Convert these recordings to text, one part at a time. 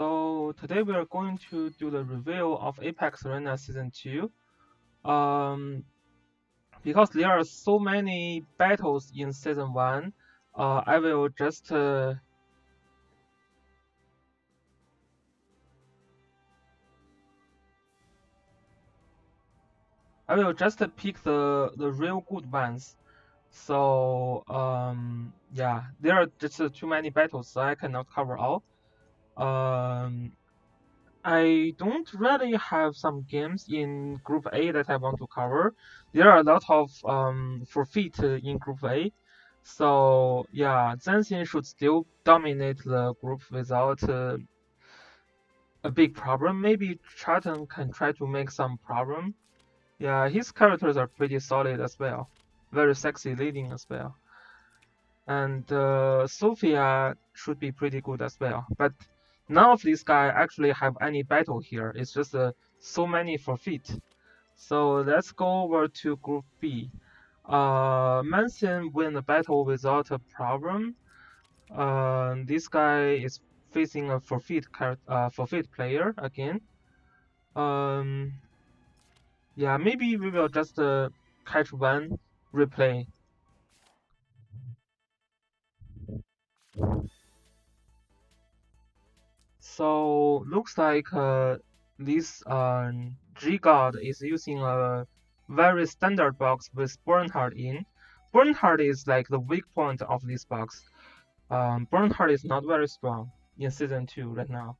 So today we are going to do the review of Apex Arena Season 2. Um, because there are so many battles in Season 1, I will just pick the real good ones. So yeah, there are just too many battles, so I cannot cover all. I don't really have some games in Group A that I want to cover. There are a lot of forfeit in Group A, so yeah, Zensin should still dominate the group without a big problem. Maybe Charlton can try to make some problem. Yeah, his characters are pretty solid as well, very sexy leading as well, and Sophia should be pretty good as well, but none of these guys actually have any battle here. It's just so many forfeit. So let's go over to Group B. Munson win the battle without a problem. This guy is facing a forfeit player again. Um, yeah, maybe we will just catch one replay. So looks like this G-God is using a very standard box with Bernhard in. Bernhard is like the weak point of this box. Bernhard is not very strong in Season 2 right now.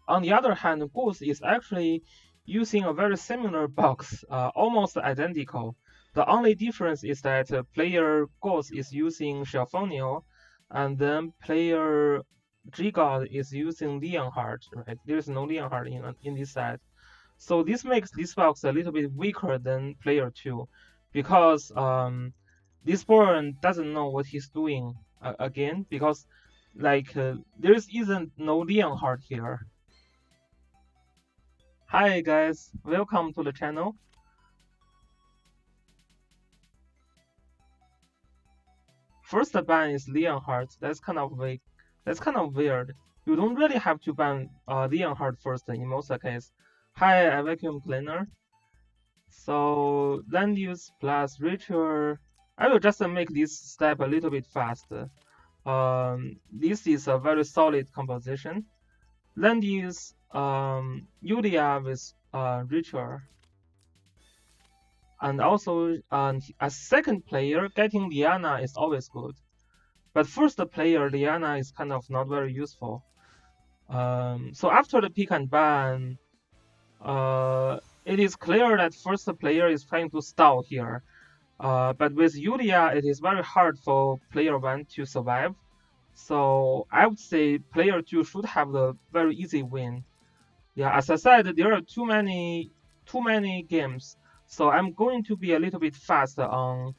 On the other hand, Goose is actually using a very similar box, almost identical. The only difference is that player Goose is using Chiffonio, and then player G-God is using Leonhardt, right? There's no Leonhardt in this set. So this makes this box a little bit weaker than player 2, because this Born doesn't know what he's doing again, because like there isn't no Leonhardt here. Hi guys, welcome to the channel. First ban is Leonhardt. That's kind of weak. That's kind of weird. You don't really have to ban Leonhardt first in most cases. Hi, I vacuum cleaner. So land use plus ritual. I will just make this step a little bit faster. This is a very solid composition. Land use Yulia with ritual. And also, as second player, getting Liana is always good. But first player, Liana is kind of not very useful. So after the pick and ban, it is clear that first player is trying to stall here. But with Yulia, it is very hard for player 1 to survive. So I would say player 2 should have the very easy win. Yeah, as I said, there are too many games. So I'm going to be a little bit fast on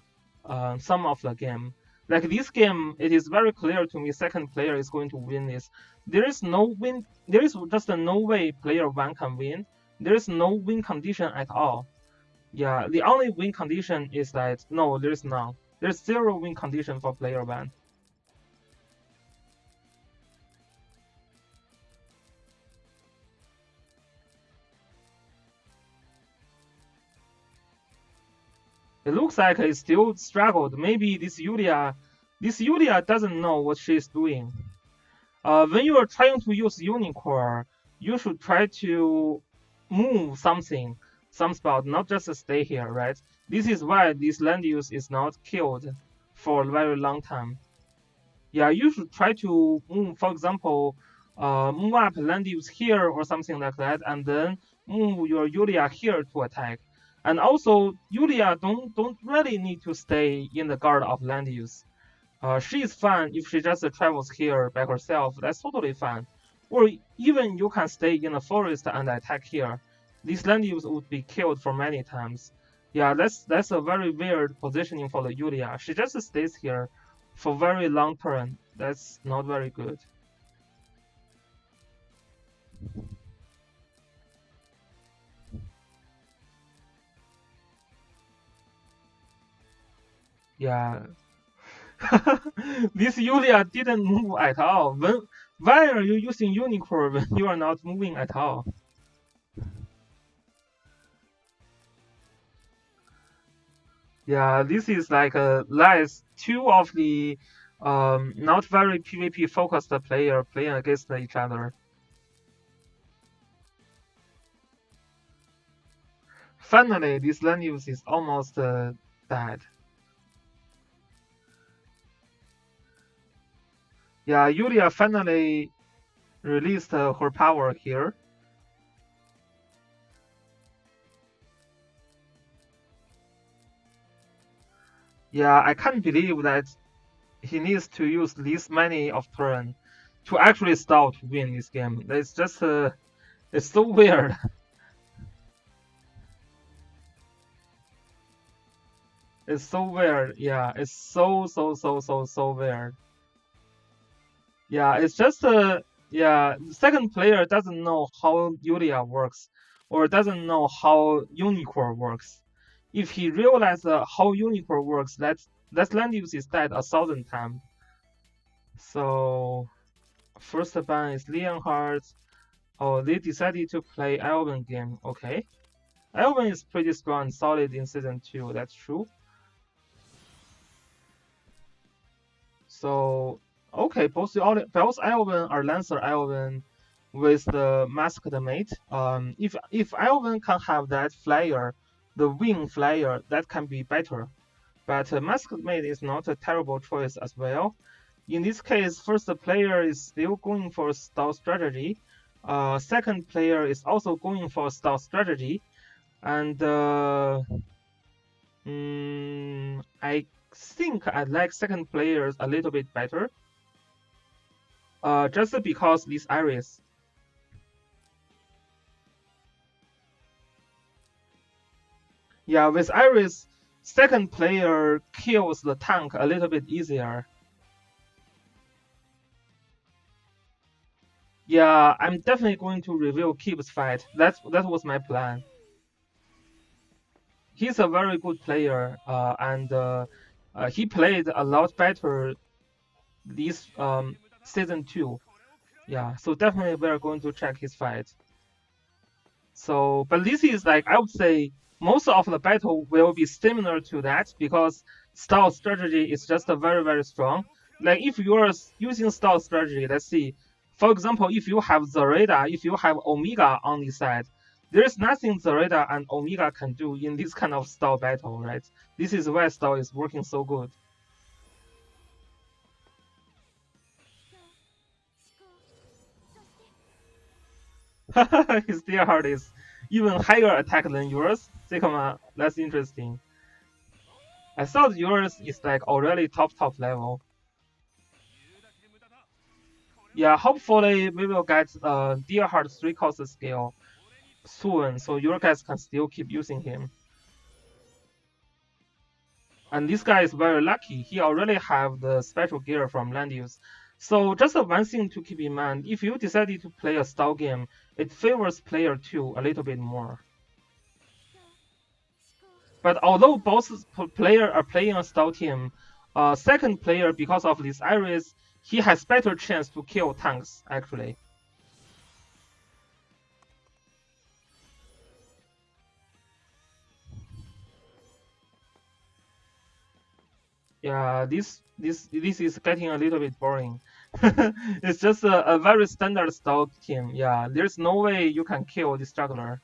some of the game. Like this game, it is very clear to me second player is going to win this. There is no win. There is just no way player 1 can win. There is no win condition at all. Yeah, the only win condition is that no, there is none. There's zero win condition for player 1. It looks like it still struggled. Maybe this Yulia doesn't know what she's doing. When you are trying to use Unicore, you should try to move something, some spot, not just stay here, right? This is why this land use is not killed for a very long time. Yeah, you should try to move, for example, move up land use here or something like that, and then move your Yulia here to attack. And also, Yulia don't really need to stay in the guard of land use. She is fine if she just travels here by herself. That's totally fine. Or even you can stay in the forest and attack here. This land use would be killed for many times. Yeah, that's a very weird positioning for the Yulia. She just stays here for very long term. That's not very good. Yeah. This Yulia didn't move at all. Why are you using Unicorn when you are not moving at all? Yeah, this is like last two of the not very PvP focused player playing against each other. Finally, this land use is almost dead. Yeah, Yulia finally released her power here. Yeah, I can't believe that he needs to use this many of turn to actually stall to win this game. It's just it's so weird. It's so weird. Yeah, it's so weird. Yeah, it's just yeah, the second player doesn't know how Yulia works or doesn't know how Unicorn works. If he realizes how Unicorn works, that land use is dead 1,000 times. So first ban is Leonhardt. Oh, they decided to play Elven game. Okay. Elven is pretty strong and solid in season 2, that's true. So okay, both Elven are Lancer Elven with the masked mate. If Elven can have that flyer, the wing flyer, that can be better. But masked mate is not a terrible choice as well. In this case, first player is still going for stealth strategy. Second player is also going for stealth strategy, and I think I like second players a little bit better. Just because this Iris. Yeah, with Iris, second player kills the tank a little bit easier. Yeah, I'm definitely going to review Keep's fight. That was my plan. He's a very good player, and he played a lot better this season 2. Yeah, so definitely we're going to check his fight. So, but this is like, I would say most of the battle will be similar to that because stealth strategy is just very strong. Like if you are using stealth strategy, let's see, for example, if you have Zareda, if you have Omega on the side, there is nothing Zareda and Omega can do in this kind of stealth battle, right? This is why stealth is working so good. His dear heart is even higher attack than yours. Sigma, that's interesting. I thought yours is like already top level. Yeah, hopefully we will get Dear Heart 3 cost skill soon, so your guys can still keep using him. And this guy is very lucky. He already have the special gear from Landius. So just one thing to keep in mind, if you decided to play a style game, it favors player 2 a little bit more. But although both players are playing a style team, second player, because of this Iris, he has better chance to kill tanks, actually. Yeah, this is getting a little bit boring. It's just a very standard style team. Yeah, there's no way you can kill this juggler.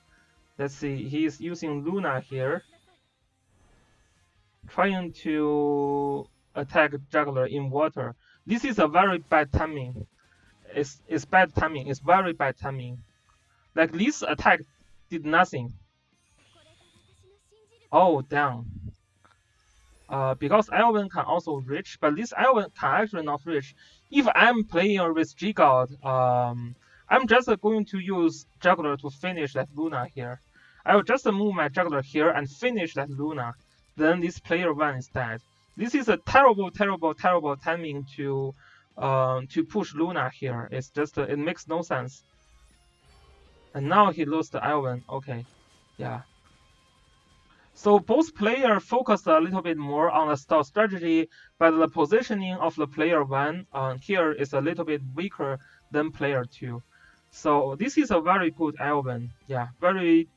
Let's see, he's using Luna here, trying to attack juggler in water. This is a very bad timing. It's bad timing. It's very bad timing. Like this attack did nothing. Oh damn. Because Elven can also reach, but this Elven can actually not reach. If I'm playing with G-God, I'm just going to use Juggler to finish that Luna here. I will just move my Juggler here and finish that Luna. Then this player 1 is dead. This is a terrible timing to push Luna here. It's just, it makes no sense. And now he lost the Elven. Okay, yeah. So both players focused a little bit more on the stealth strategy, but the positioning of the player 1 here is a little bit weaker than player 2. So this is a very good Elven. Yeah, very,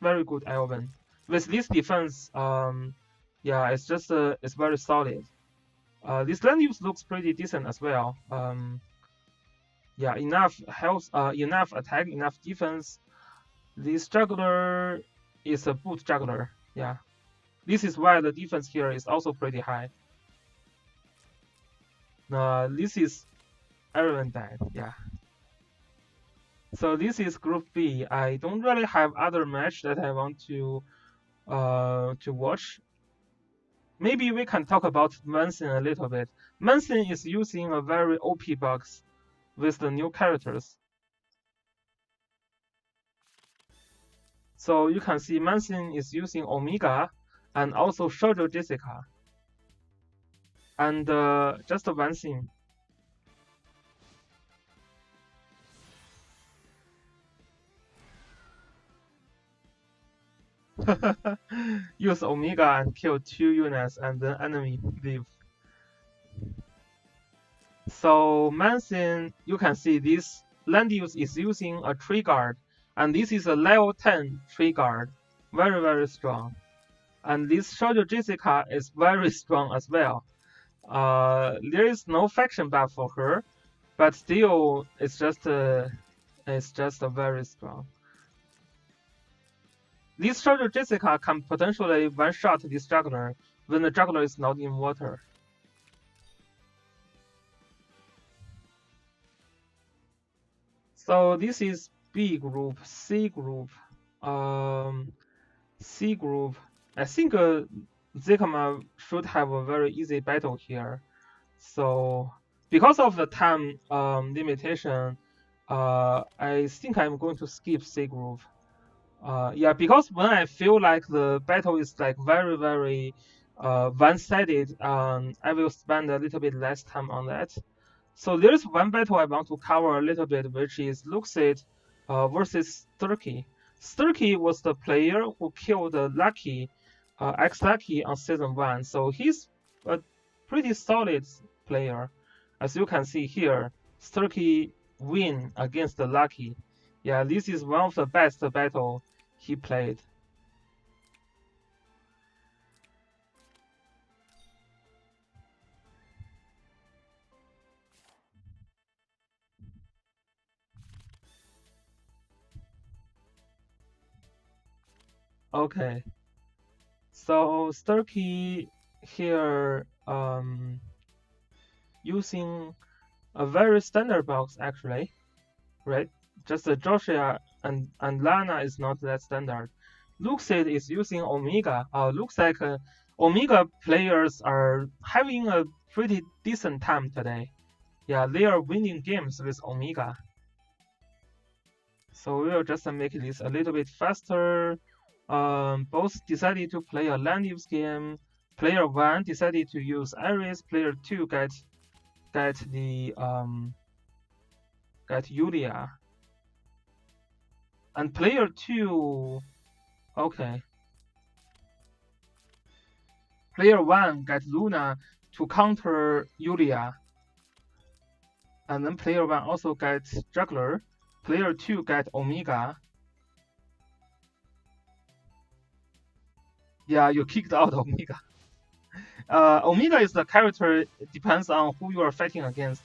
very good Elven. With this defense, yeah, it's very solid. This land use looks pretty decent as well. Yeah, enough health, enough attack, enough defense. This juggler is a boot juggler. Yeah. This is why the defense here is also pretty high. This is everyone died, yeah. So this is Group B. I don't really have other match that I want to watch. Maybe we can talk about Munson a little bit. Munson is using a very OP box with the new characters. So you can see Munson is using Omega and also Shoujo Jessica. And just one thing. Use Omega and kill 2 units and then enemy leave. So Munson, you can see this land use is using a tree guard, and this is a level 10 tree guard, very very strong. And this Shoujo Jessica is very strong as well. There is no faction buff for her, but still it's just a very strong. This Shoujo Jessica can potentially one-shot this juggler when the juggler is not in water. So this is B group, C group, C group. I think Zekama should have a very easy battle here. So because of the time limitation, I think I'm going to skip C group. Yeah, because when I feel like the battle is like very very one-sided, I will spend a little bit less time on that. So there's one battle I want to cover a little bit, which is Luxid versus Sturkey. Sturkey was the player who killed Lucky, X-Lucky on season 1, so he's a pretty solid player. As you can see here, Sturkey win against the Lucky. Yeah, this is one of the best battle he played. Okay, so Sturkey here using a very standard box actually, right? Just Joshua and Lana is not that standard. Luxid is using Omega. Looks like Omega players are having a pretty decent time today. Yeah, they are winning games with Omega. So we'll just make this a little bit faster. Both decided to play a land use game. Player 1 decided to use Iris. Player 2 get Yulia. And player 2, okay. Player 1 get Luna to counter Yulia. And then player 1 also gets Juggler. Player 2 get Omega. Yeah, you kicked out Omega. Omega is the character, it depends on who you are fighting against.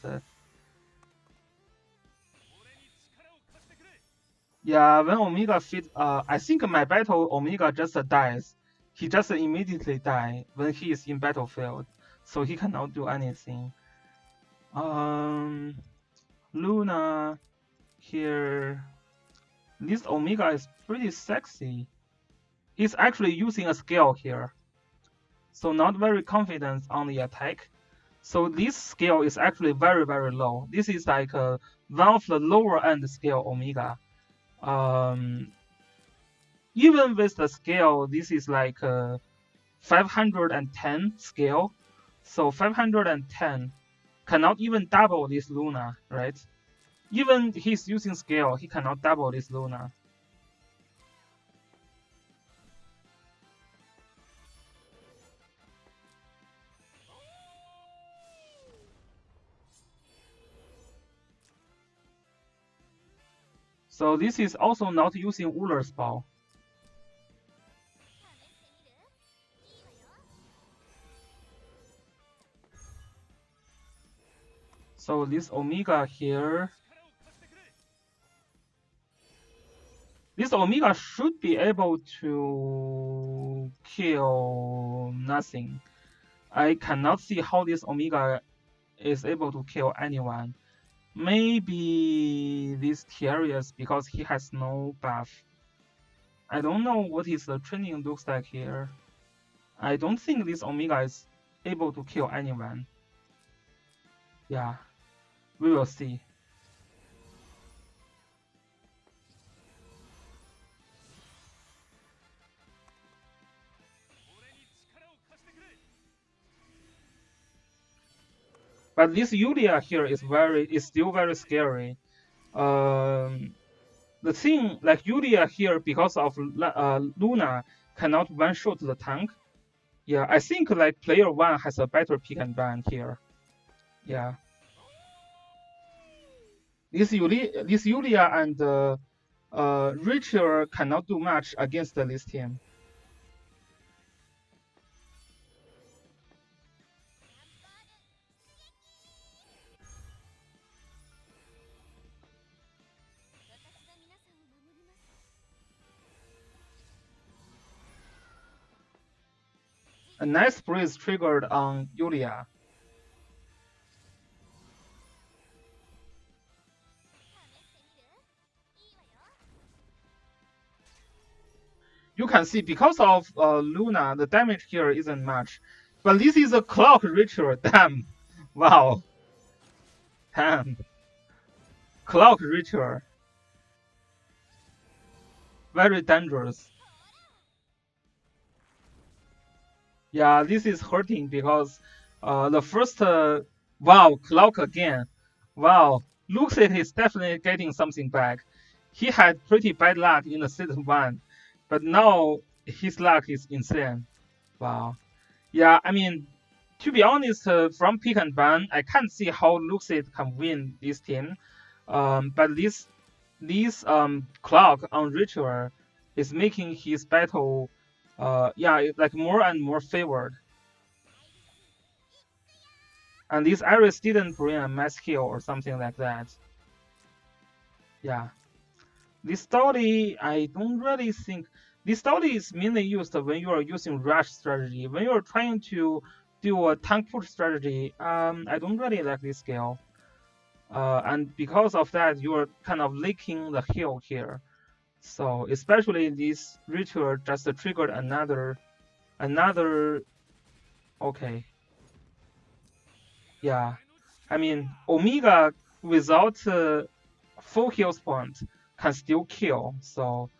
Yeah, when Omega fit, I think my battle Omega just dies. He just immediately die when he is in battlefield, so he cannot do anything. Luna here. This Omega is pretty sexy. He's actually using a scale here, so not very confident on the attack. So this scale is actually very very low. This is like one of the lower end scale Omega. Even with the scale, this is like 510 scale. So 510 cannot even double this Luna, right? Even he's using scale, he cannot double this Luna. So this is also not using Uller's ball. So this Omega here, this Omega should be able to kill nothing. I cannot see how this Omega is able to kill anyone. Maybe this Terius because he has no buff. I don't know what his training looks like here. I don't think this Omega is able to kill anyone. Yeah, we will see. But this Yulia here is still very scary. The thing like Yulia here because of Luna cannot one shot the tank. Yeah, I think like player one has a better pick and ban here. Yeah. This Yulia and Rachel cannot do much against this team. A nice breeze triggered on Yulia. You can see because of Luna, the damage here isn't much. But this is a clock ritual. Damn. Wow. Damn. Clock ritual. Very dangerous. Yeah, this is hurting because the first wow, clock again. Wow, looks like he's definitely getting something back. He had pretty bad luck in the season one, but now his luck is insane. Wow. Yeah, I mean, to be honest, from pick and ban, I can't see how Luxid can win this team. But this clock on Ritual is making his battle, yeah, like more and more favored. And this Iris didn't bring a mass kill or something like that. Yeah. This story, I don't really think. This story is mainly used when you are using rush strategy. When you're trying to do a tank push strategy, I don't really like this skill. And because of that, you're kind of leaking the heal here. So especially this ritual just triggered another. Okay, yeah. I mean, Omega without full heal point can still kill. So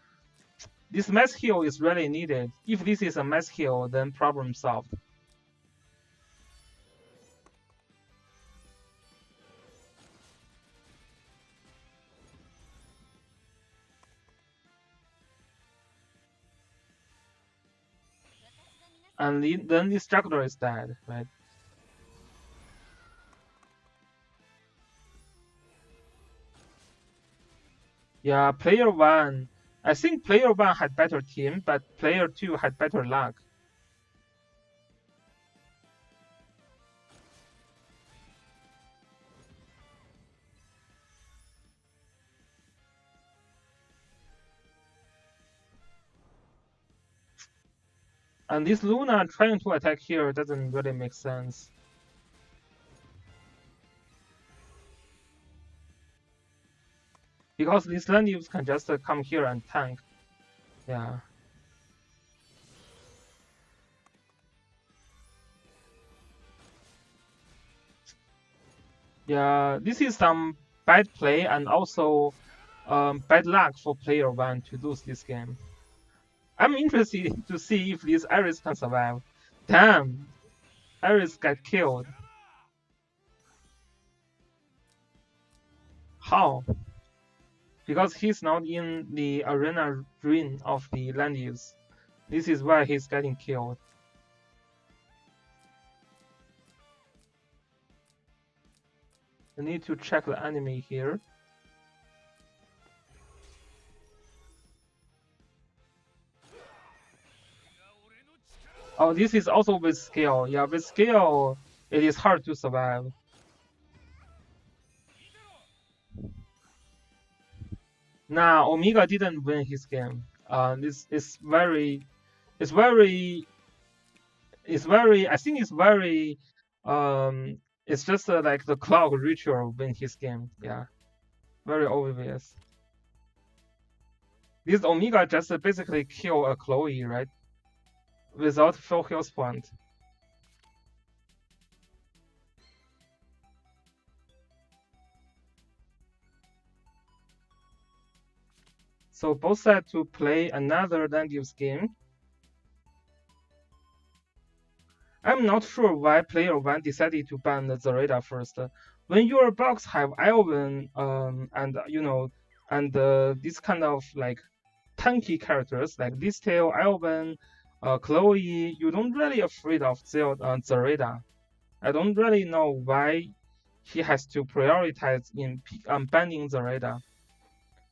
this mass heal is really needed. If this is a mass heal, then problem solved. And then the structure is dead, right? Yeah, player one. I think player one had better team, but player two had better luck. And this Luna trying to attack here doesn't really make sense. Because these Landives can just come here and tank. Yeah. Yeah, this is some bad play and also bad luck for player one to lose this game. I'm interested to see if this Iris can survive. Damn, Iris got killed. How? Because he's not in the arena ruin of the Landives. This is why he's getting killed. I need to check the enemy here. Oh, this is also with skill. Yeah, with skill, it is hard to survive. Nah, Omega didn't win his game. This is it's very, it's very. I think it's very. It's just like the clock ritual win his game. Yeah, very obvious. This Omega just basically kill a Chloe, right? Without full health point. So both sides to play another land use game. I'm not sure why player 1 decided to ban the Zareda first. When your box have Elven and this kind of like tanky characters like this tail, Elven, Chloe, you don't really afraid of Zareda. I don't really know why he has to prioritize in banning Zareda.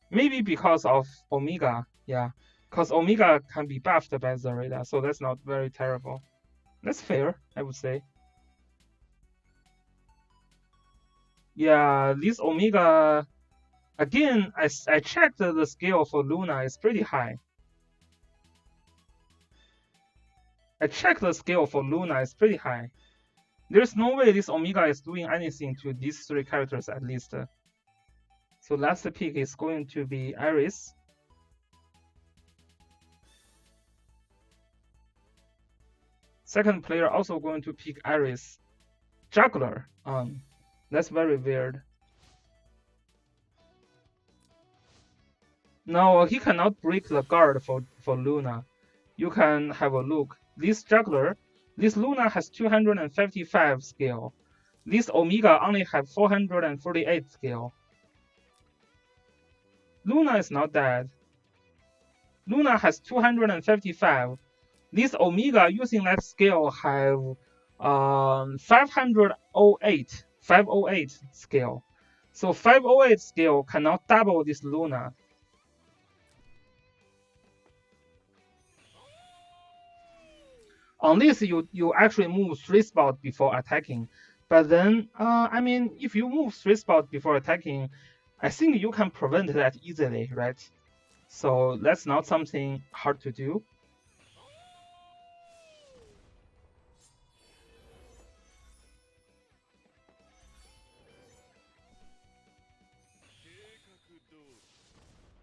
Maybe because of Omega, yeah. Because Omega can be buffed by Zareda, so that's not very terrible. That's fair, I would say. Yeah, this Omega, again, I checked the skill for Luna, it's pretty high. I checked the skill for Luna, it's pretty high. There's no way this Omega is doing anything to these three characters at least. So last pick is going to be Iris. Second player also going to pick Iris. Juggler. That's very weird. No, he cannot break the guard for Luna. You can have a look. This juggler, this Luna has 255 skill. This Omega only have 448 skill. Luna is not dead. Luna has 255. This Omega using that skill have 508 skill. So 508 skill cannot double this Luna. On this, you actually move 3 spots before attacking. But then, I mean, if you move 3 spots before attacking, I think you can prevent that easily, right? So that's not something hard to do.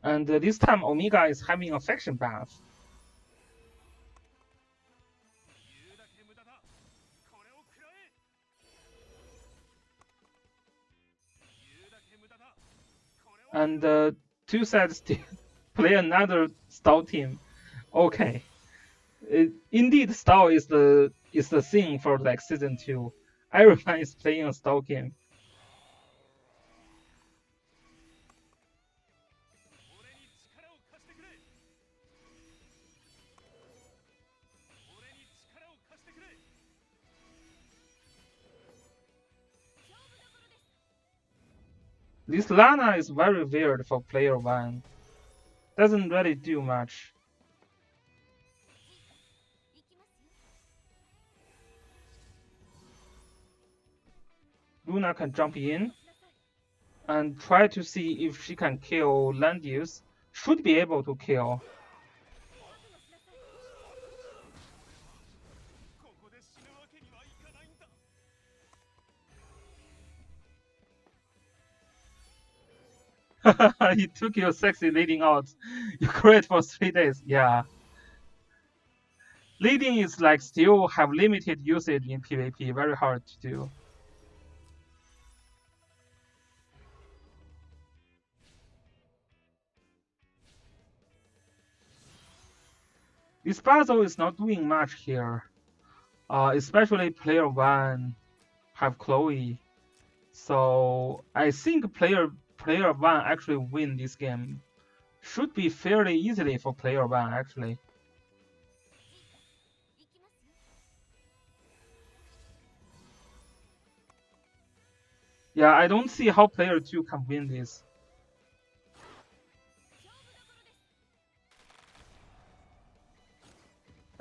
And this time Omega is having a faction buff. And two sides play another stall team. Okay, indeed, stall is the thing for like season 2. Everyone is playing a stall game. This Lana is very weird for player 1. Doesn't really do much. Luna can jump in and try to see if she can kill Landius. Should be able to kill. He took your sexy leading out. You create for 3 days. Yeah. Leading is like still have limited usage in PvP. Very hard to do. This puzzle is not doing much here. Especially player 1 have Chloe. So I think player 1 actually win this game. Should be fairly easily for player 1 actually. Yeah, I don't see how player 2 can win this.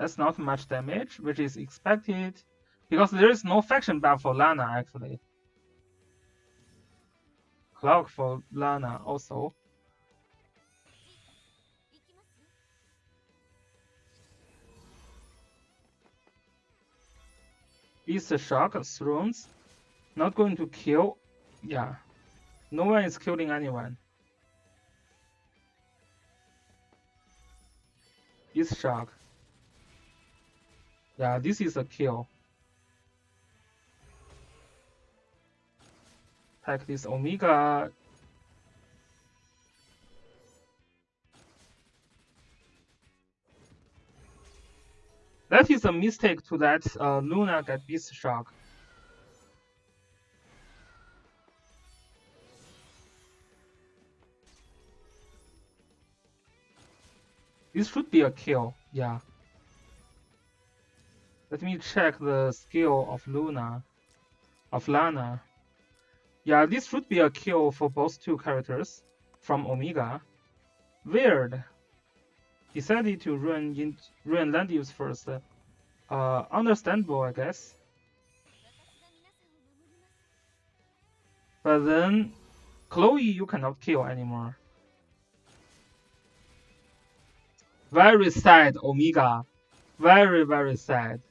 That's not much damage, which is expected, because there is no faction buff for Lana actually. Clock for Lana also. Beast Shock, Thrones. Not going to kill. Yeah. No one is killing anyone. Beast Shock. Yeah, this is a kill. Attack this Omega. That is a mistake to let Luna get Beast Shock. This should be a kill, yeah. Let me check the skill of Lana. Yeah, this should be a kill for both two characters from Omega. Weird. Decided to run Landius first. Understandable, I guess. But then, Chloe you cannot kill anymore. Very sad, Omega. Very, very sad.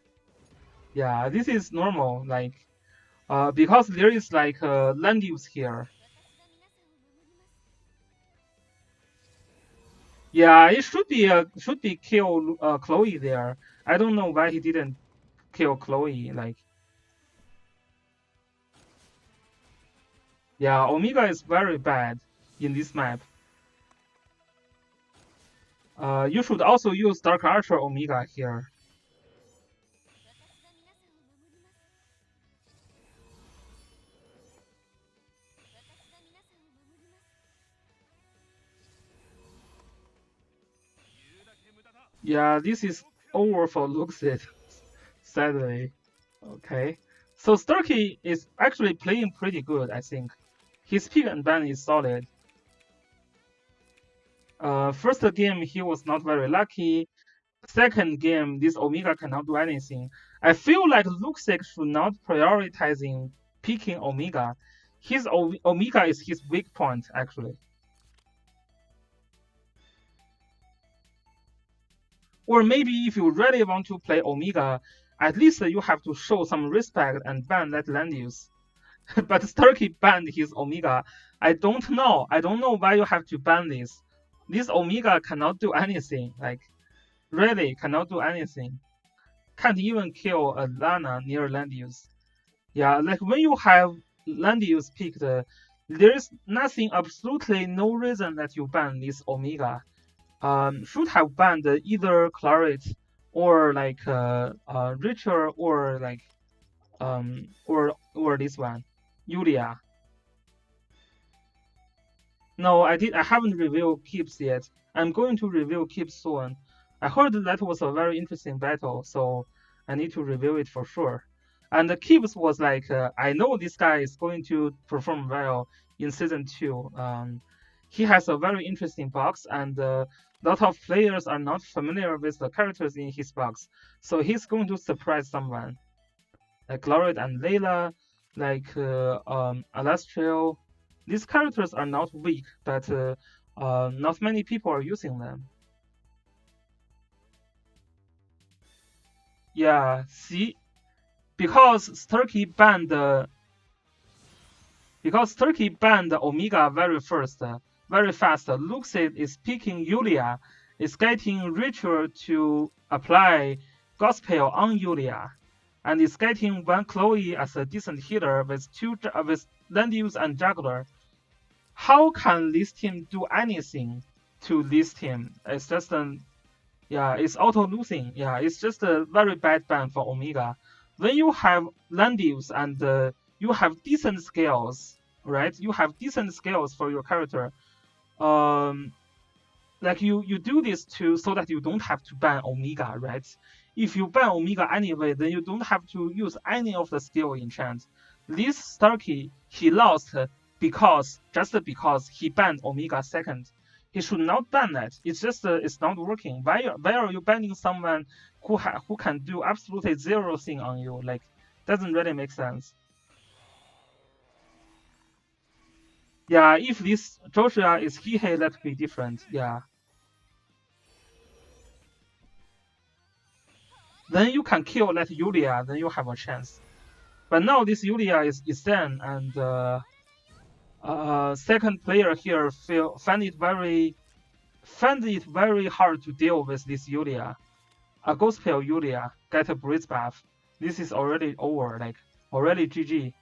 Yeah, this is normal, like, because there is like Landius here. Yeah, it should be kill Chloe there. I don't know why he didn't kill Chloe. Like, yeah, Omega is very bad in this map. You should also use Dark Archer Omega here. Yeah, this is over for Luxit, sadly. Okay. So Sturkey is actually playing pretty good, I think. His pick and ban is solid. First game, he was not very lucky. Second game, this Omega cannot do anything. I feel like Luxik should not prioritizing picking Omega. His Omega is his weak point, actually. Or maybe if you really want to play Omega, at least you have to show some respect and ban that Landius. But Sturkey banned his Omega. I don't know why you have to ban this. This Omega cannot do anything. Like, really cannot do anything. Can't even kill a Lana near Landius. Yeah, like when you have Landius picked, there is nothing, absolutely no reason that you ban this Omega. Should have banned either Claret or like Richard or like or this one, Yulia. No, I haven't reviewed Keeps yet. I'm going to review Keeps soon. I heard that was a very interesting battle, so I need to review it for sure. And Keeps was like, I know this guy is going to perform well in season 2. He has a very interesting box, and a lot of players are not familiar with the characters in his box, so he's going to surprise someone. Like Glorid and Layla, like Alastrio. These characters are not weak, but not many people are using them. Yeah, see, because Turkey banned Omega very fast. Luxid is picking Yulia, is getting Richard to apply Gospel on Yulia, and is getting one Chloe as a decent healer with Landius and Juggler. How can this team do anything to this team? It's just it's auto losing. Yeah, it's just a very bad ban for Omega. When you have Landius and you have decent skills, right? You have decent skills for your character. Like you do this so that you don't have to ban Omega, right? If you ban Omega anyway, then you don't have to use any of the skill enchant. This Starkey, he lost just because he banned Omega second. he should not ban that. It's just it's not working. Why are you banning someone who can do absolutely zero thing on you? Like, doesn't really make sense. Yeah, if this Joshua is Hihei, that would be different. Yeah. Then you can kill that Yulia, then you have a chance. But now this Yulia is Isen, and second player here find it very hard to deal with this Yulia. A Gospel Yulia get a breeze buff. This is already over, like already GG.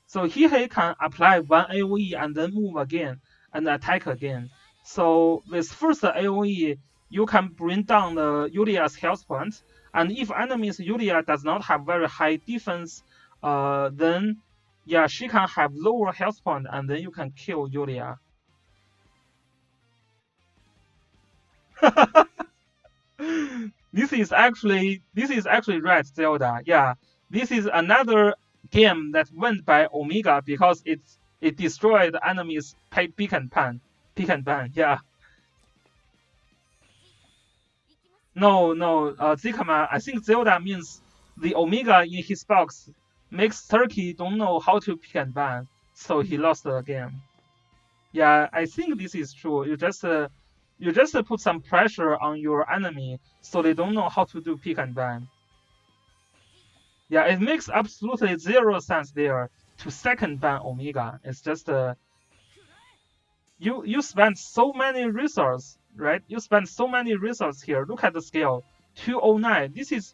So Hihei can apply one AoE and then move again and attack again. So with first AoE, you can bring down the Yulia's health point, and if enemy's Yulia does not have very high defense, then yeah, she can have lower health point, and then you can kill Yulia. This is actually right, Zelda. Yeah, this is another game that went by Omega because it destroyed enemies pick and ban. Yeah. No, Zikama. I think Zelda means the Omega in his box makes Turkey don't know how to pick and ban, so he lost the game. Yeah, I think this is true. You just put some pressure on your enemy so they don't know how to do pick and ban. Yeah, it makes absolutely zero sense there to second ban Omega. It's just you spend so many resources, right? You spend so many resources here. Look at the scale, 209. This is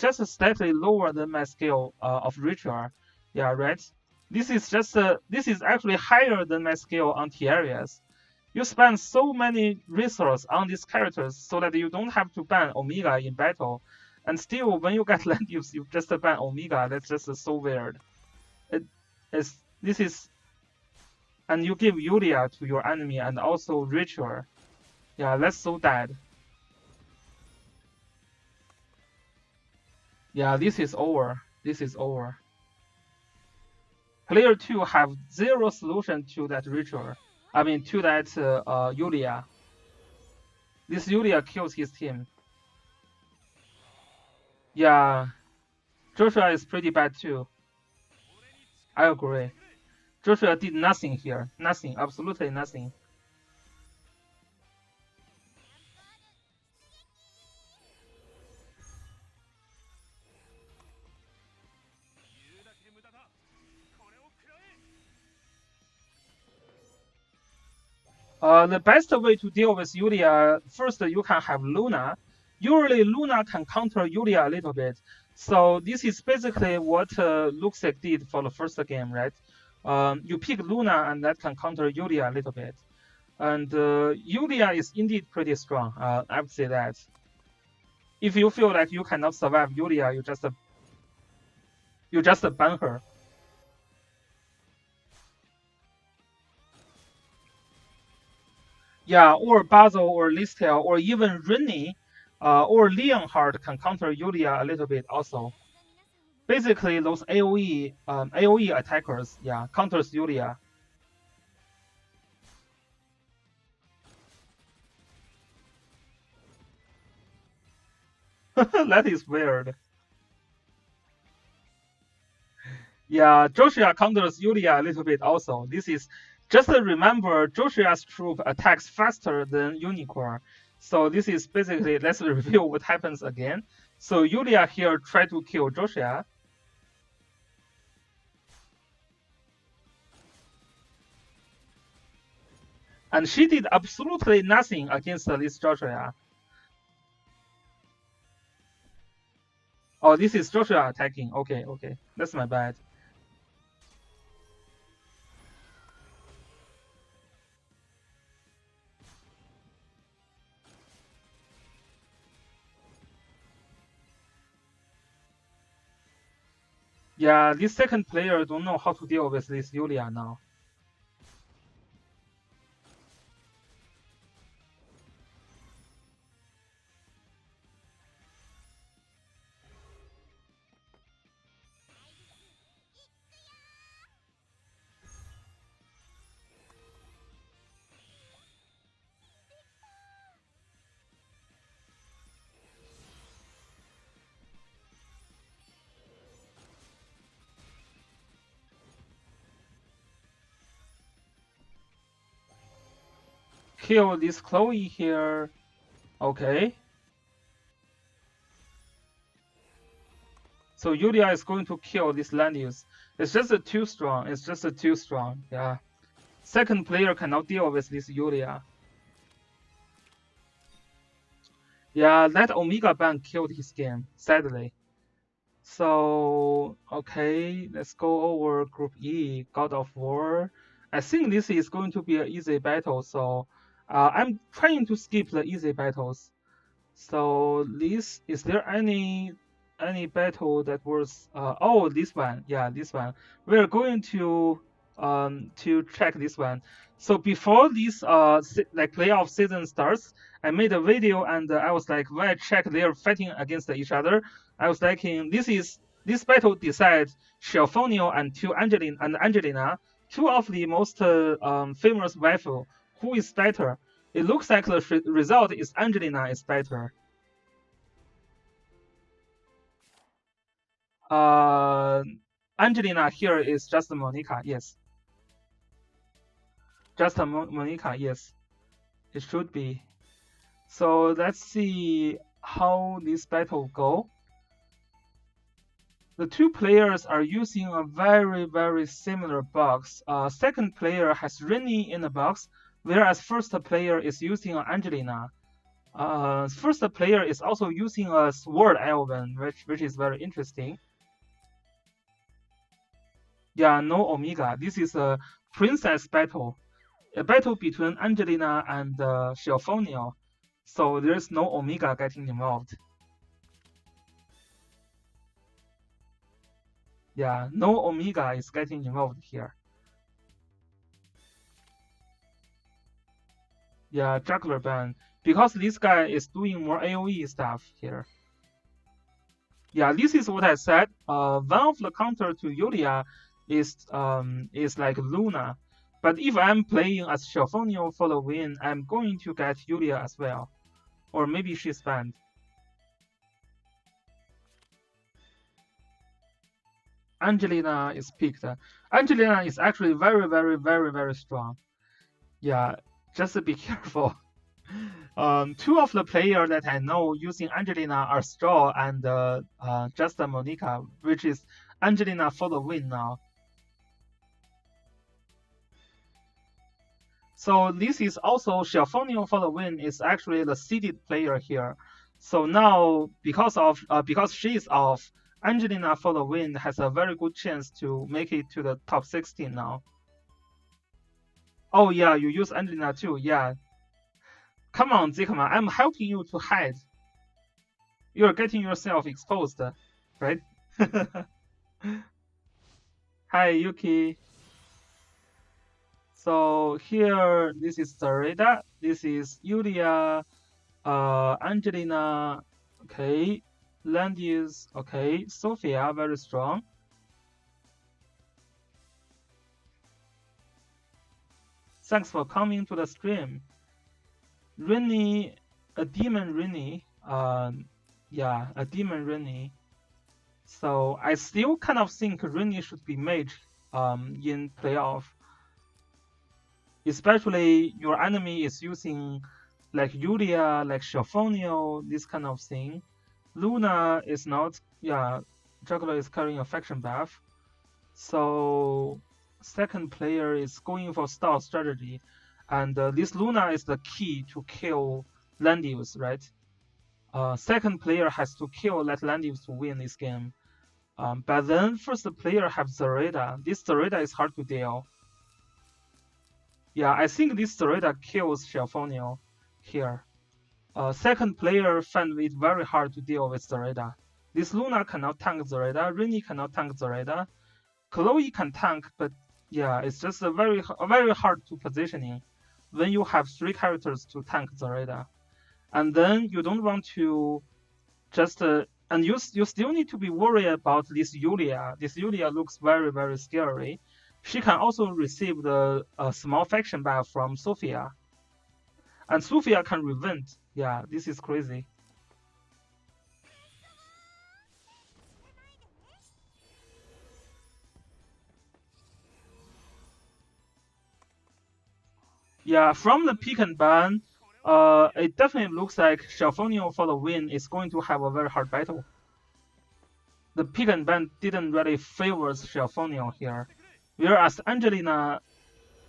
just slightly lower than my scale of ritual. Yeah, right. This is actually higher than my scale on T-Areas. You spend so many resources on these characters so that you don't have to ban Omega in battle, and still when you get land use, you just ban Omega. That's just so weird. This is, and you give Yulia to your enemy and also Ritual. Yeah, that's so bad. Yeah, this is over. This is over. Player 2 have zero solution to that Ritual. I mean, to that Yulia. This Yulia kills his team. Yeah, Joshua is pretty bad too. I agree. Joshua did nothing here. Nothing. Absolutely nothing. The best way to deal with Yulia, first you can have Luna. Usually Luna can counter Yulia a little bit. So this is basically what Luxic did for the first game, right? You pick Luna and that can counter Yulia a little bit. And Yulia is indeed pretty strong. I would say that. If you feel like you cannot survive Yulia, you just ban her. Yeah, or Basil or Listel or even Rennie or Leonhard can counter Yulia a little bit also. Basically, those AoE attackers, yeah, counters Yulia. That is weird. Yeah, Joshua counters Yulia a little bit also. This is just remember Joshua's troop attacks faster than Unicorn. So this is basically, let's review what happens again. So Yulia here tried to kill Joshua. And she did absolutely nothing against this Joshua. Oh, this is Joshua attacking. Okay, that's my bad. Yeah, this second player don't know how to deal with this Yulia now. kill this Chloe here. Okay. So Yulia is going to kill this land use. It's just too strong. It's just too strong. Yeah. Second player cannot deal with this Yulia. Yeah, that Omega ban killed his game, sadly. So, okay, let's go over Group E, God of War. I think this is going to be an easy battle, so I'm trying to skip the easy battles. So this, is there any battle that was oh, this one, yeah, this one. We're going to check this one. So before this like playoff season starts, I made a video and I was like, when I check they're fighting against each other, I was like, this battle decides Chiffonio and Angelina, two of the most famous waifu. Who is better? It looks like the result is Angelina is better. Uh, Angelina here is just Monica, yes. Just Monica, yes. It should be. So let's see how this battle go. The two players are using a very similar box. Second player has Rennie in the box, whereas first player is using Angelina. First player is also using a Sword Elven, which is very interesting. Yeah, no Omega. This is a princess battle, a battle between Angelina and Chiffonio. So there's no Omega getting involved. Yeah, no Omega is getting involved here. Yeah, juggler ban, because this guy is doing more AoE stuff here. Yeah, this is what I said. One of the counter to Yulia is like Luna, but if I'm playing as Chiffonio for the win, I'm going to get Yulia as well, or maybe she's banned. Angelina is picked. Angelina is actually very strong. Yeah, just be careful. Two of the players that I know using Angelina are Straw and just Monica, which is Angelina for the win now. So this is also Chiffonio for the win is actually the seeded player here. So now because she's off, Angelina for the win has a very good chance to make it to the top 16 now. Oh yeah, you use Angelina too. Yeah. Come on, Zikma, I'm helping you to hide. You're getting yourself exposed, right? Hi, Yuki. So here, this is Zareda. This is Yulia, Angelina. Okay, Landius. Okay, Sophia, very strong. Thanks for coming to the stream. Rennie, a demon Rennie. Yeah, a demon Rennie. So I still kind of think Rennie should be mage in playoff. Especially your enemy is using like Yulia, like Chiffonio, this kind of thing. Luna is not, yeah, Juggler is carrying a faction buff. So second player is going for stealth strategy. And this Luna is the key to kill Landius, right? Second player has to kill that Landius to win this game. But then first player have Zareda. This Zareda is hard to deal. Yeah, I think this Zareda kills Chiffonio here. Second player find it very hard to deal with Zareda. This Luna cannot tank Zareda, Rennie cannot tank Zareda. Chloe can tank, but yeah, it's just a very hard to positioning when you have three characters to tank Zareda. And then you don't want to just and you still need to be worried about this Yulia. This Yulia looks very scary. She can also receive the small faction buff from Sophia. And Sophia can revent. Yeah, this is crazy. Yeah, from the pick and ban, it definitely looks like Chiffonio for the win is going to have a very hard battle. The pick and ban didn't really favor Chiffonio here, whereas Angelina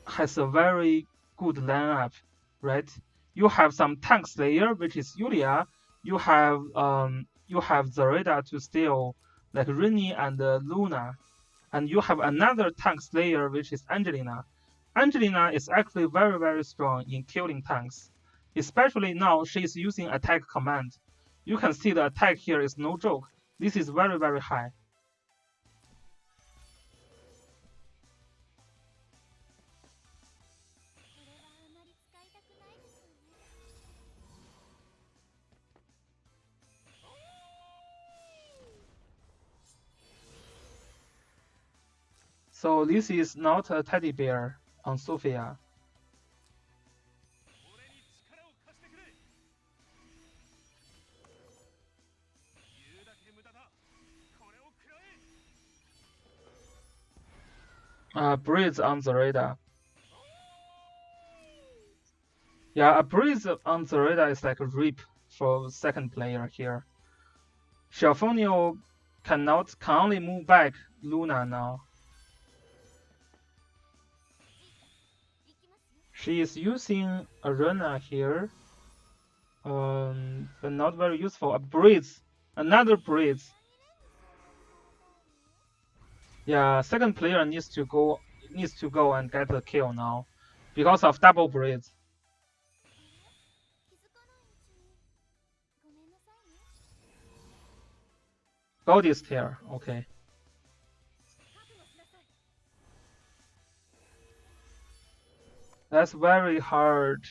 has a very good lineup, right? You have some tank slayer, which is Yulia. You have Zareda to steal like Rini and Luna, and you have another tank slayer, which is Angelina. Angelina is actually very strong in killing tanks, especially now she's using attack command. You can see the attack here is no joke. This is very high. So this is not a teddy bear on Sophia. Breeze on the radar. Yeah, a breeze on the radar is like a rip for second player here. Chiffonio can only move back Luna now. She is using Arena here, but not very useful. A breeze, another breeze. Yeah, second player needs to go and get the kill now, because of double breeze. Goldie's tail, okay. That's very hard.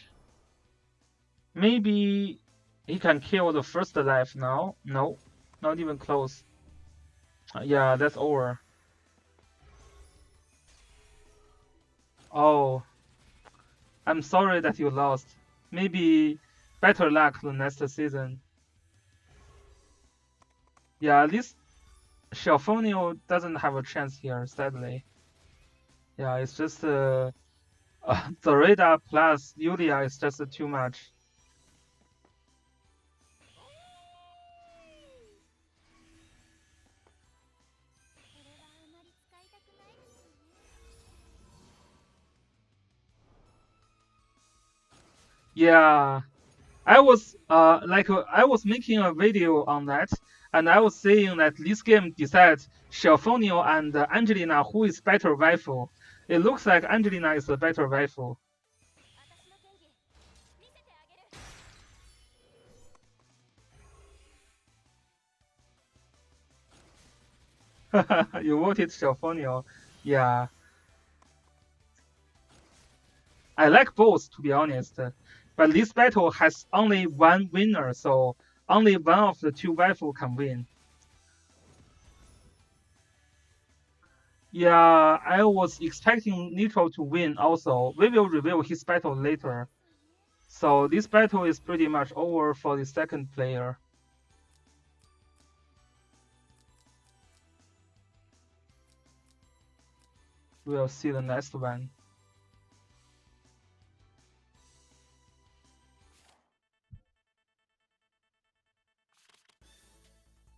Maybe he can kill the first life now. No, not even close. Yeah, that's over. Oh, I'm sorry that you lost. Maybe better luck the next season. Yeah, this Chiffonio doesn't have a chance here, sadly. Yeah, it's just Zareda plus Yulia is just too much. Yeah, I was I was making a video on that, and I was saying that this game decides Chiffonio and Angelina who is better waifu. It looks like Angelina is the better waifu. You voted Chiffonio. Yeah, I like both to be honest, but this battle has only one winner, so only one of the two waifu can win. Yeah, I was expecting Nitro to win also. We will reveal his battle later. So this battle is pretty much over for the second player. We'll see the next one.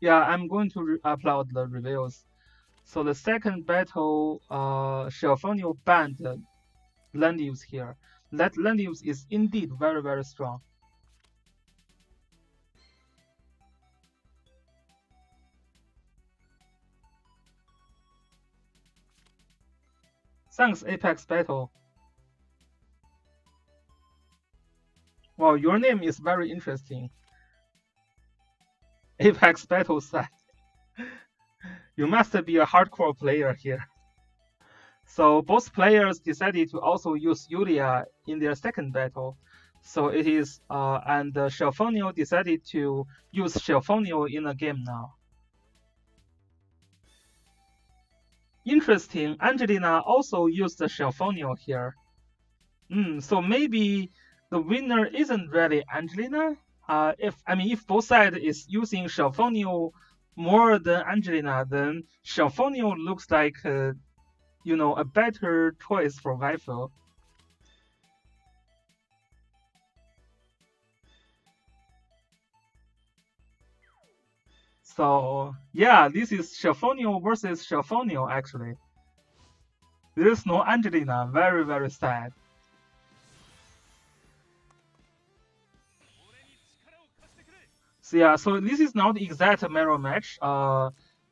Yeah, I'm going to upload the reveals. So the second battle, Chiffonio banned land use here. That land use is indeed very strong. Thanks, Apex Battle. Wow, your name is very interesting. Apex Battle side. You must be a hardcore player here. So both players decided to also use Yulia in their second battle. So it is, and Chiffonio decided to use Chiffonio in the game now. Interesting, Angelina also used Chiffonio here. So maybe the winner isn't really Angelina. If both sides is using Chiffonio more than Angelina, then Chiffonio looks like a better choice for waifu. So yeah, this is Chiffonio versus Chiffonio actually. There is no Angelina. Very, very sad. So yeah, so this is not exact mirror match.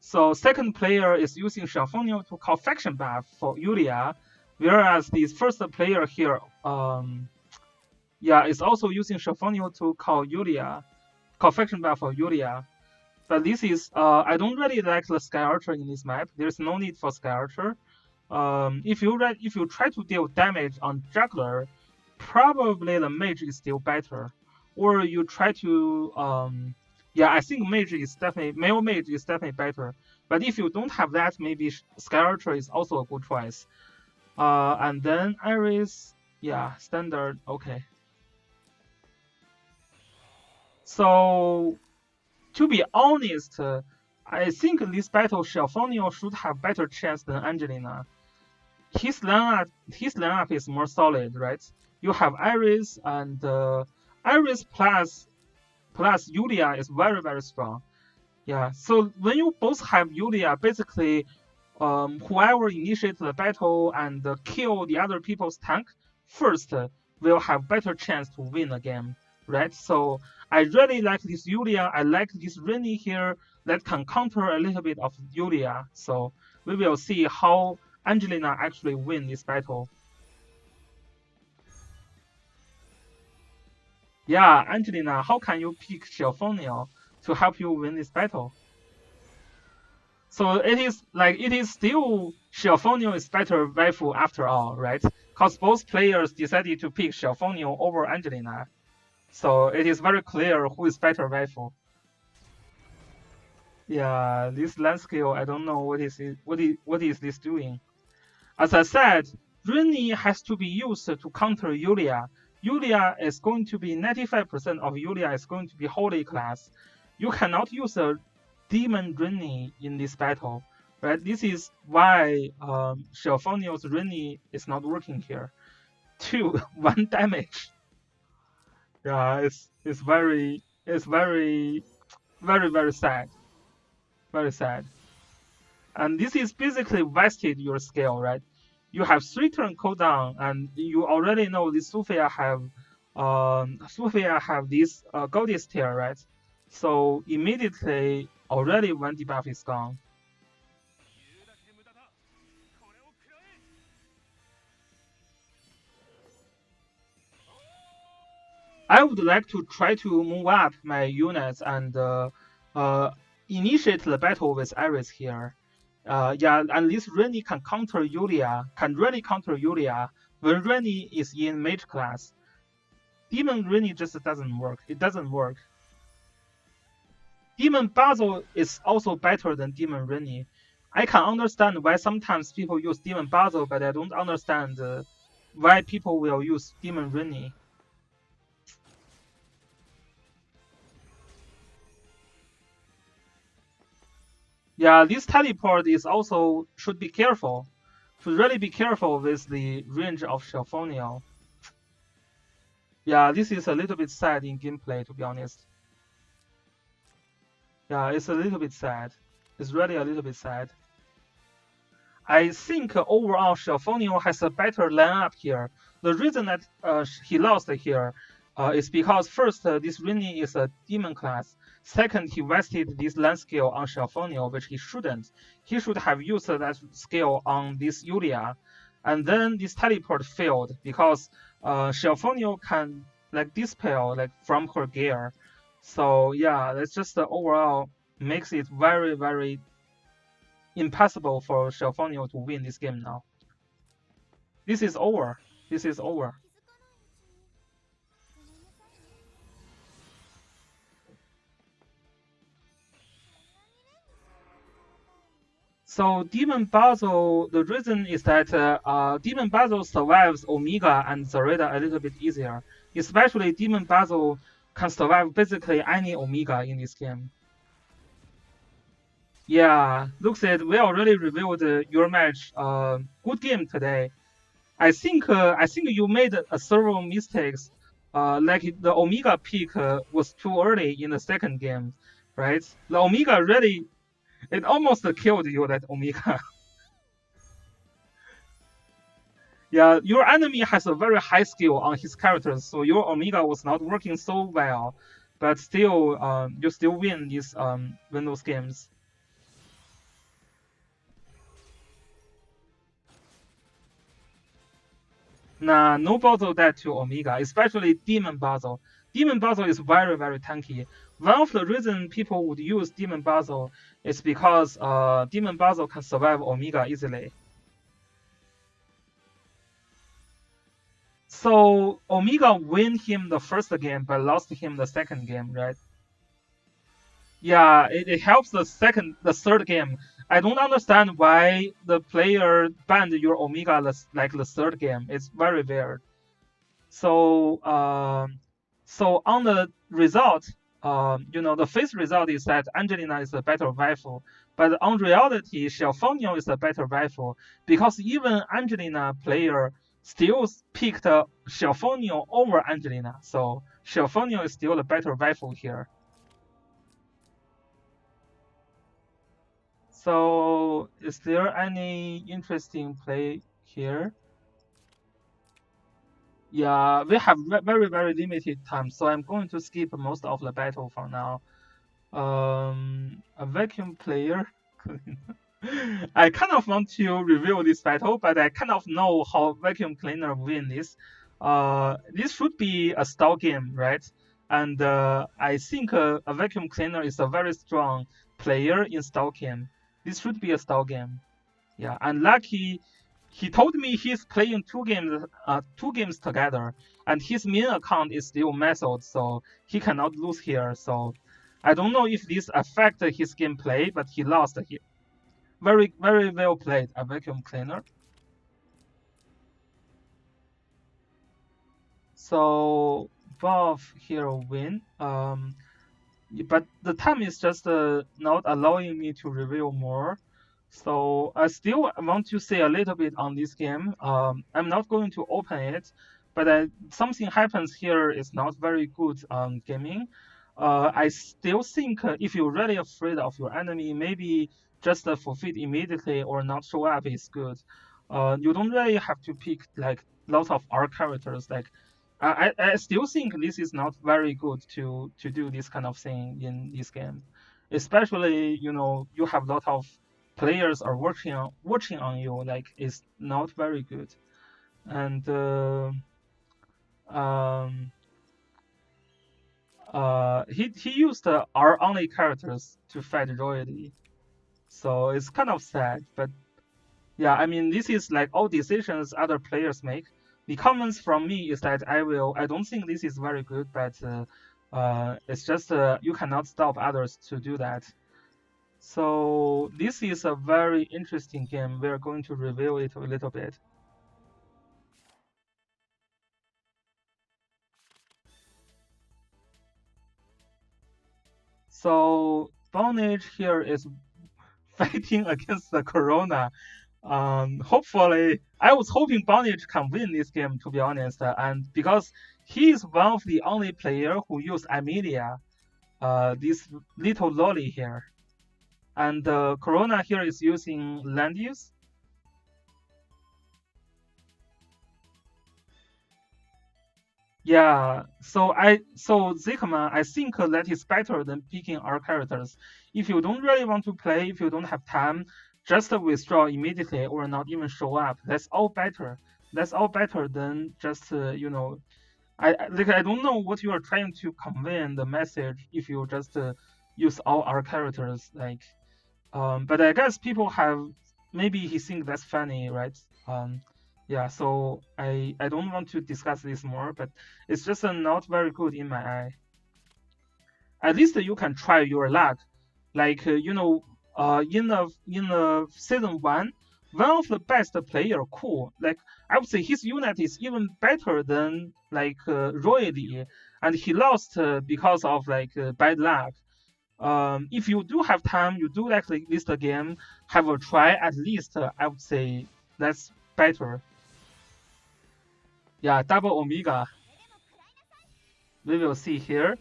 So second player is using Chiffonio to call faction buff for Yulia, whereas this first player here, yeah, is also using Chiffonio to call Yulia, call faction buff for Yulia. But this is, I don't really like the Sky Archer in this map. There's no need for Sky Archer. If you try to deal damage on juggler, probably the mage is still better. Or you try to yeah, I think male mage is definitely better. But if you don't have that, maybe Sky Archer is also a good choice. And then Iris, yeah, standard, okay. So to be honest, I think this battle Chiffonio should have better chance than Angelina. His lineup is more solid, right? You have Iris and Iris plus Yulia is very, very strong. Yeah, so when you both have Yulia, basically whoever initiates the battle and kill the other people's tank first will have better chance to win the game, right? So I really like this Yulia. I like this Rennie here that can counter a little bit of Yulia. So we will see how Angelina actually win this battle. Yeah, Angelina, how can you pick Chiffonio to help you win this battle? So it is still Chiffonio is better waifu after all, right? Because both players decided to pick Chiffonio over Angelina. So it is very clear who is better waifu. Yeah, this land skill, I don't know what is this doing. As I said, Rennie has to be used to counter Yulia. Yulia is going to be 95% of Yulia is going to be holy class. You cannot use a demon Rennie in this battle, right? This is why Chiffonio's Rennie is not working here. 1 damage. Yeah, it's very sad. Very sad. And this is basically wasted your skill, right? You have 3 turn cooldown, and you already know this Sophia have this goddess tier, right? So immediately already one debuff is gone. I would like to try to move up my units and initiate the battle with Iris here. Yeah, and this Rennie can counter Yulia, can really counter Yulia when Rennie is in mage class. Demon Rennie just doesn't work. It doesn't work. Demon Basil is also better than Demon Rennie. I can understand why sometimes people use Demon Basil, but I don't understand why people will use Demon Rennie. Yeah, this teleport is also should be careful. Should really be careful with the range of Chiffonio. Yeah, this is a little bit sad in gameplay, to be honest. Yeah, it's a little bit sad. It's really a little bit sad. I think overall Chiffonio has a better lineup here. The reason that he lost here is because first, this Rennie is a demon class. Second, he wasted this land skill on Chiffonio, which he shouldn't. He should have used that skill on this Yulia. And then this teleport failed because Chiffonio can like dispel like from her gear. So yeah, that's just overall makes it very, very impossible for Chiffonio to win this game now. This is over. This is over. So Demon Basil, the reason is that Demon Basil survives Omega and Zareda a little bit easier. Especially Demon Basil can survive basically any Omega in this game. Yeah, looks like we already reviewed your match. Good game today. I think you made several mistakes. Like the Omega pick was too early in the second game. right? The Omega really, it almost killed you, that Omega. Yeah, your enemy has a very high skill on his characters, so your Omega was not working so well, but still, you still win these win those games. Nah, no bottle that to Omega, especially Demon Bottle. Demon Bottle is very, very tanky. One of the reasons people would use Demon Bottle is because Demon Bottle can survive Omega easily. So Omega win him the first game, but lost him the second game, right? Yeah, it helps the third game. I don't understand why the player banned your Omega like the third game. It's very weird. So, so on the result, the face result is that Angelina is a better rifle, but on reality, Chiffonio is a better rifle because even Angelina player still picked Chiffonio over Angelina. So Chiffonio is still a better rifle here. So, is there any interesting play here? Yeah, we have very, very limited time, so I'm going to skip most of the battle for now. A vacuum player. I kind of want to review this battle, but I kind of know how vacuum cleaner win this. This should be a stall game, right? And I think a vacuum cleaner is a very strong player in stall game. This should be a stall game. Yeah, and lucky, he told me he's playing two games together, and his main account is still method, so he cannot lose here. So I don't know if this affected his gameplay, but he lost here. Very, very well played, a vacuum cleaner. So both here win. But the time is just not allowing me to reveal more. So I still want to say a little bit on this game. I'm not going to open it, but something happens here is not very good on gaming. I still think if you're really afraid of your enemy, maybe just forfeit immediately or not show up is good. You don't really have to pick like lots of R characters. Like I still think this is not very good to do this kind of thing in this game, especially you have a lot of players are watching on you. Like it's not very good, and um he used R only characters to fight royalty, so it's kind of sad. But yeah, I mean this is like all decisions other players make. The comments from me is that I don't think this is very good, but it's just you cannot stop others to do that. So this is a very interesting game. We're going to review it a little bit. So Pwnage here is fighting against the Corona. Hopefully, I was hoping Pwnage can win this game, to be honest, and because he is one of the only player who use Amelia, this little lolly here, and Corona here is using land use. Yeah, so Zikama, I think that is better than picking our characters. If you don't really want to play, if you don't have time, just withdraw immediately or not even show up. That's all better. That's all better than just I don't know what you are trying to convey in the message if you just use all our characters like but I guess people have maybe he think that's funny, right? Yeah, so I don't want to discuss this more, but it's just not very good in my eye. At least you can try your luck, like in the season 1, one of the best player, cool. Like I would say his unit is even better than like Royally, and he lost because of like bad luck. If you do have time, you do like this game, have a try at least. I would say that's better. Yeah, double Omega. We will see here.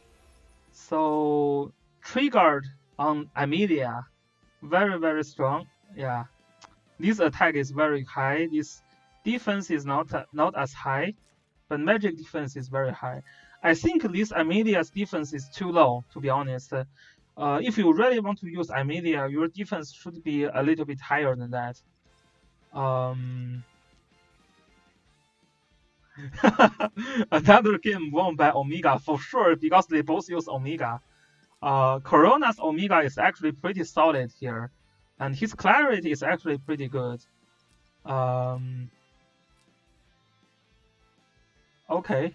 So triggered on Amelia. Very, very strong. Yeah. This attack is very high. This defense is not as high, but magic defense is very high. I think this Amelia's defense is too low, to be honest. If you really want to use Amelia, your defense should be a little bit higher than that. Another game won by Omega for sure because they both use Omega. Corona's Omega is actually pretty solid here, and his clarity is actually pretty good. Okay,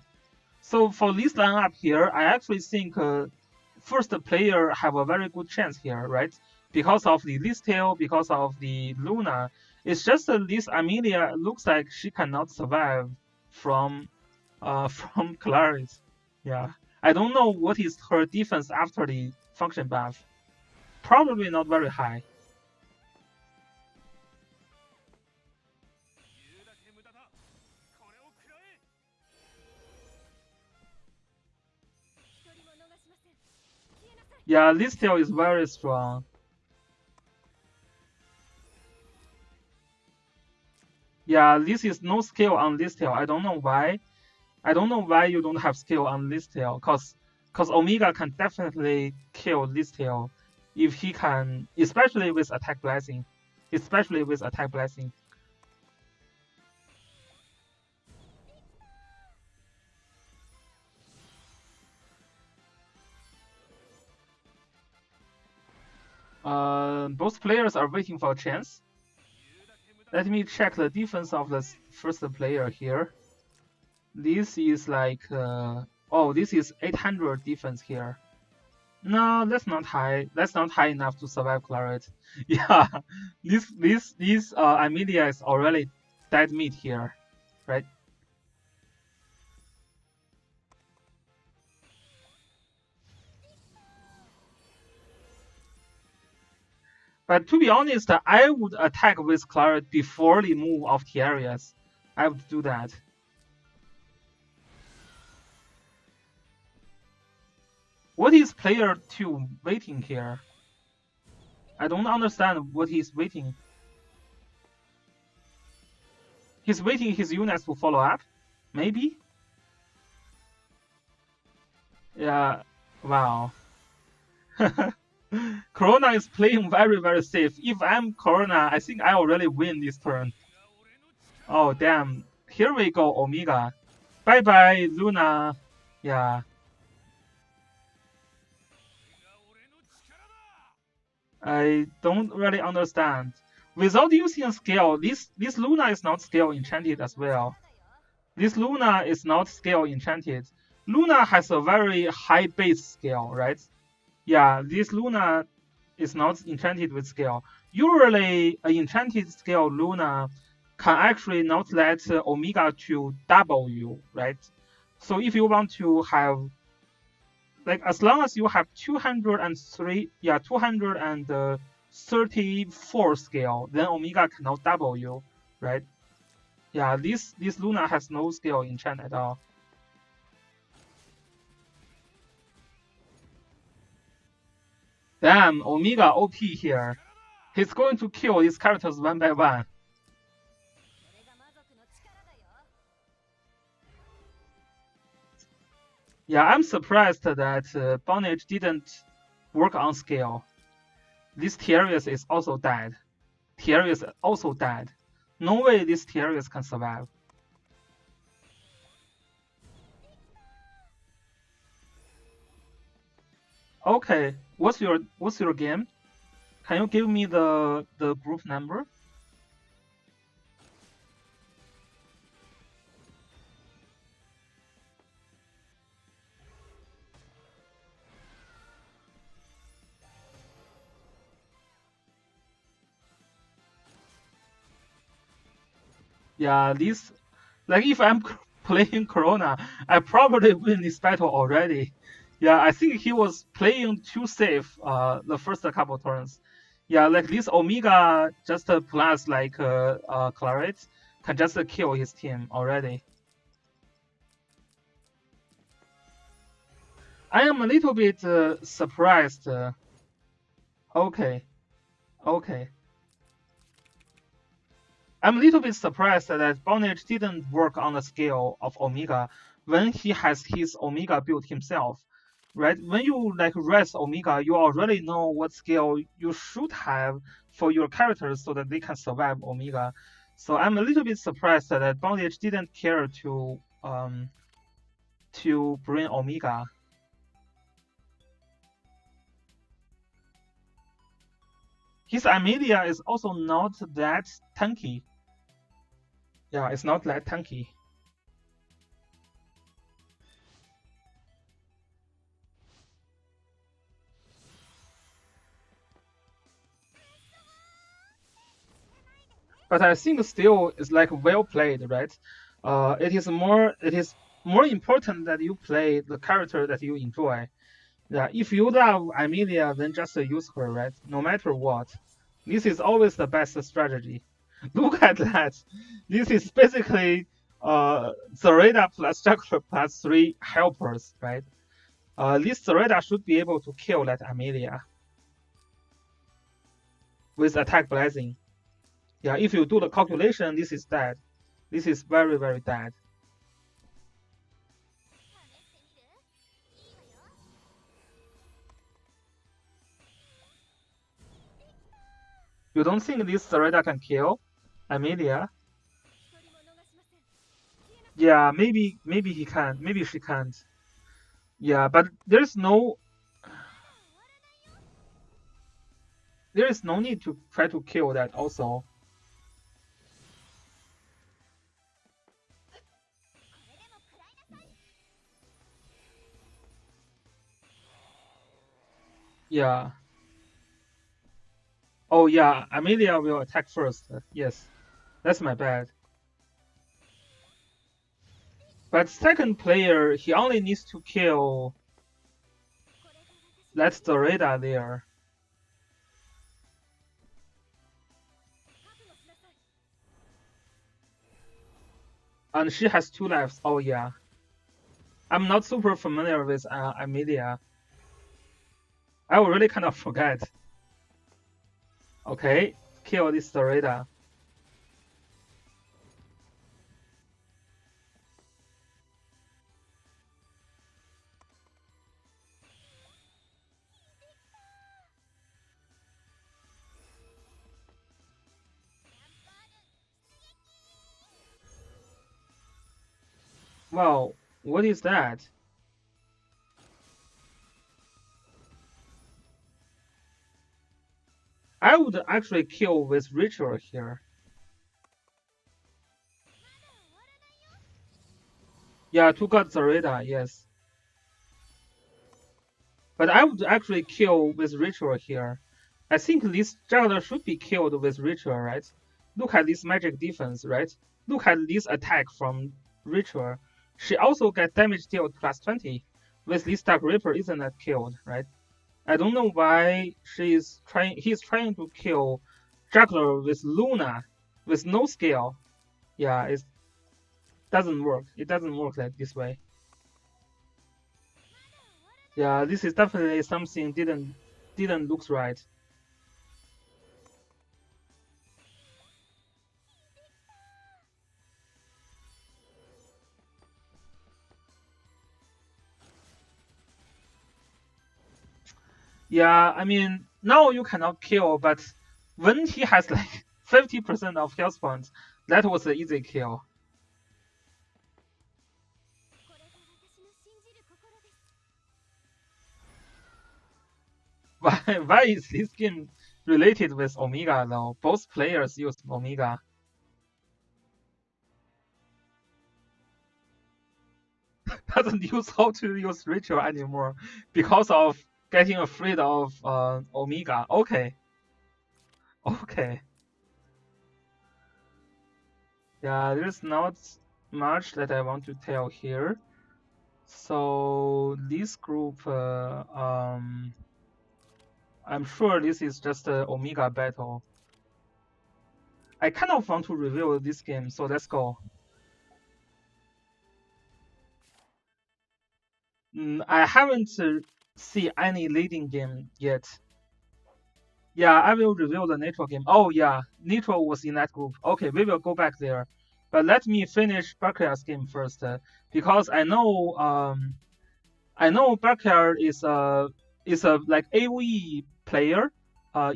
so for this lineup here, I actually think first player have a very good chance here, right? Because of the Listel, because of the Luna. It's just this Amelia looks like she cannot survive from Claris. Yeah, I don't know what is her defense after the function buff. Probably not very high. Yeah, Listel is very strong. Yeah, this is no skill on Listel. I don't know why. I don't know why you don't have skill on Listel, cause Omega can definitely kill Listel if he can, especially with attack blessing. Especially with attack blessing. Both players are waiting for a chance. Let me check the defense of the first player here. This is like, oh, this is 800 defense here. No, that's not high. That's not high enough to survive Claret. Yeah, this Amelia is already dead meat here, right? But to be honest, I would attack with Claret before the move of Tiarius. I would do that. What is player 2 waiting here? I don't understand what he's waiting. He's waiting his units to follow up? Maybe? Yeah, wow. Corona is playing very, very safe. If I'm Corona, I think I already win this turn. Oh, damn. Here we go, Omega. Bye-bye, Luna. Yeah. I don't really understand. Without using scale, this Luna is not scale enchanted as well. This Luna is not scale enchanted. Luna has a very high base scale, right? Yeah, this Luna is not enchanted with scale. Usually, an enchanted scale Luna can actually not let Omega to double you, right? So if you want to have, like, as long as you have 234 scale, then Omega cannot double you, right? Yeah, this Luna has no scale enchant at all. Damn, Omega OP here. He's going to kill these characters one by one. Yeah, I'm surprised that Pwnage didn't work on scale. This Tiarius is also dead. Tiarius also dead. No way this Tiarius can survive. Okay, what's your game? Can you give me the group number? Yeah, this, like, if I'm playing Corona, I probably win this battle already. Yeah, I think he was playing too safe the first couple turns. Yeah, like this Omega just plus like Claret can just kill his team already. I am a little bit surprised. Okay, okay. I'm a little bit surprised that Pwnage didn't work on the scale of Omega when he has his Omega built himself, right? When you like raise Omega, you already know what scale you should have for your characters so that they can survive Omega. So I'm a little bit surprised that Pwnage didn't care to bring Omega. His Amelia is also not that tanky. Yeah, it's not that tanky. But I think still it's like well played, right? It is more important that you play the character that you enjoy. Yeah, if you love Amelia, then just use her, right? No matter what. This is always the best strategy. Look at that. This is basically Zareda plus Juggler plus 3 helpers, right? This Zareda should be able to kill that Amelia with attack blessing. Yeah, if you do the calculation, this is dead. This is very, very dead. You don't think this Zareda can kill Amelia? Yeah, maybe he can. Maybe she can't. Yeah, but there is no need to try to kill that also. Yeah. Oh yeah, Amelia will attack first. Yes, that's my bad. But second player, he only needs to kill that Zareda there. And she has 2 lives. Oh yeah. I'm not super familiar with Amelia. I already kind of forget. Okay, kill this Zareda. Wow, what is that? I would actually kill with Ritual here. Yeah, to got Zareda, yes. But I would actually kill with Ritual here. I think this Juggler should be killed with Ritual, right? Look at this magic defense, right? Look at this attack from Ritual. She also gets damage dealt plus 20. With this Dark Reaper isn't that killed, right? I don't know why he's trying to kill Juggler with Luna with no scale. Yeah, it doesn't work. It doesn't work like this way. Yeah, this is definitely something didn't look right. Yeah, I mean now you cannot kill, but when he has like 50% of health points, that was an easy kill. Why is this game related with Omega though? Both players use Omega. Doesn't use how to use ritual anymore because of getting afraid of Omega. Okay. Okay. Yeah, there's not much that I want to tell here. So this group, I'm sure this is just an Omega battle. I kind of want to review this game, so let's go. I haven't see any leading game yet. Yeah, I will review the Nitro game. Oh yeah, Nitro was in that group. Okay, we will go back there. But let me finish Backyard's game first, because I know Backyard is a like AOE player.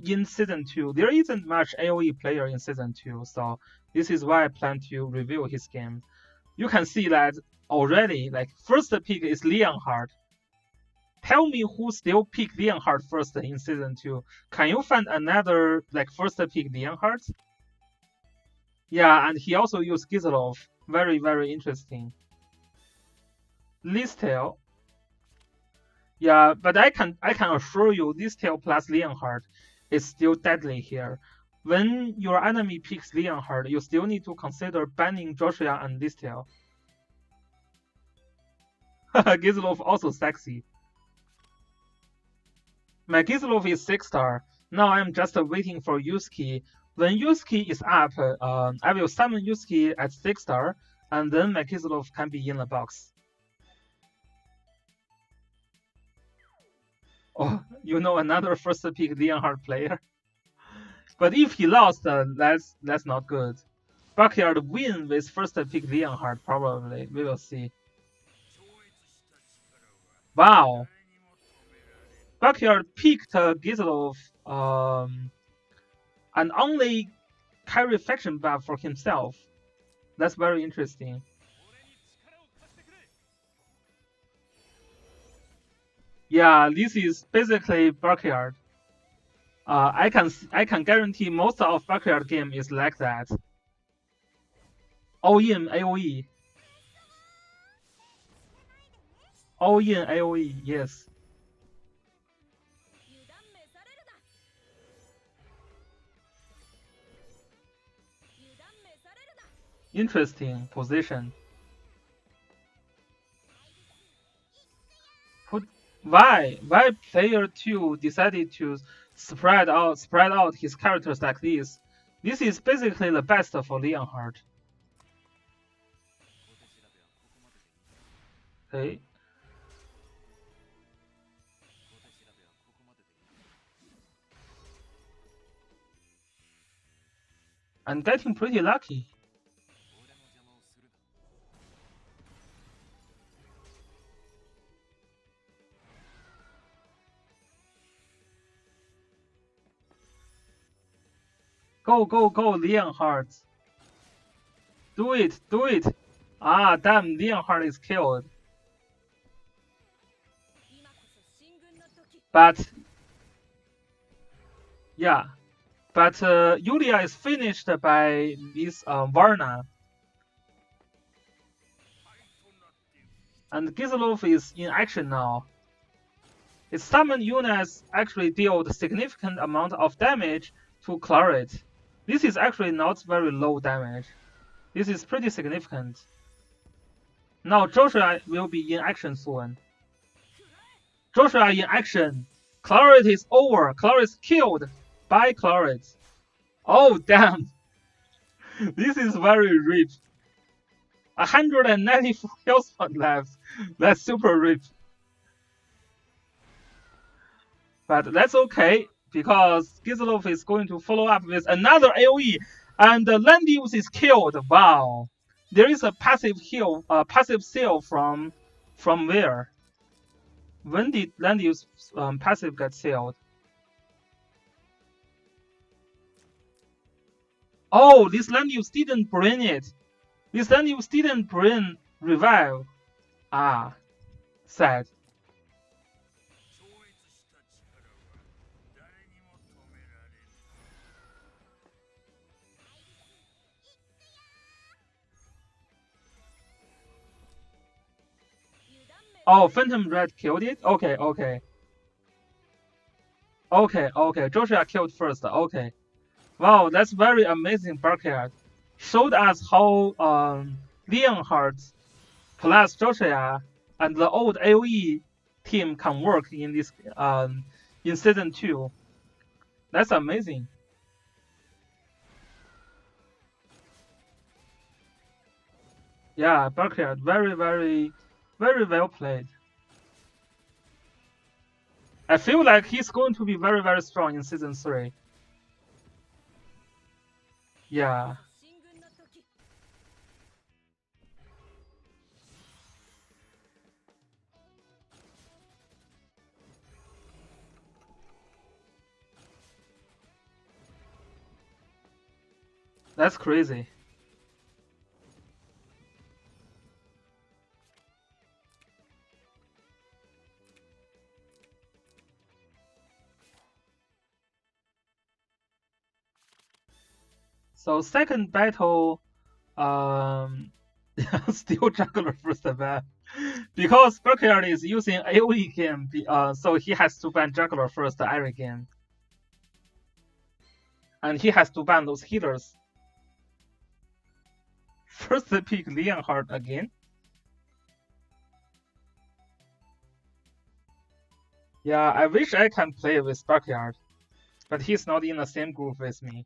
In season 2, there isn't much AOE player in season 2, so this is why I plan to review his game. You can see that already. Like first pick is Leonhard. Tell me who still pick Leonhard first in season 2. Can you find another like first pick Leonhard? Yeah, and he also used Kozlov. Very, very interesting. Listel. Yeah, but I can assure you Listel plus Leonhard is still deadly here. When your enemy picks Leonhard, you still need to consider banning Joshua and Listel. Kozlov also sexy. My Kozlov is 6-star. Now I'm just waiting for Yusuke. When Yusuke is up, I will summon Yusuke at 6-star, and then my Kozlov can be in the box. Oh, you know another first pick Leonhard player? But if he lost, that's not good. Backyard win with first pick Leonhard, probably. We will see. Wow. Backyard picked Kozlov and only carry faction buff for himself. That's very interesting. Yeah, this is basically Backyard. I can guarantee most of Backyard game is like that. All in AOE. All in AOE, yes. Interesting position. Why player 2 decided to spread out his characters like this? This is basically the best for Leonhard. Okay. I'm getting pretty lucky. Go, Leonhard. Do it. Ah, damn, Leonhard is killed. But, yeah. But Yulia is finished by this Varna. And Kozlov is in action now. Its summoned units actually dealt significant amount of damage to Claret. This is actually not very low damage. This is pretty significant. Now Joshua will be in action soon. Joshua in action. Claret is over. Claret is killed by Claret. Oh damn! This is very rich. 194 health point left. That's super rich. But that's okay, because Kozlov is going to follow up with another AoE, and Landius is killed. Wow. There is a passive heal, passive seal from where? When did Landius passive get sealed? Oh, this Landius didn't bring it. This Landius didn't bring revive. Ah, sad. Oh, Phantom Red killed it? Okay. Joshua killed first. Okay. Wow, that's very amazing Backyard. Showed us how Leonhard plus Joshua and the old AoE team can work in this in season 2. That's amazing. Yeah, Backyard, very well played. I feel like he's going to be very, very strong in season 3. Yeah. That's crazy. So second battle, still juggler first ban. Because Burkhardt is using AoE game, so he has to ban juggler first every game. And he has to ban those healers. First pick Leonhardt again. Yeah, I wish I can play with Burkhardt, but he's not in the same group with me.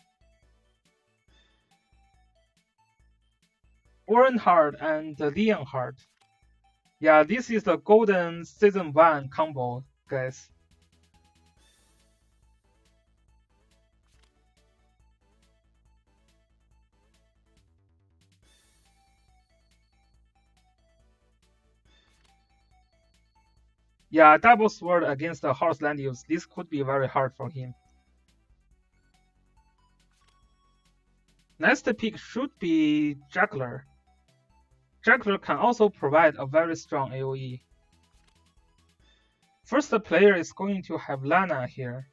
Orenhardt and Leonhardt. Yeah, this is the golden season 1 combo, guys. Yeah, double sword against the horse Landius. This could be very hard for him. Next pick should be Juggler. Juggler can also provide a very strong AoE. First player is going to have Lana here.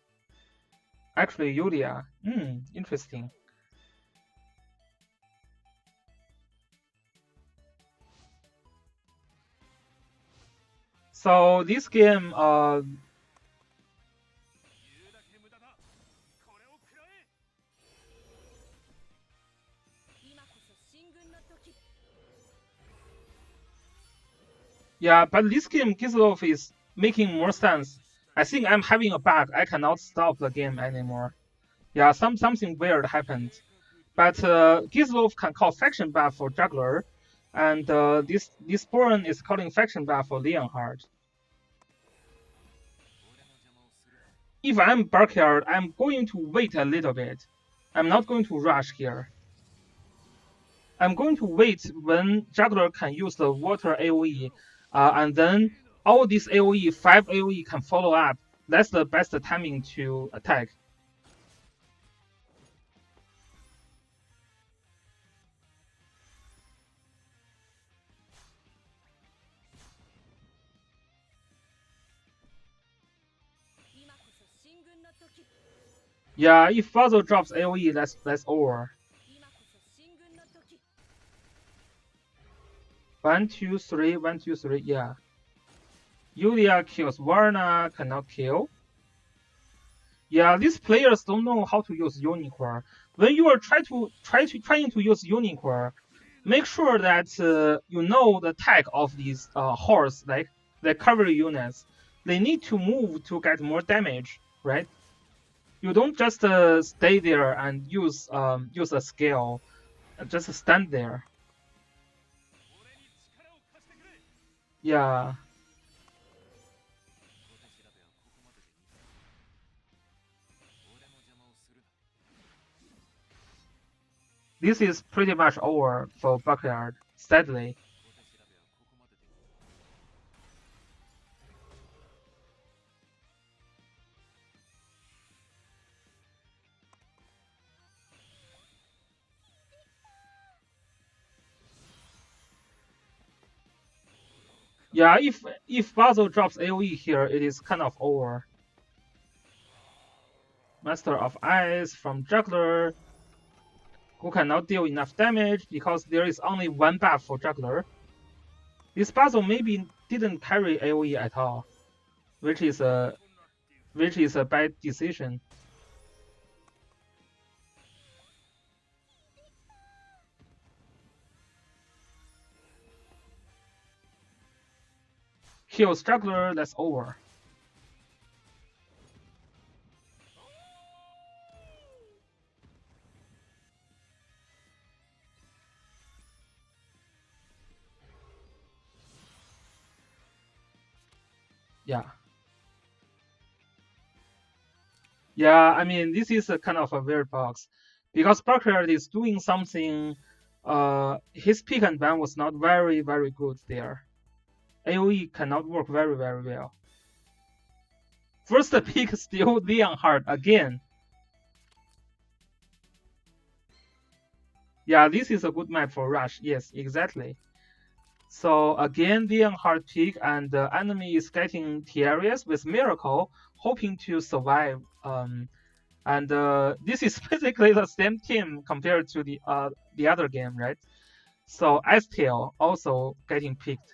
Actually, Yulia. Interesting. So this game, yeah, but this game Kozlov is making more sense. I think I'm having a bug. I cannot stop the game anymore. Yeah, something weird happened. But Kozlov can call faction buff for Juggler, and this Boron is calling faction buff for Leonhardt. If I'm Burkhardt, I'm going to wait a little bit. I'm not going to rush here. I'm going to wait when Juggler can use the water AoE, and then all this AoE, 5 AoE can follow up. That's the best timing to attack. Yeah, if Fuzzle drops AoE, that's over. 1, 2, 3, 1, 2, 3, yeah. Yulia kills Varna, cannot kill. Yeah, these players don't know how to use Unicorn. When you are trying to use Unicorn, make sure that you know the tag of these horse, like the cavalry units. They need to move to get more damage, right? You don't just stay there and use a skill, just stand there. Yeah. This is pretty much over for Backyard, sadly. Yeah, if Basil drops AoE here, it is kind of over. Master of Ice from Juggler, who cannot deal enough damage because there is only one buff for Juggler. This Basil maybe didn't carry AoE at all, which is a bad decision. Kills Juggler, that's over. Yeah. Yeah, I mean, this is a kind of a weird box because Backyard is doing something. His pick and ban was not very good there. AOE cannot work very well. First pick still Leonhardt again. Yeah, this is a good map for Rush. Yes, exactly. So again, Leonhardt pick and the enemy is getting TRS with Miracle, hoping to survive. And this is basically the same team compared to the other game, right? So STL also getting picked.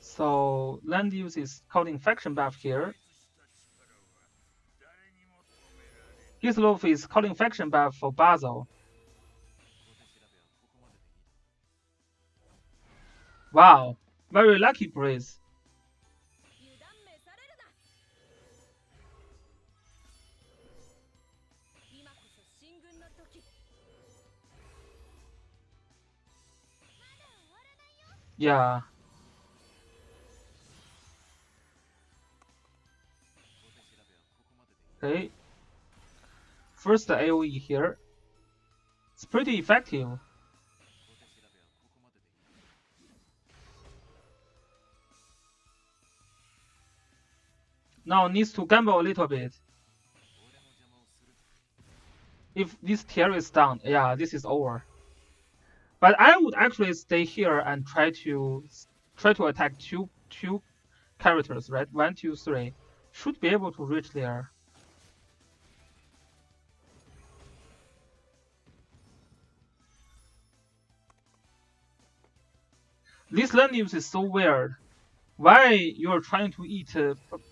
So land use is calling faction buff here. Kozlov is calling faction buff for Basel. Wow, very lucky breeze. Yeah. Okay. First AoE here. It's pretty effective. Now needs to gamble a little bit. If this tier is down, yeah, this is over. But I would actually stay here and try to attack two characters, right? 1, 2, 3. Should be able to reach there. This land use is so weird. Why you're trying to eat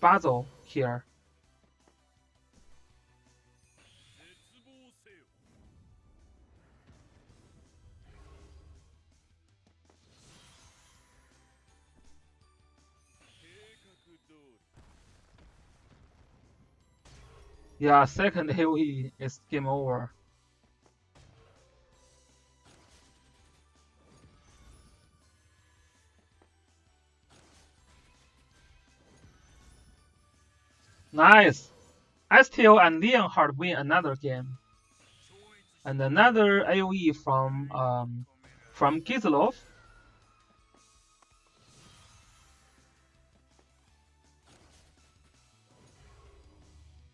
basil here? Yeah, second AoE is game over. Nice! STL and Leonhardt win another game. And another AoE from Kozlov.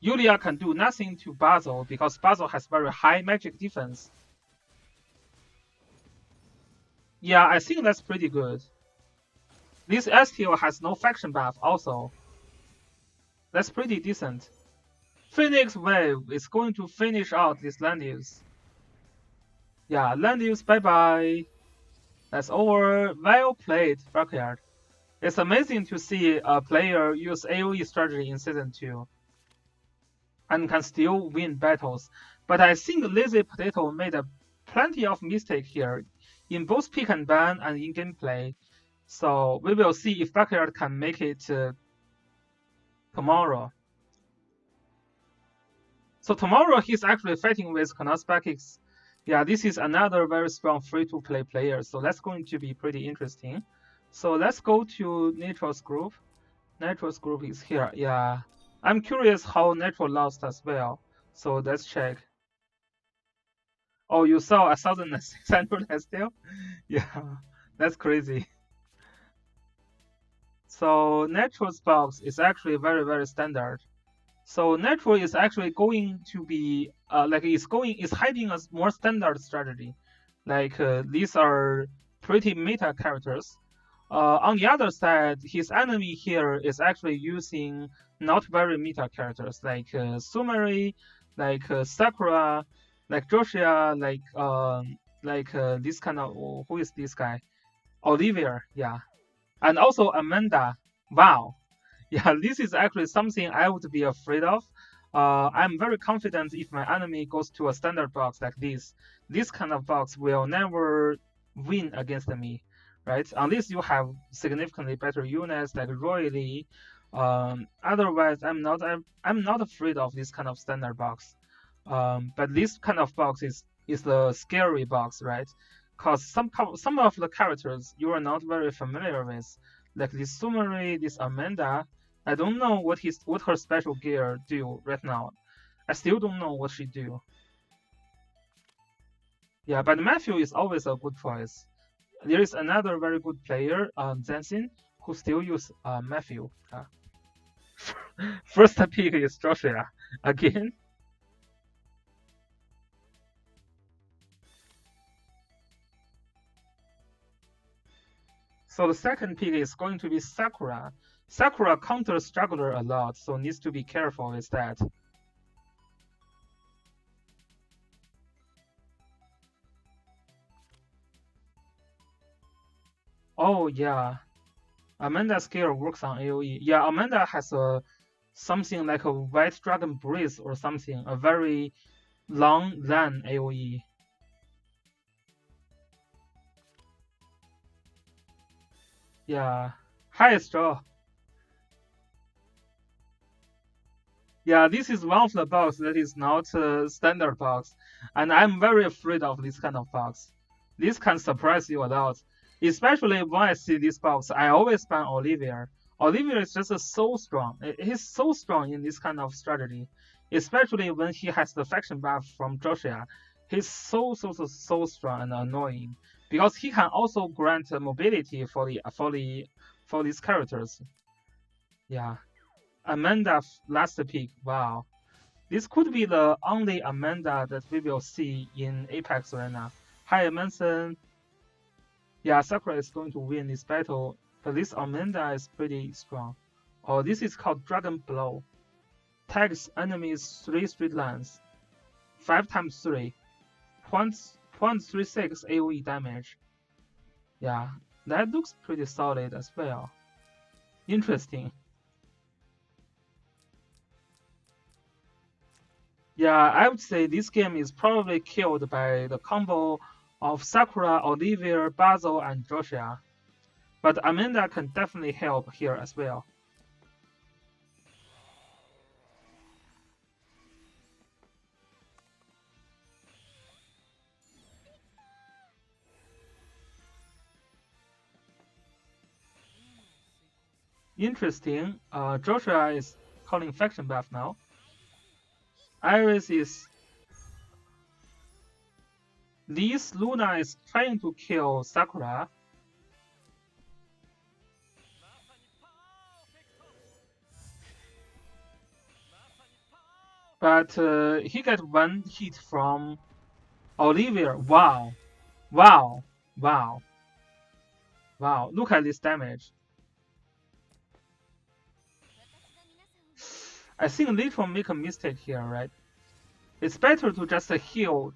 Yulia can do nothing to Basil because Basil has very high magic defense. Yeah, I think that's pretty good. This STL has no faction buff also. That's pretty decent. Phoenix Wave is going to finish out this land use. Yeah, land use bye bye. That's over. Well played, Backyard. It's amazing to see a player use AoE strategy in Season 2 and can still win battles. But I think Lazy Potato made a plenty of mistake here in both pick and ban and in gameplay. So we will see if Backyard can make it tomorrow. So tomorrow he's actually fighting with Konospakics. Yeah, this is another very strong free-to-play player, so that's going to be pretty interesting. So let's go to Nitro's group. Nitro's group is here. Yeah, I'm curious how Nitro lost as well. So let's check. Oh, you saw 1,600 still? Yeah, that's crazy. So Nitro's box is actually very standard. So Nitro is actually going to be is hiding a more standard strategy. These are pretty meta characters. On the other side, his enemy here is actually using not very meta characters like Sumeri, Sakura, like Joshua, this kind of who is this guy? Olivia, yeah, and also Amanda. Wow, yeah, this is actually something I would be afraid of. I'm very confident if my enemy goes to a standard box like this kind of box will never win against me, right? Unless you have significantly better units like Roy Lee Otherwise, I'm not afraid of this kind of standard box. But this kind of box is the scary box, right? Cause some of the characters you are not very familiar with, like this Sumeri, this Amanda. I don't know what her special gear do right now. I still don't know what she do. Yeah, but Matthew is always a good choice. There is another very good player, Zensin, who still use Matthew. First pick is Joshua again. So the second pick is going to be Sakura. Sakura counters Juggler a lot, so needs to be careful with that. Oh yeah, Amanda's gear works on AoE. Yeah, Amanda has something like a White Dragon Breeze or something, a very long LAN AoE. Yeah, highest draw. Yeah, this is one of the box that is not a standard box, and I'm very afraid of this kind of box. This can surprise you a lot, especially when I see this box. I always ban Olivia. Olivia is just so strong. He's so strong in this kind of strategy, especially when he has the faction buff from Joshua. He's so strong and annoying because he can also grant mobility for these characters. Yeah. Amanda last pick. Wow. This could be the only Amanda that we will see in Apex Arena. Hi, Munson. Yeah, Sakura is going to win this battle, but this Amanda is pretty strong. Oh, this is called Dragon Blow. Tags enemies 3 straight lines. 5 times 3. 0.36 AoE damage. Yeah, that looks pretty solid as well. Interesting. Yeah, I would say this game is probably killed by the combo of Sakura, Olivia, Basil, and Joshua. But Amanda can definitely help here as well. Interesting. Joshua is calling faction buff now. Iris is. This Luna is trying to kill Sakura. But he got one hit from Olivia. Wow. Wow. Wow. Wow. Look at this damage. I think Little make a mistake here, right? It's better to just heal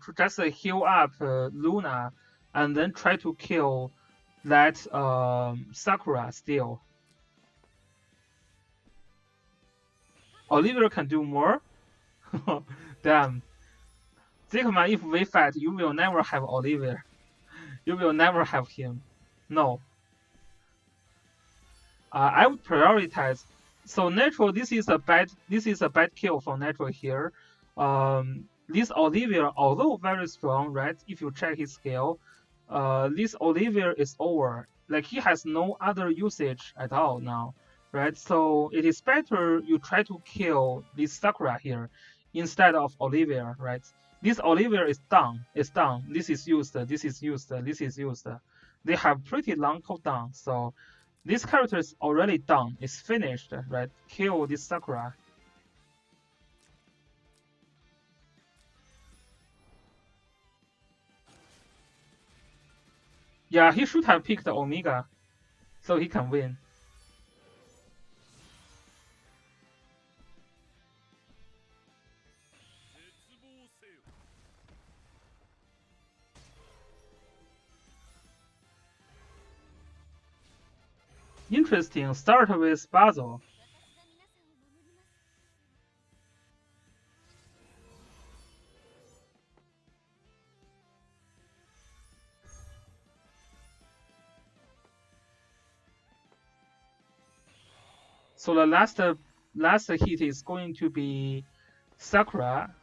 up Luna and then try to kill that Sakura still. Olivia can do more. Damn. Zigma, if we fight, you will never have Olivia. You will never have him. No. I would prioritize. So natural, this is a bad kill for natural here. This Olivia, although very strong, right? If you check his skill, this Olivia is over. Like he has no other usage at all now, right? So it is better you try to kill this Sakura here instead of Olivia, right? This Olivia is done. It's done. This is used. This is used. This is used. They have pretty long cooldown, so this character is already done. It's finished, right? Kill this Sakura. Yeah, he should have picked Omega, so he can win. Interesting. Start with Basil. So the last hit is going to be Sakura.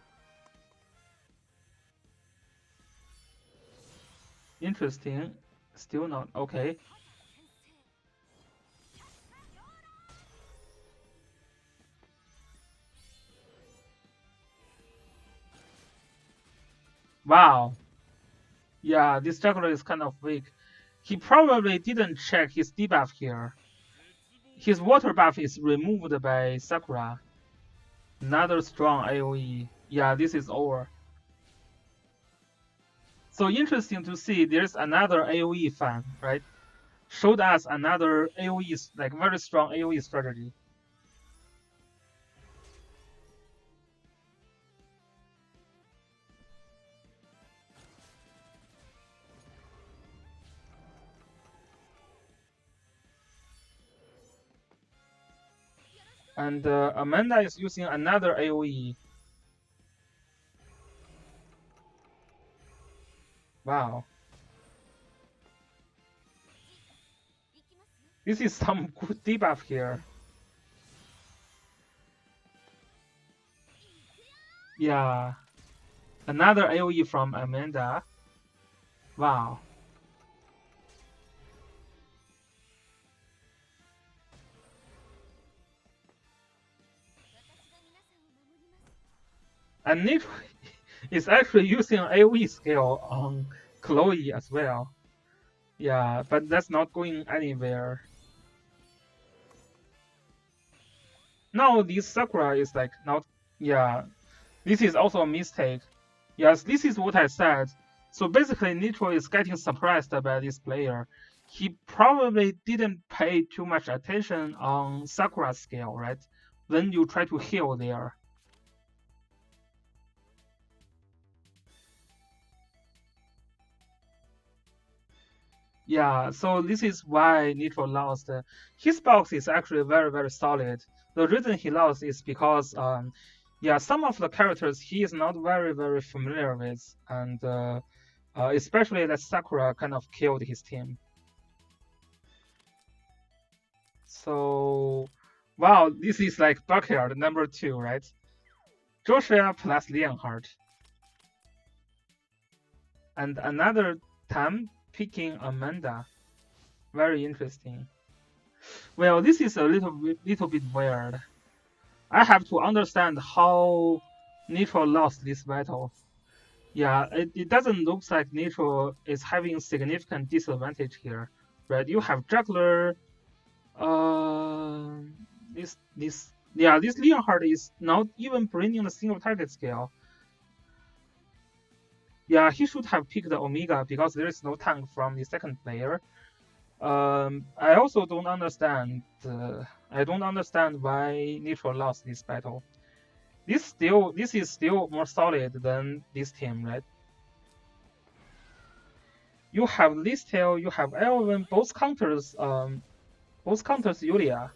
Interesting. Still not okay. Wow. Yeah, this juggler is kind of weak. He probably didn't check his debuff here. His water buff is removed by Sakura. Another strong AoE. Yeah, this is over. So interesting to see there's another AoE fan, right? Showed us another AoE, like very strong AoE strategy. And Amanda is using another AoE. Wow. This is some good debuff here. Yeah. Another AoE from Amanda. Wow. And Nick is actually using AoE skill on Chloe as well. Yeah, but that's not going anywhere. Now this Sakura is like not, yeah, this is also a mistake. Yes, this is what I said. So basically Nitro is getting surprised by this player. He probably didn't pay too much attention on Sakura's skill, right? When you try to heal there. Yeah, so this is why Nitro lost. His box is actually very, very solid. The reason he lost is because, yeah, some of the characters he is not very, very familiar with, and especially that Sakura kind of killed his team. So, wow, this is like Backyard number 2, right? Joshua plus Leonhardt. And another time picking Amanda. Very interesting. Well, this is a little bit weird. I have to understand how Nitro lost this battle. Yeah, it doesn't look like Nitro is having significant disadvantage here, right? You have Juggler. Uh, this Leonhardt is not even bringing a single target skill. Yeah, he should have picked Omega because there is no tank from the second player. I also don't understand. I don't understand why Nitro lost this battle. This is still more solid than this team, right? You have Listel, you have Elven, both counters Yulia.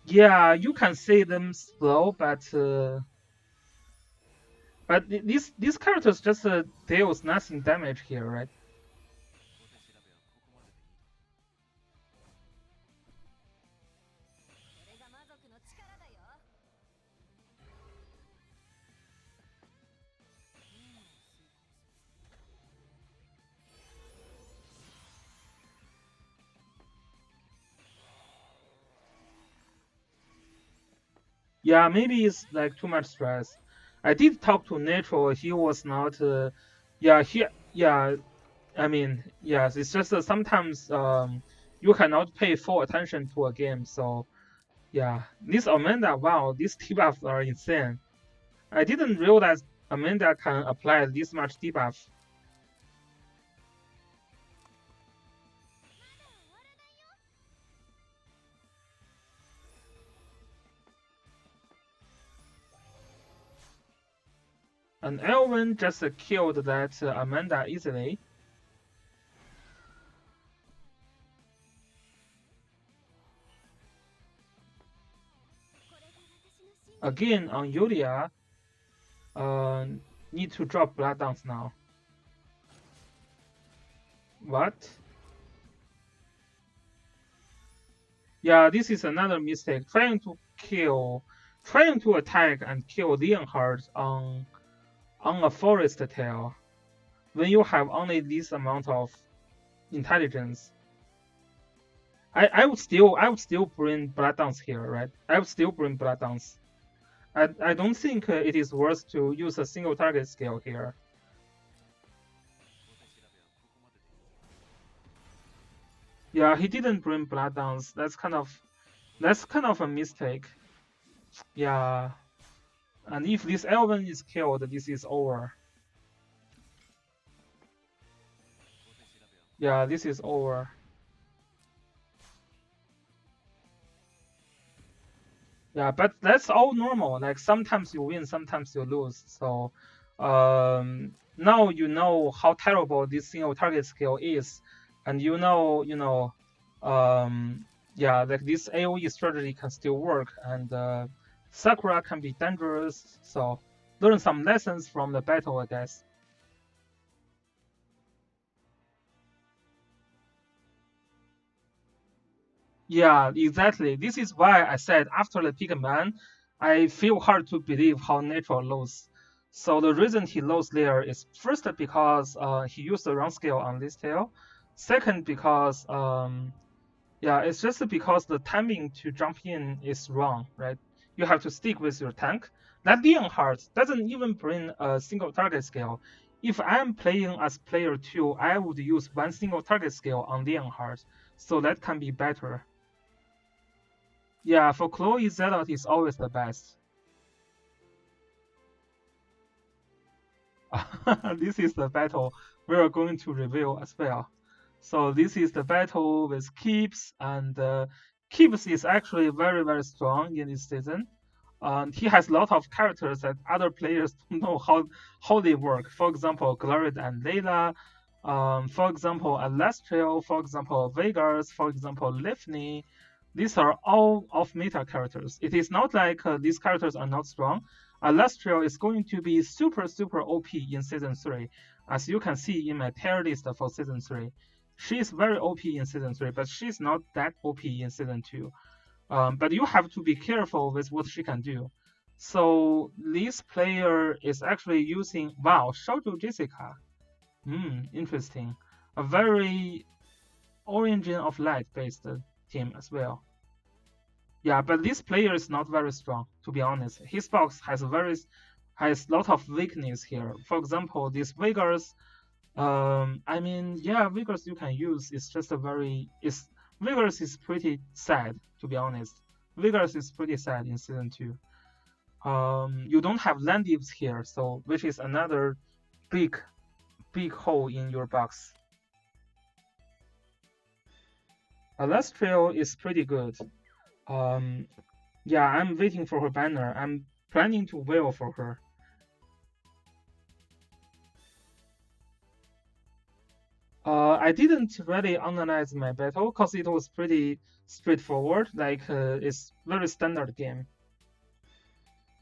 Yeah, you can see them slow, but these characters just deals nothing damage here, right? Yeah, maybe it's like too much stress. I did talk to Natural. He was not. Yeah, he. Yeah, I mean, yes. It's just sometimes you cannot pay full attention to a game. So yeah, this Amanda. Wow, these debuffs are insane. I didn't realize Amanda can apply this much debuff. And Elvin just killed that Amanda easily. Again on Yulia, Need to drop Blood Dance now. What? Yeah, this is another mistake. Trying to attack and kill Leonhardt on a forest tail when you have only this amount of intelligence. I would still bring Blood Dance here, right? I would still bring Blood Dance. I don't think it is worth to use a single target skill here. Yeah, he didn't bring Blood Dance. That's kind of a mistake. Yeah. And if this Elven is killed, this is over. Yeah, this is over. Yeah, but that's all normal. Like sometimes you win, sometimes you lose. So now you know how terrible this single target skill is, and yeah, like this AoE strategy can still work, and Sakura can be dangerous. So learn some lessons from the battle, I guess. Yeah, exactly. This is why I said after the pick man, I feel hard to believe how Natural lost. So the reason he lost there is first because he used the wrong skill on this tail. Second, because yeah, it's just because the timing to jump in is wrong, right? You have to stick with your tank. That Leonhardt doesn't even bring a single target skill. If I'm playing as player 2, I would use one single target skill on Leonhardt, so that can be better. Yeah, for Chloe, Zealot is always the best. This is the battle we are going to reveal as well. So this is the battle with Keeps, and Keeps is actually very, very strong in this season. He has a lot of characters that other players don't know how they work. For example, Glorid and Layla. For example, Alastrio. For example, Vegas. For example, Lifney. These are all of meta characters. It is not like these characters are not strong. Alastrio is going to be super, super OP in Season 3, as you can see in my tier list for Season 3. She is very OP in Season 3, but she's not that OP in Season 2. But you have to be careful with what she can do. So this player is actually using, wow, Shoujo Jessica. Interesting. A very Origin of Light based team as well. Yeah, but this player is not very strong, to be honest. His box has a lot of weakness here. For example, this Vegas. I mean, yeah, Vegas you can use. It's just a very Vegas is pretty sad, to be honest. Vegas is pretty sad in season 2. You don't have Landives here, so which is another big hole in your box. Alastrio is pretty good. Yeah, I'm waiting for her banner. I'm planning to wail for her. I didn't really analyze my battle because it was pretty straightforward. Like it's very standard game.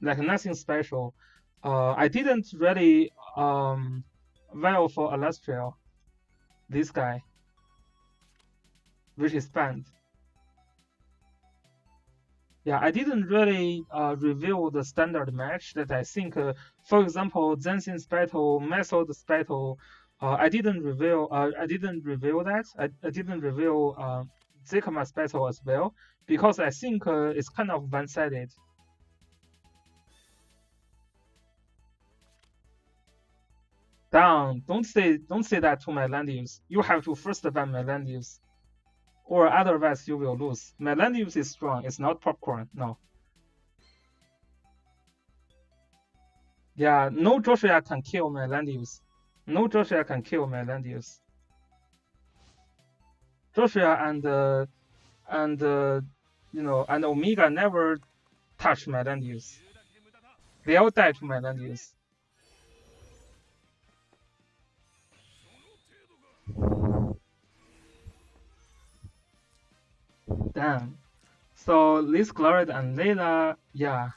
Like nothing special. I didn't really wail for Alastrio, this guy, which is banned. Yeah, I didn't really review the standard match that I think, for example, Zensin's battle, Method's battle. I didn't reveal. I didn't reveal that. I didn't reveal Zikama's battle as well because I think it's kind of one-sided. Down. Don't say that to my land use. You have to first ban my land use, or otherwise you will lose. My land use is strong. It's not popcorn. No. Yeah, no Joshua can kill my land use. No Joshua can kill my land use. Joshua and and Omega never touch my land use. They all die to my land use. Damn. So Liz Glorid and Layla, yeah.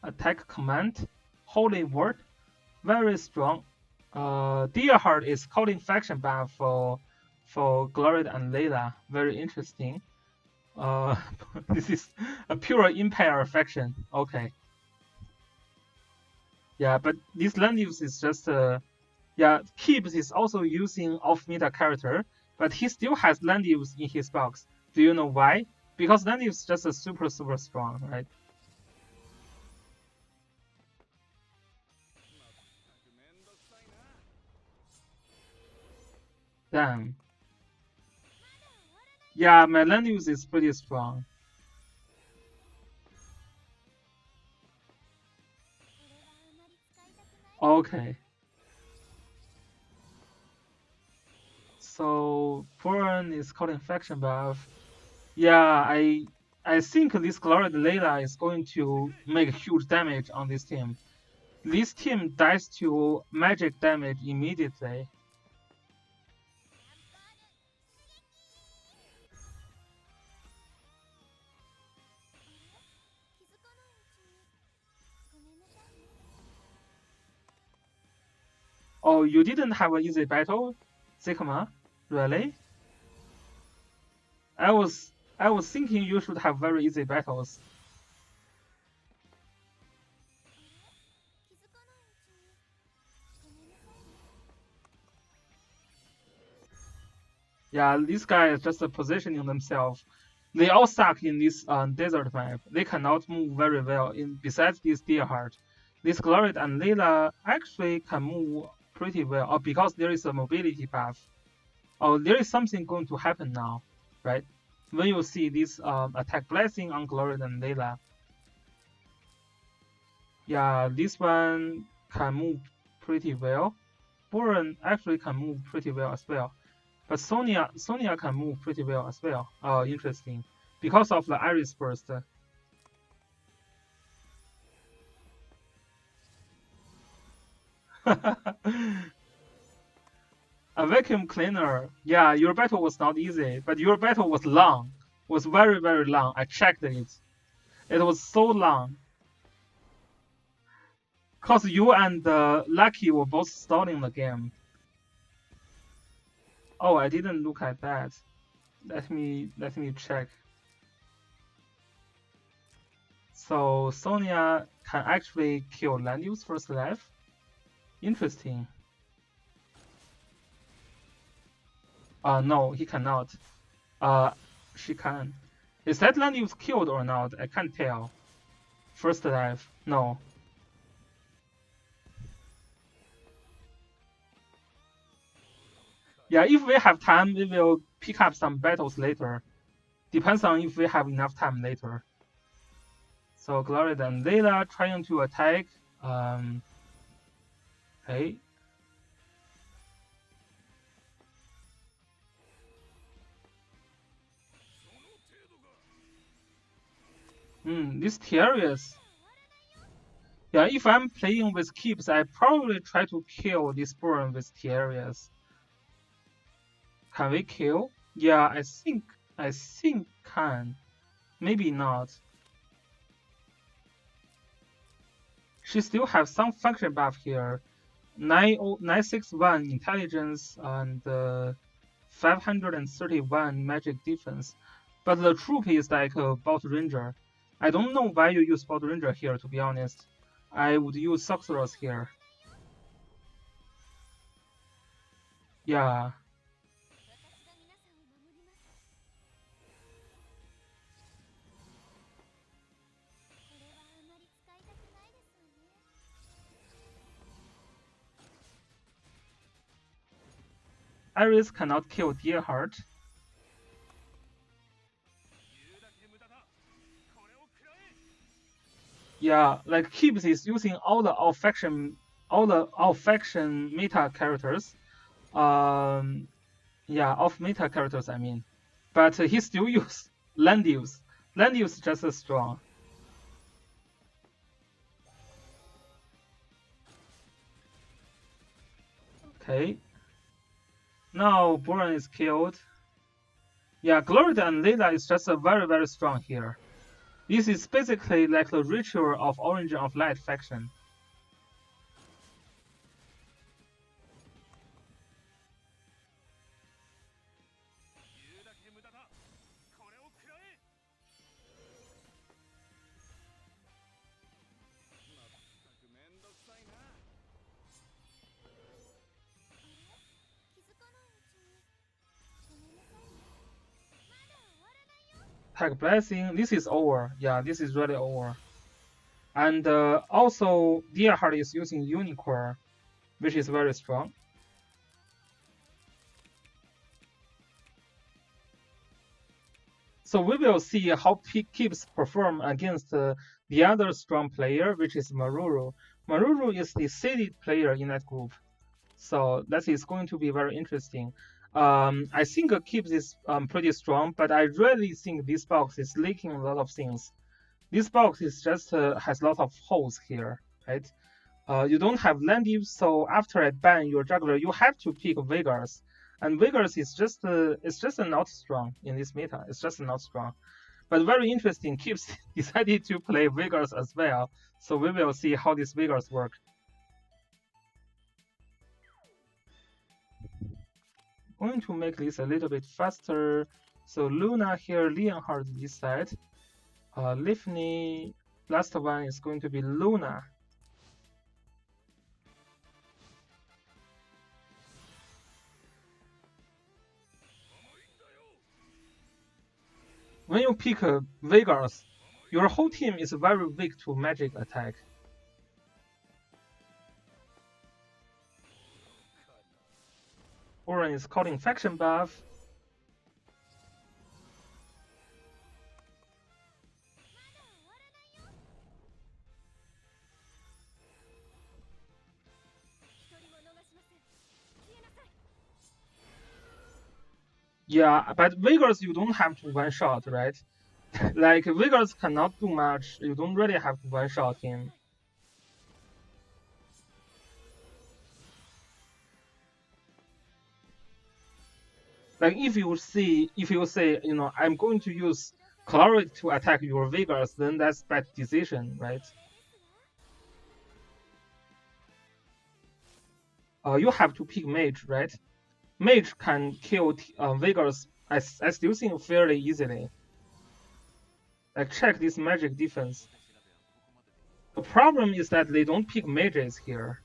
Attack command, holy word. very strong. Deerheart is calling faction buff for Gloria and Layla. Very interesting. This is a pure Empire faction. Okay. Yeah, but this land use is just yeah. Keeps is also using off-meta character, but he still has land use in his box. Do you know why? Because land use is just a super strong, right? Damn. Yeah, my land use is pretty strong. Okay. So Burn is called infection buff. Yeah, I think this Glory Layla is going to make huge damage on this team. This team dies to magic damage immediately. Oh, you didn't have an easy battle, Sigma? Really? I was thinking you should have very easy battles. Yeah, this guy is just positioning themselves. They all suck in this desert map. They cannot move very well. Besides this Deerheart, this Glory and Layla actually can move pretty well. Oh, because there is a mobility buff. Oh, there is something going to happen now, right? When you see this attack blessing on Glory and Layla, yeah, this one can move pretty well. Boren actually can move pretty well as well. But Sonia can move pretty well as well. Oh, interesting. Because of the Iris Burst. A vacuum cleaner. Yeah, your battle was not easy, but your battle was long. Was very, very long. I checked it. It was so long. Cause you and Lucky were both stalling the game. Oh, I didn't look at that. Let me check. So Sonia can actually kill Lanius first life. Interesting. No, he cannot. She can. Is that Lanius killed or not? I can't tell. First life, no. Yeah, if we have time, we will pick up some battles later. Depends on if we have enough time later. So Gloria and Layla trying to attack. Okay. This Terriers. Yeah, if I'm playing with Keeps, I probably try to kill this Burn with Terriers. Can we kill? Yeah, I think can. Maybe not. She still has some function buff here. 961 intelligence and 531 magic defense. But the troop is like a Bolt Ranger. I don't know why you use Bolt Ranger here, to be honest. I would use Sorceress here. Yeah. Iris cannot kill Deerheart. Yeah, like Keeps is using all the faction meta characters. Yeah, off meta characters, I mean. But he still use Landius. Landius just as strong. Okay. Now Boran is killed. Yeah, Glorita and Layla is just very, very strong here. This is basically like the ritual of Origin of Light faction. Tag Blessing. This is over. Yeah, this is really over. And also, Deerheart is using Unicorn, which is very strong. So we will see how Keeps perform against the other strong player, which is Maruru. Maruru is the seeded player in that group. So that is going to be very interesting. I think Keeps is pretty strong, but I really think this box is leaking a lot of things. This box is just has a lot of holes here, right? You don't have Landiv, so after I ban your juggler, you have to pick Vegas, and Vegas is just not strong in this meta. It's just not strong, but very interesting. Keeps decided to play Vegas as well, so we will see how this Vegas work. Going to make this a little bit faster. So Luna here, Leonhard this side. Lifney, last one is going to be Luna. When you pick Vegas, your whole team is very weak to magic attack. Oren is calling faction buff. Yeah, but Vegas you don't have to one shot, right? Like Vegas cannot do much. You don't really have to one shot him. Like if you say, you know, I'm going to use Cleric to attack your Vegas, then that's bad decision, right? You have to pick Mage, right? Mage can kill Vegas, I still think, fairly easily. Like check this magic defense. The problem is that they don't pick mages here.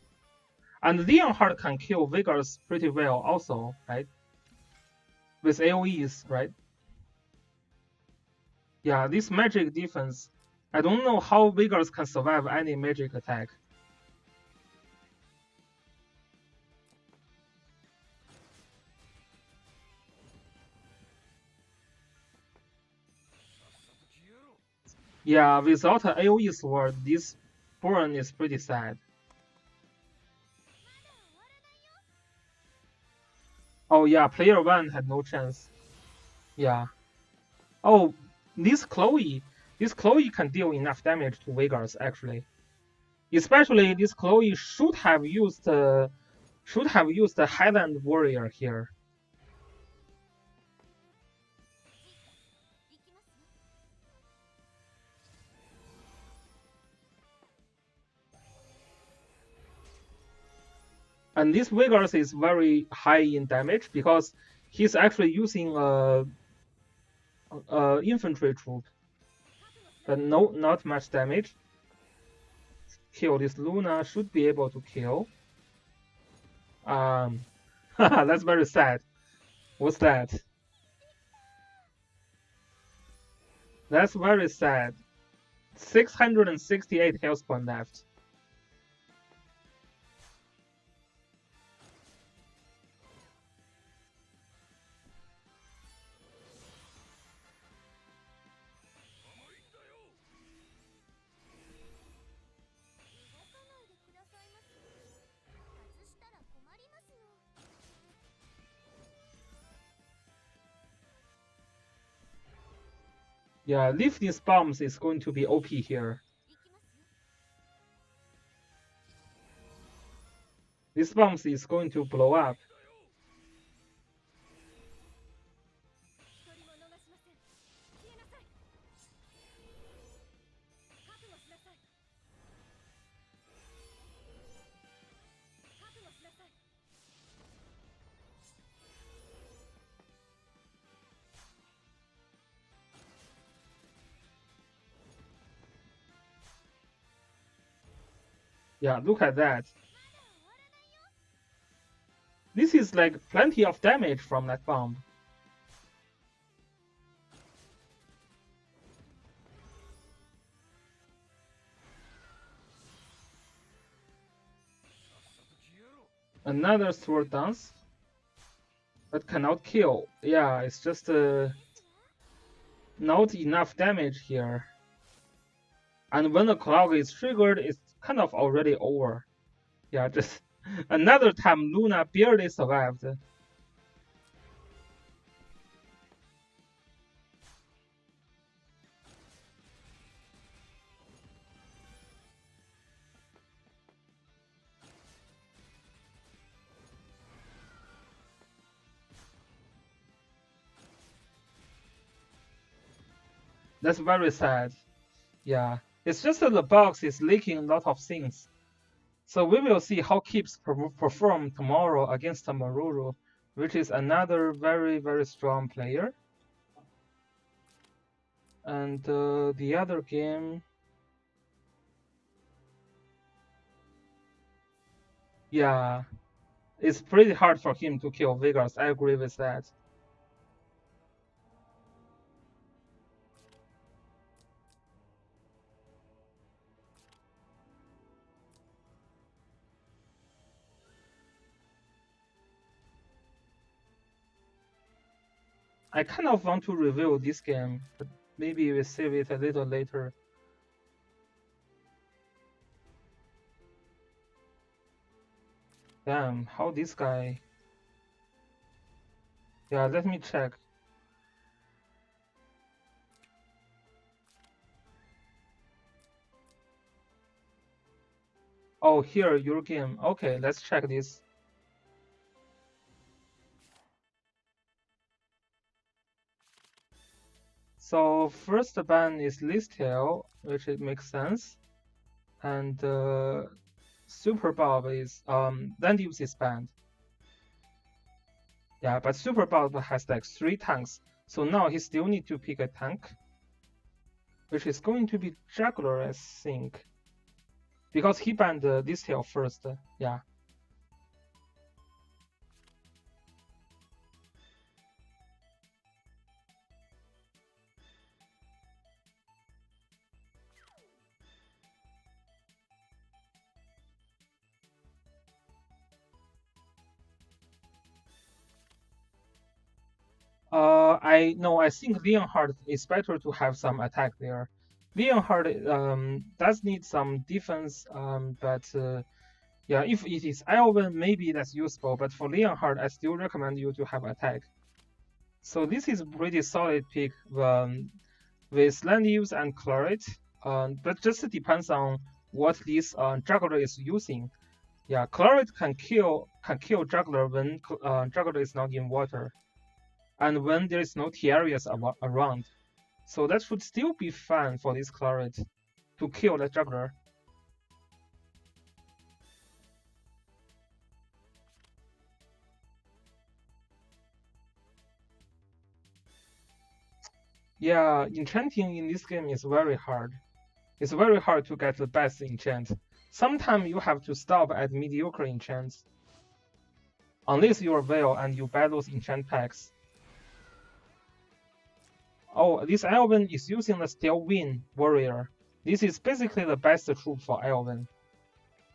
And Leonhard can kill Vegas pretty well also, right? With AoEs, right? Yeah, this magic defense, I don't know how Vegas can survive any magic attack. Yeah, without an AoE sword, this burn is pretty sad. Oh yeah, player 1 had no chance. Yeah. Oh, this Chloe can deal enough damage to Vegas actually. Especially this Chloe should have used the Highland Warrior here. And this Vegas is very high in damage because he's actually using a infantry troop. But no, not much damage. Kill this Luna, should be able to kill. That's very sad. What's that? That's very sad. 668 health point left. Yeah, leave these bombs is going to be OP here. This bombs is going to blow up. Yeah, look at that. This is like plenty of damage from that bomb. Another sword dance. That cannot kill. Yeah, it's just not enough damage here. And when the clock is triggered, it's kind of already over. Yeah, just another time Luna barely survived. That's very sad. Yeah, it's just that the box is leaking a lot of things. So we will see how Keeps perform tomorrow against Maruru, which is another very, very strong player. And the other game, yeah, it's pretty hard for him to kill Vegas. I agree with that. I kind of want to review this game, but maybe we'll save it a little later. Damn, how this guy... Yeah, let me check. Oh, here, your game. Okay, let's check this. So first ban is Listel, which it makes sense. And Super Bob is land use is banned. Yeah, but Super Bob has like 3 tanks. So now he still need to pick a tank. Which is going to be Juggler, I think. Because he banned Listel first. Yeah. I think Leonhardt is better to have some attack there. Leonhardt does need some defense, but yeah, if it is Elven, maybe that's useful. But for Leonhardt, I still recommend you to have attack. So this is a pretty solid pick with land use and claret, but just depends on what this juggler is using. Yeah, claret can kill juggler when juggler is not in water, and when there is no Tiaras around. So that should still be fun for this claret to kill the juggler. Yeah, enchanting in this game is very hard. It's very hard to get the best enchant. Sometimes you have to stop at mediocre enchants. Unless you're Veil and you buy those enchant packs. Oh, this Elven is using the Steel Wind Warrior. This is basically the best troop for Elven.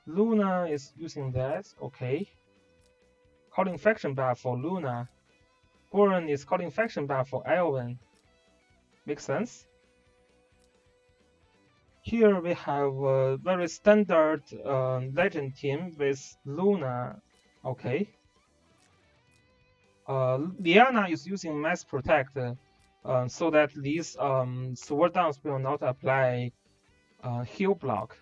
Luna is using that, okay. Calling Faction buff for Luna. Boron is calling Faction buff for Elven. Makes sense. Here we have a very standard legend team with Luna. Okay. Liana is using Mass Protect so that these sword downs will not apply heal block.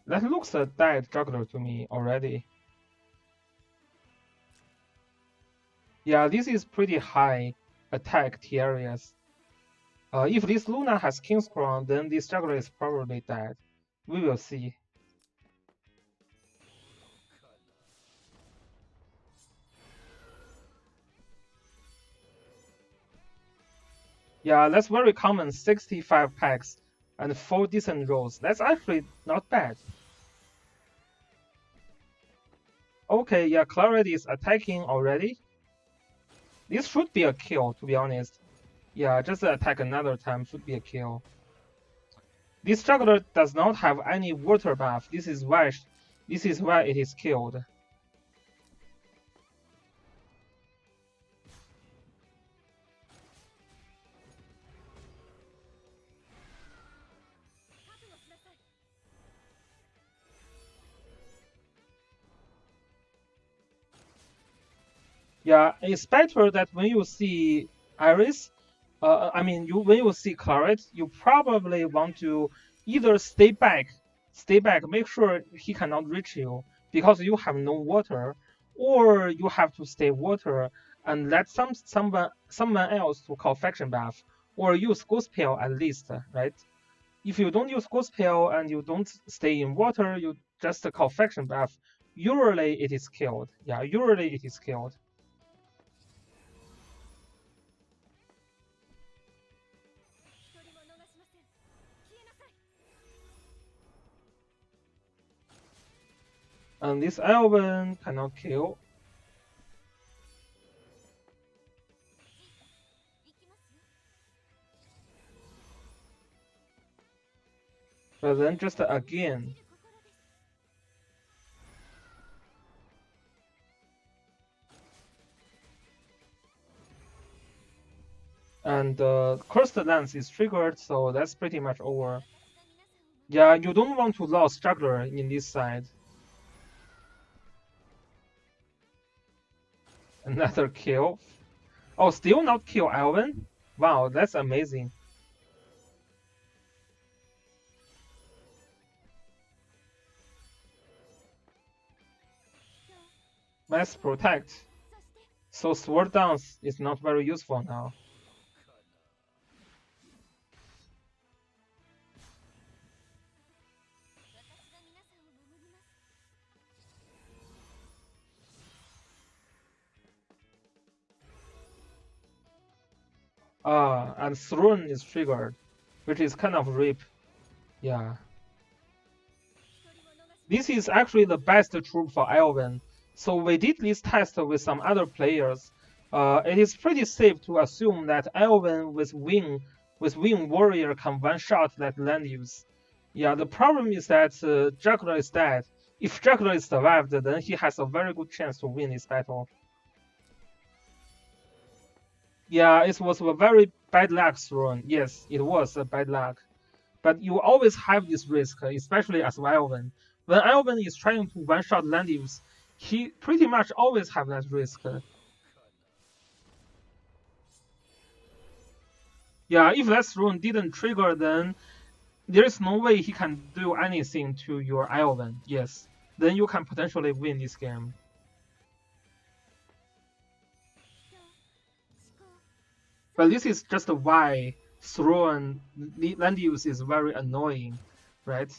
That looks a dead juggler to me already. Yeah, this is pretty high attack Tiaras. If this Luna has King's Crown, then this juggler is probably dead. We will see. Yeah, that's very common, 65 packs and 4 decent rolls. That's actually not bad. Okay, yeah, Clarity is attacking already. This should be a kill, to be honest. Yeah, just attack another time should be a kill. This juggler does not have any water buff. This is why it is killed. Yeah, it's better that when you see Iris, when you see Claret, you probably want to either stay back, make sure he cannot reach you because you have no water, or you have to stay water and let someone else to call faction buff, or use ghost spell at least, right? If you don't use ghost spell and you don't stay in water, you just call faction buff. Usually it is killed. Yeah, usually it is killed. And this Elven cannot kill. But then just again. And Cursed Lance is triggered, so that's pretty much over. Yeah, you don't want to lose Juggler in this side. Another kill. Oh, still not kill Elven? Wow, that's amazing. Mass Protect. So Sword Dance is not very useful now. And Throne is triggered, which is kind of rip. Yeah. This is actually the best troop for Elven. So we did this test with some other players. It is pretty safe to assume that Elven with Wing Warrior can one-shot that land use. Yeah, the problem is that Juggler is dead. If Juggler is survived, then he has a very good chance to win this battle. Yeah, it was a very bad luck thrown. Yes, it was a bad luck. But you always have this risk, especially as Elven. When Elven is trying to one-shot land use, he pretty much always have that risk. Yeah, if that rune didn't trigger, then there is no way he can do anything to your Elven. Yes, then you can potentially win this game. But this is just why Throne land use is very annoying, right?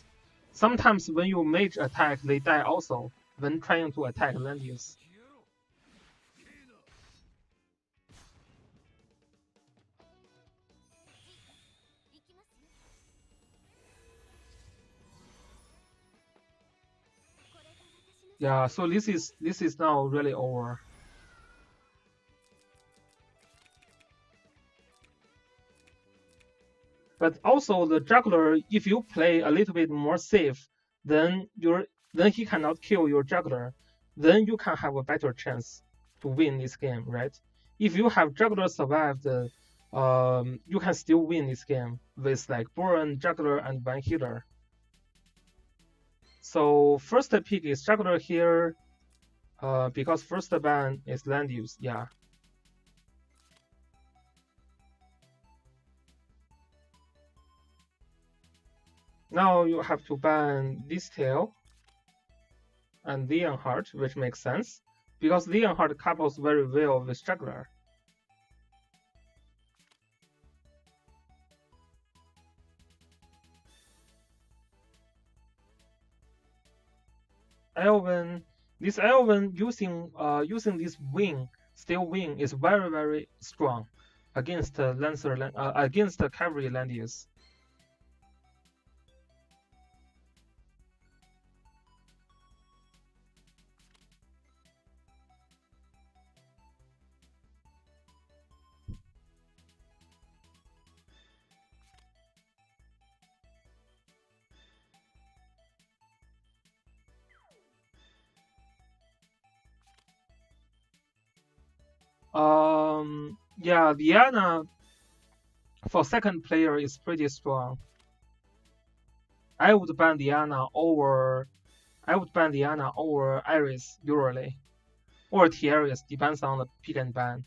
Sometimes when you mage attack, they die also when trying to attack land use. Yeah, so this is now really over. But also the juggler, if you play a little bit more safe, then he cannot kill your juggler. Then you can have a better chance to win this game, right? If you have juggler survived, you can still win this game with like Boron, juggler, and one healer. So first pick is juggler here, because first ban is land use. Yeah. Now you have to ban this tail and Leonhardt, which makes sense because Leonhardt couples very well with juggler. Elven, this Elven using this wing, steel wing is very strong against against cavalry land use. Yeah, Diana for second player is pretty strong. I would ban Diana over Iris usually, or Tiaris, depends on the pick and ban.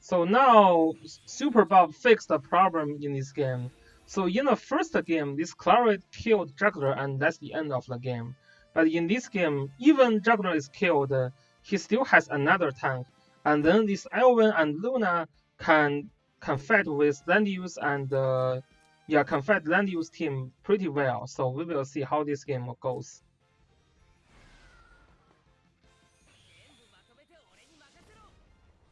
So now Super Bob fixed the problem in this game. So in the first game, this Claret killed Juggler and that's the end of the game. But in this game, even Juggler is killed, he still has another tank. And then this Elven and Luna can fight with Landius and can fight Landius team pretty well. So we will see how this game goes.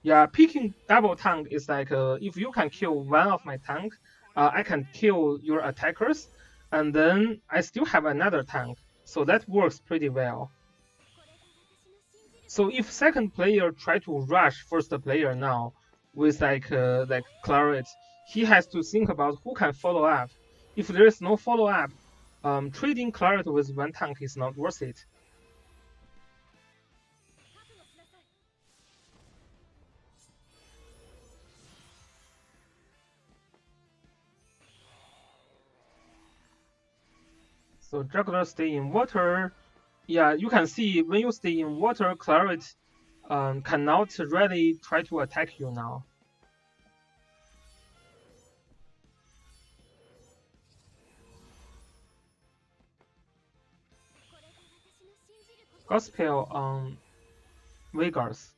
Yeah, picking double tank is like if you can kill one of my tank, I can kill your attackers, and then I still have another tank. So that works pretty well. So if second player try to rush first player now with like Claret, he has to think about who can follow up. If there is no follow up, trading Claret with one tank is not worth it. So Juggler stay in water. Yeah, you can see when you stay in water, Claret cannot really try to attack you now. Gospel on Vegas.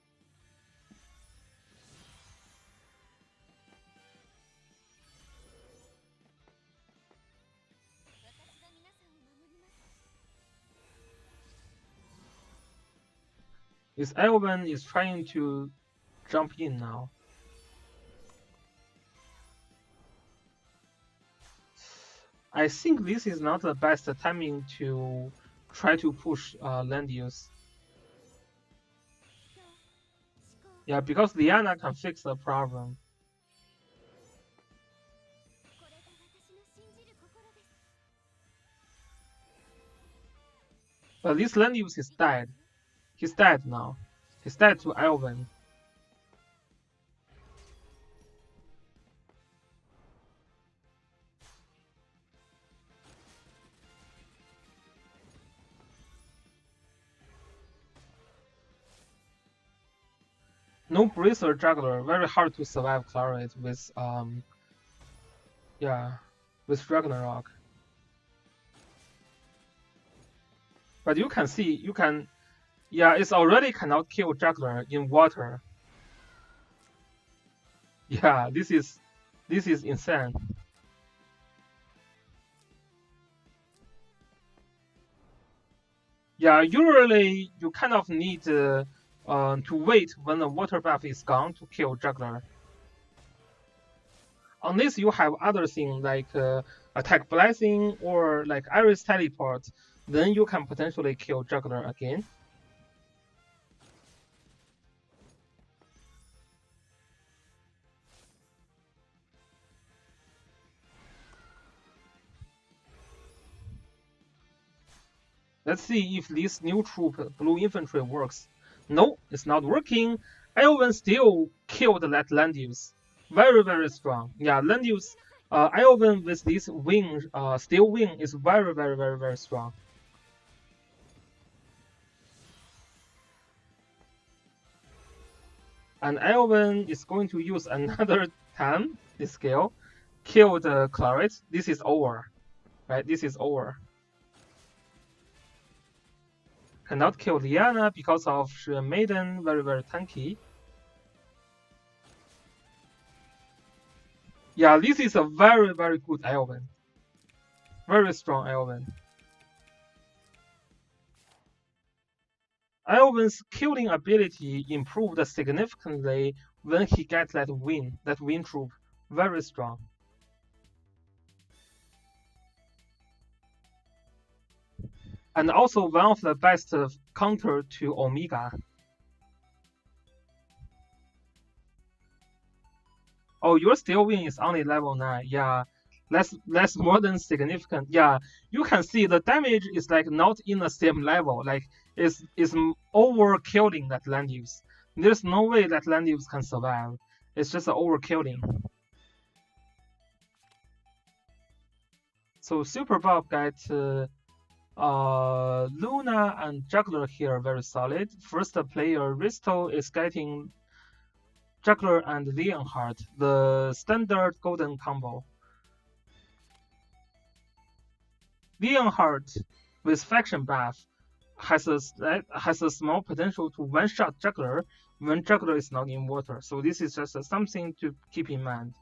This Elven is trying to jump in now. I think this is not the best timing to try to push land use. Yeah, because Liana can fix the problem. But this land use is dead. He's dead now. He's dead to Elven. No Bracer Juggler, very hard to survive Claret with with Ragnarok. But you can see it's already cannot kill Juggler in water. Yeah, this is insane. Yeah, usually you kind of need to wait when the water buff is gone to kill Juggler. Unless you have other things like attack blessing or like Iris teleport, then you can potentially kill Juggler again. Let's see if this new troop, Blue Infantry, works. No, it's not working. Elven still killed that Landius. Very, very strong. Yeah, Landius, Elven with this wing, steel wing is very, very, very, very strong. And Elven is going to use another time, this skill, kill the Claret. This is over, right? This is over. Cannot kill Liana because of Maiden, very, very tanky. Yeah, this is a very, very good Elven. Very strong Elven. Elven's killing ability improved significantly when he gets that win troop. Very strong. And also one of the best counter to Omega. Oh, your steel win is only level 9. Yeah, less more than significant. Yeah, you can see the damage is like not in the same level. Like it's overkilling that land use. There's no way that land use can survive. It's just overkilling. So Super Bob got Luna and Juggler here very solid. First player Risto is getting Juggler and Leonhardt, the standard golden combo. Leonhardt with faction buff has a small potential to one-shot Juggler when Juggler is not in water. So this is just something to keep in mind.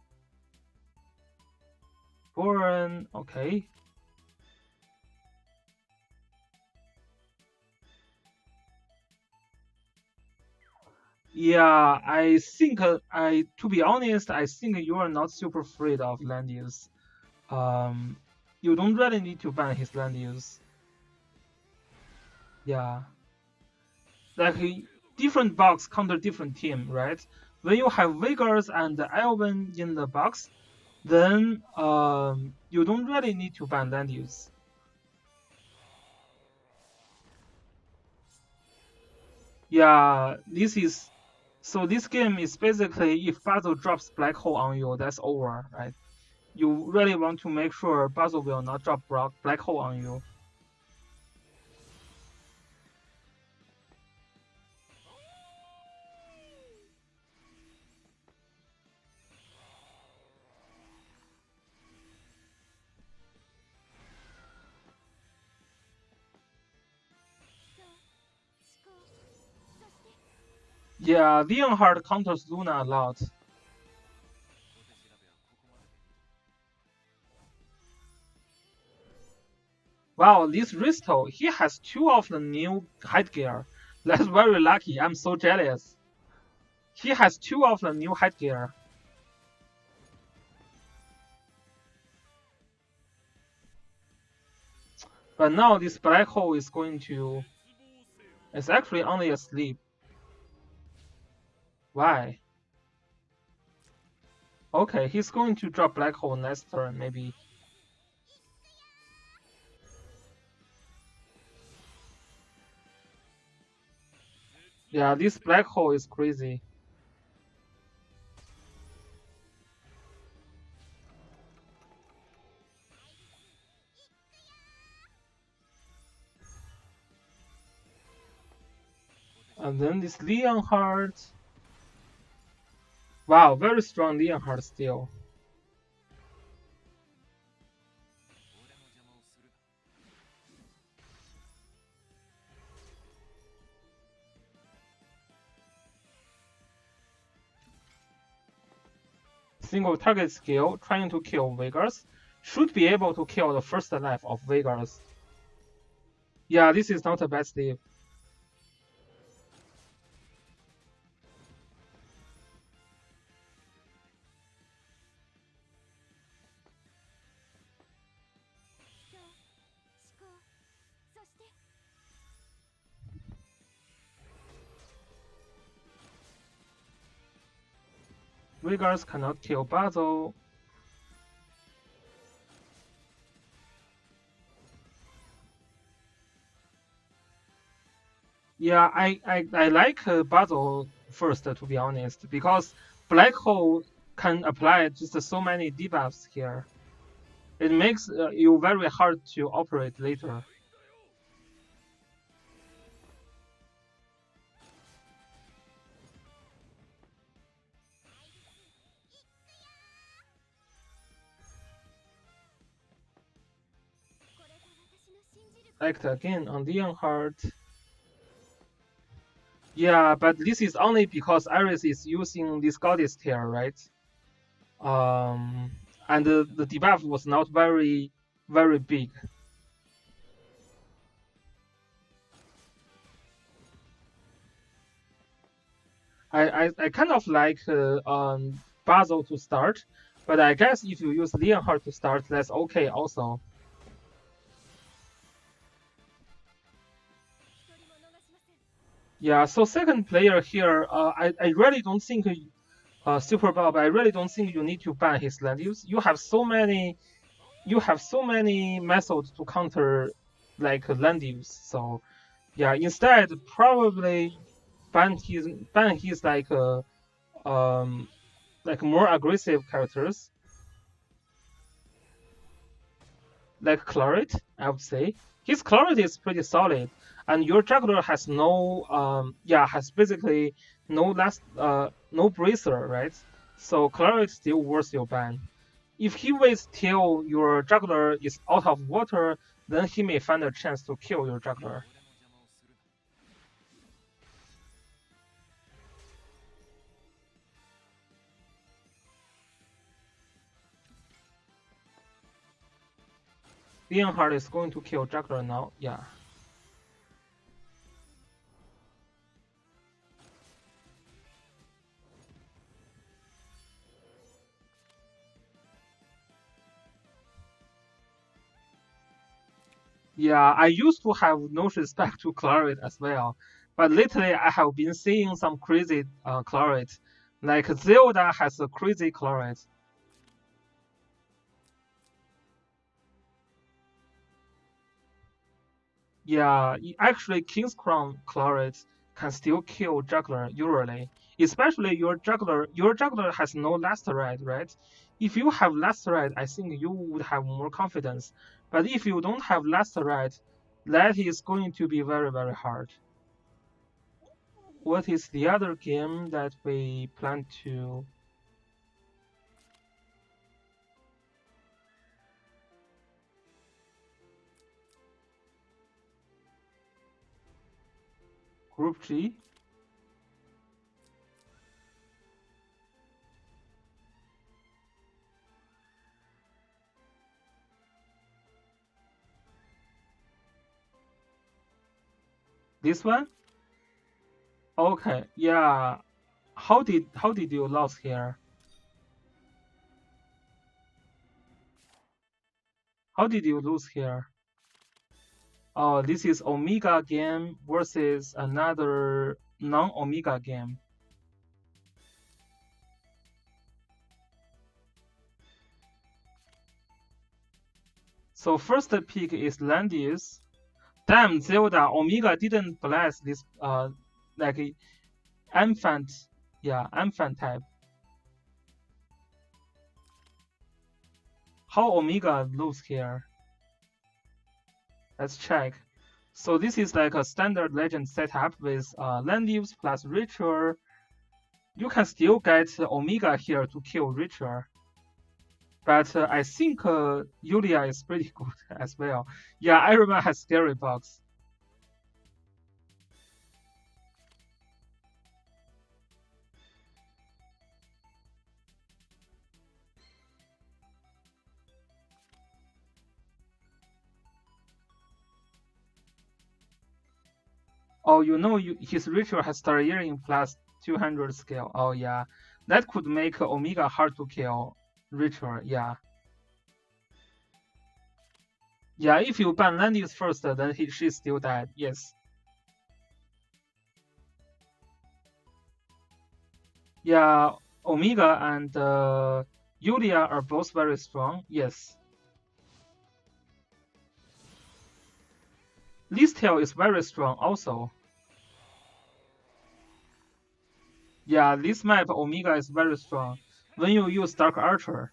Boren, okay. Yeah, I think to be honest, I think you are not super afraid of land use. You don't really need to ban his land use. Yeah, like different box counter different team, right? When you have Vigors and Elven in the box, then you don't really need to ban land use. Yeah, this game is basically if Basil drops Black Hole on you, that's over, right? You really want to make sure Basil will not drop Black Hole on you. Yeah, Leonhardt counters Luna a lot. Wow, this Risto, he has 2 of the new headgear. That's very lucky. I'm so jealous. He has 2 of the new headgear. But now this black hole is going to... It's actually only asleep. Why? Okay, he's going to drop black hole next turn, maybe. Yeah, this black hole is crazy. And then this Leonhardt. Wow, very strong Leonhardt still. Single target skill, trying to kill Vegas. Should be able to kill the first life of Vegas. Yeah, this is not a bad sleep. Vegas cannot kill Basil. Yeah, I like Basil first, to be honest, because Black Hole can apply just so many debuffs here. It makes you very hard to operate later. Act again on Leonhardt. Yeah, but this is only because Iris is using this goddess tier, right? And the debuff was not very big. I kind of like Basil to start, but I guess if you use Leonhardt to start, that's okay also. Yeah, so second player here, I really don't think Super Bob, I really don't think you need to ban his land use. You have so many you have so many methods to counter like land use. So yeah, instead probably ban his um like more aggressive characters like Claret, I would say. His Claret is pretty solid, and your juggler has no has basically no bracer, right? So Claret still worth your ban. If he waits till your juggler is out of water, then he may find a chance to kill your juggler. Leonhard is going to kill juggler now, yeah. Yeah, I used to have no respect to Claret as well, but lately I have been seeing some crazy Claret. Like Zelda has a crazy Claret. Yeah, actually King's Crown Claret can still kill juggler usually, especially Your juggler has no last ride, right? If you have last ride, I think you would have more confidence. But if you don't have last ride, that is going to be very very hard. What is the other game that we plan to Group G? This one? Okay, yeah. How did you lose here? How did you lose here? Oh, this is Omega game versus another non-Omega game. So first pick is Landius. Damn, Zelda Omega didn't bless this like infant, yeah, infant type. How Omega lose here? Let's check. So this is like a standard legend setup with Landius plus Ritual. You can still get Omega here to kill Ritual. But I think Yulia is pretty good as well. Yeah, Iron Man has scary bugs. Oh, his ritual has Targaryen plus 200 skill. Oh yeah, that could make Omega hard to kill ritual. Yeah, yeah. If you ban Landis first, then she's still dead. Yes. Yeah, Omega and Yulia are both very strong. Yes. Listel is very strong also. Yeah, this map Omega is very strong when you use Dark Archer.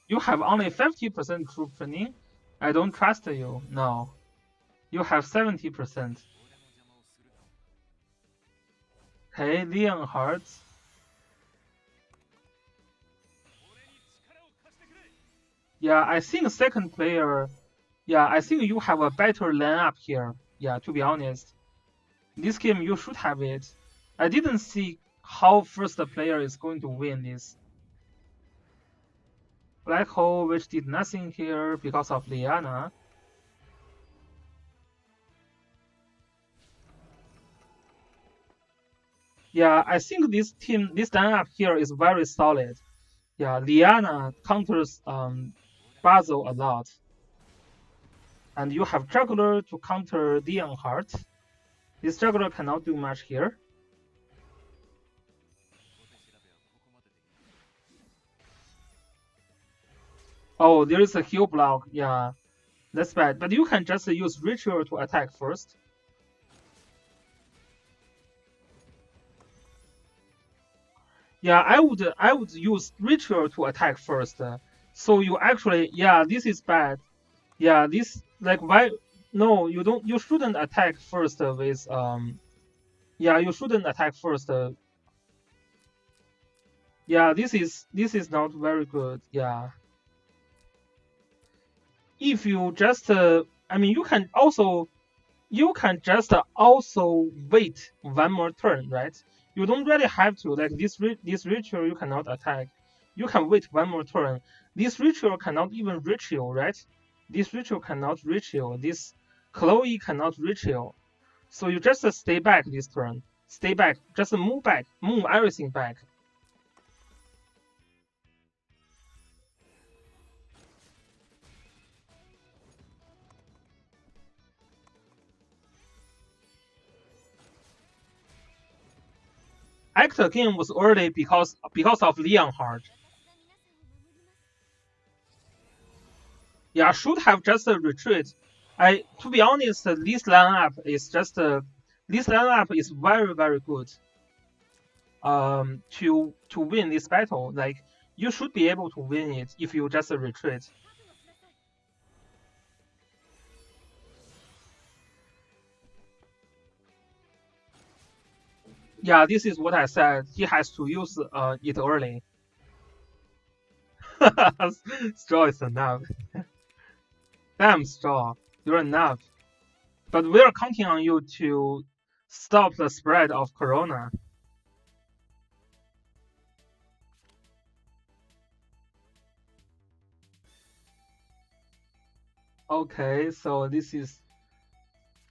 You have only 50% troop training. I don't trust you. No. You have 70%. Hey, Leon Hearts. Yeah, I think second player. Yeah, I think you have a better lineup here. Yeah, to be honest. This game you should have it. I didn't see how first player is going to win this. Black Hole, which did nothing here because of Liana. Yeah, I think this lineup here is very solid. Yeah, Liana counters Basil a lot. And you have Juggler to counter Dion Heart. This Juggler cannot do much here. Oh, there is a heal block. Yeah, that's bad. But you can just use Ritual to attack first. Yeah, I would use Ritual to attack first. So you actually, yeah, this is bad. Yeah, this like why? No, you don't. You shouldn't attack first with Yeah, you shouldn't attack first. Yeah, this is not very good. Yeah, if you just I mean, you can just also wait one more turn, right? You don't really have to like this ritual you cannot attack. You can wait one more turn. This ritual cannot even reach you, right? This ritual cannot reach you. This Chloe cannot reach you. So you just stay back this turn. Stay back. Just move back. Move everything back. Act again was early because of Leonhard. Yeah, should have just retreat. To be honest, this lineup is very good. To win this battle, like you should be able to win it if you just retreat. Yeah, this is what I said. He has to use it early. Straw is enough. Damn, Straw, you're enough. But we're counting on you to stop the spread of Corona. Okay, so this is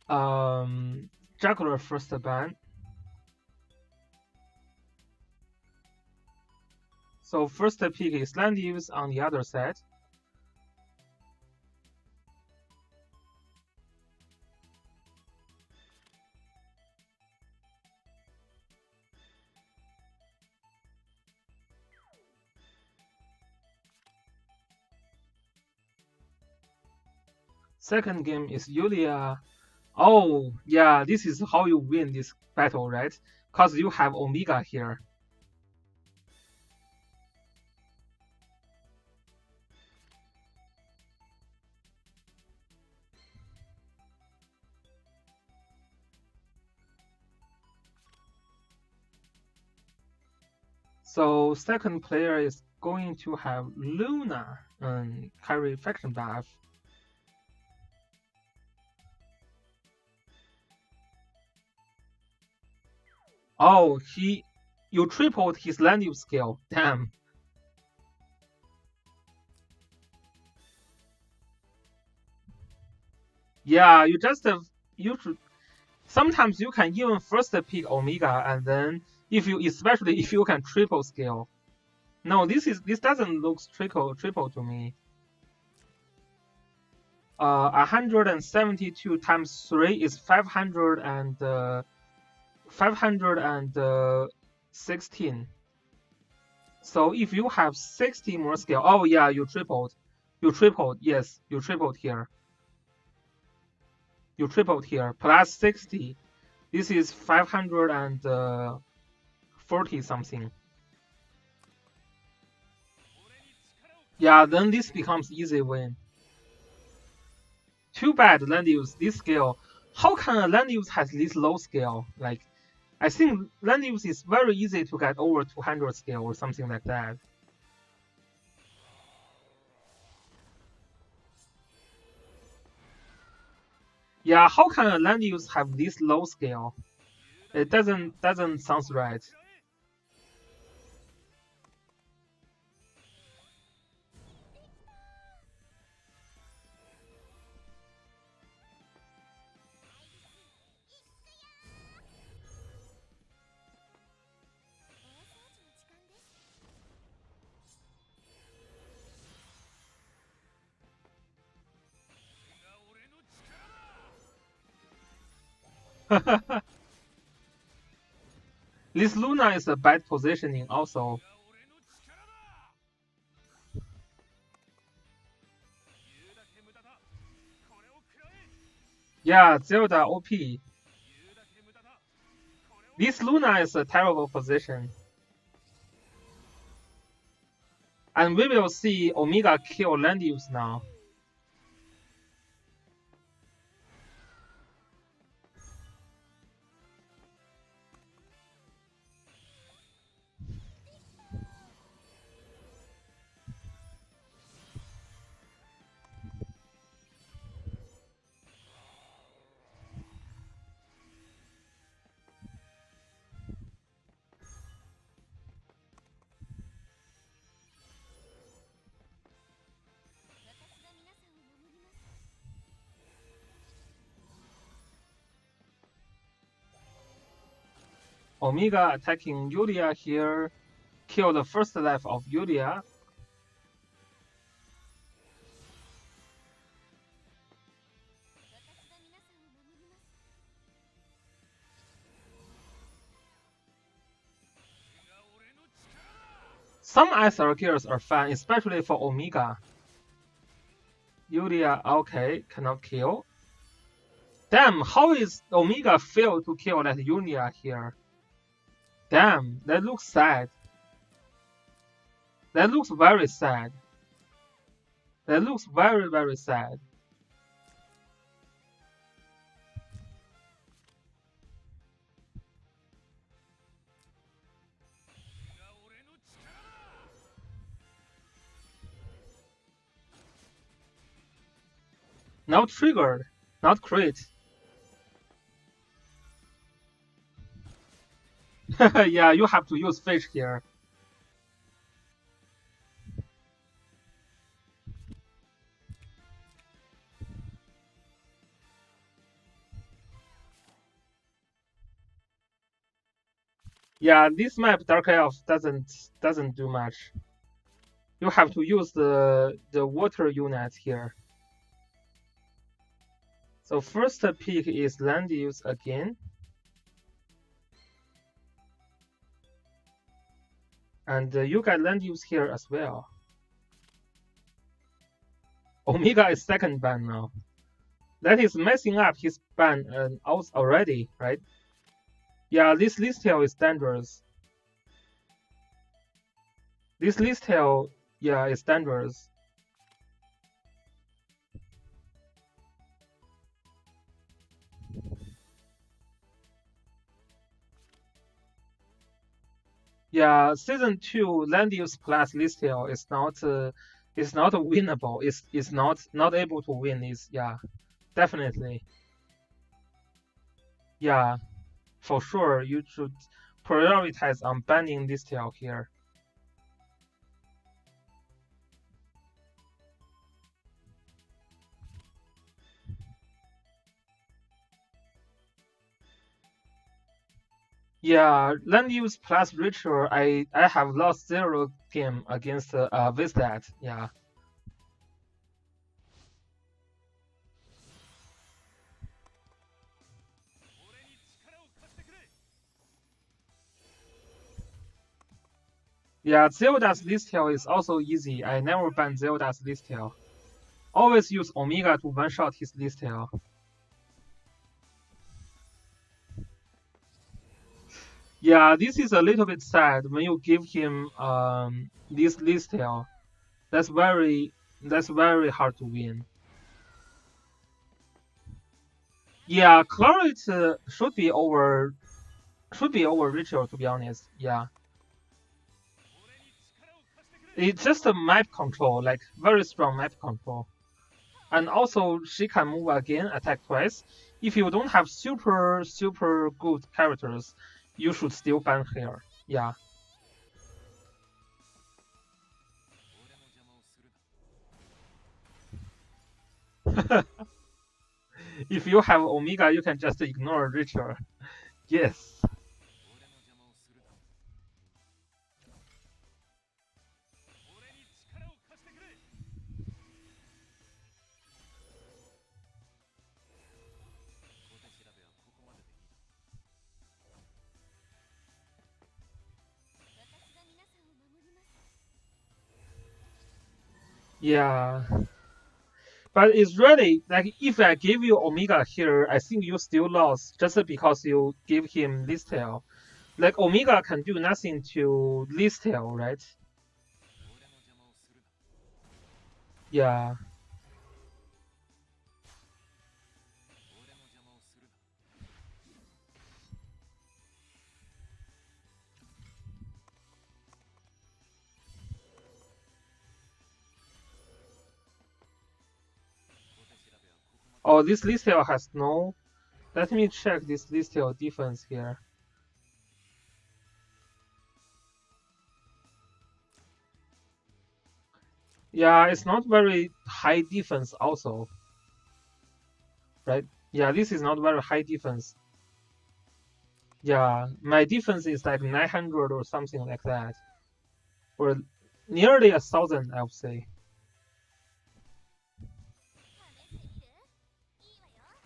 Juggler first ban. So first pick is Landius on the other side. Second game is Yulia. Oh, yeah, this is how you win this battle, right? Because you have Omega here. So second player is going to have Luna and carry faction buff. Oh, you tripled his Landius skill. Damn. Yeah, you should. Sometimes you can even first pick Omega, and then especially if you can triple scale. No, this doesn't look triple to me. 172 times 3 is 516. So if you have 60 more scale, oh yeah, you tripled. Yes, you tripled here. You tripled here, plus 60. This is 540 something. Yeah, then this becomes easy win. Too bad Landius this scale. How can a Landius has this low scale? Like, I think Landius is very easy to get over 200 scale or something like that. Yeah, how can a Landius have this low scale? It doesn't sound right. This Luna is a bad positioning also. Yeah, Zelda OP. This Luna is a terrible position. And we will see Omega kill Landius now. Omega attacking Yulia here. Kill the first life of Yulia. Some SR gears are fun, especially for Omega. Yulia, okay, cannot kill. Damn, how is Omega failed to kill that Yulia here? Damn, that looks sad. That looks very sad. That looks very, very sad. Not triggered, not crit. Yeah, you have to use fish here. Yeah, this map Dark Elf doesn't do much. You have to use the water unit here. So first pick is land use again. And you get land use here as well. Omega is second ban now. That is messing up his ban already, right? Yeah, this Listel is dangerous. This Listel, yeah, is dangerous. Yeah, season 2 land use plus Listel is not winnable. It's not able to win. Is yeah, definitely. Yeah, for sure. You should prioritize on banning Listel here. Yeah, land use plus ritual. I have lost 0 game against with that. Yeah. Yeah, Zelda's Listel is also easy. I never ban Zelda's Listel. Always use Omega to one-shot his Listel. Yeah, this is a little bit sad when you give him this Listel. That's very hard to win. Yeah, Claret should be over Ritual, to be honest. Yeah. It's just a map control, like very strong map control. And also she can move again, attack twice. If you don't have super good characters, you should still ban her. Yeah. If you have Omega, you can just ignore Ritual. Yes. Yeah. But it's really like if I give you Omega here, I think you still lost just because you give him Listel. Like Omega can do nothing to Listel, right? Yeah. Oh, this Listel has no. Let me check this Listel defense here. Yeah, it's not very high defense also, right? Yeah, this is not very high defense. Yeah, my defense is like 900 or something like that, or nearly 1,000, I would say.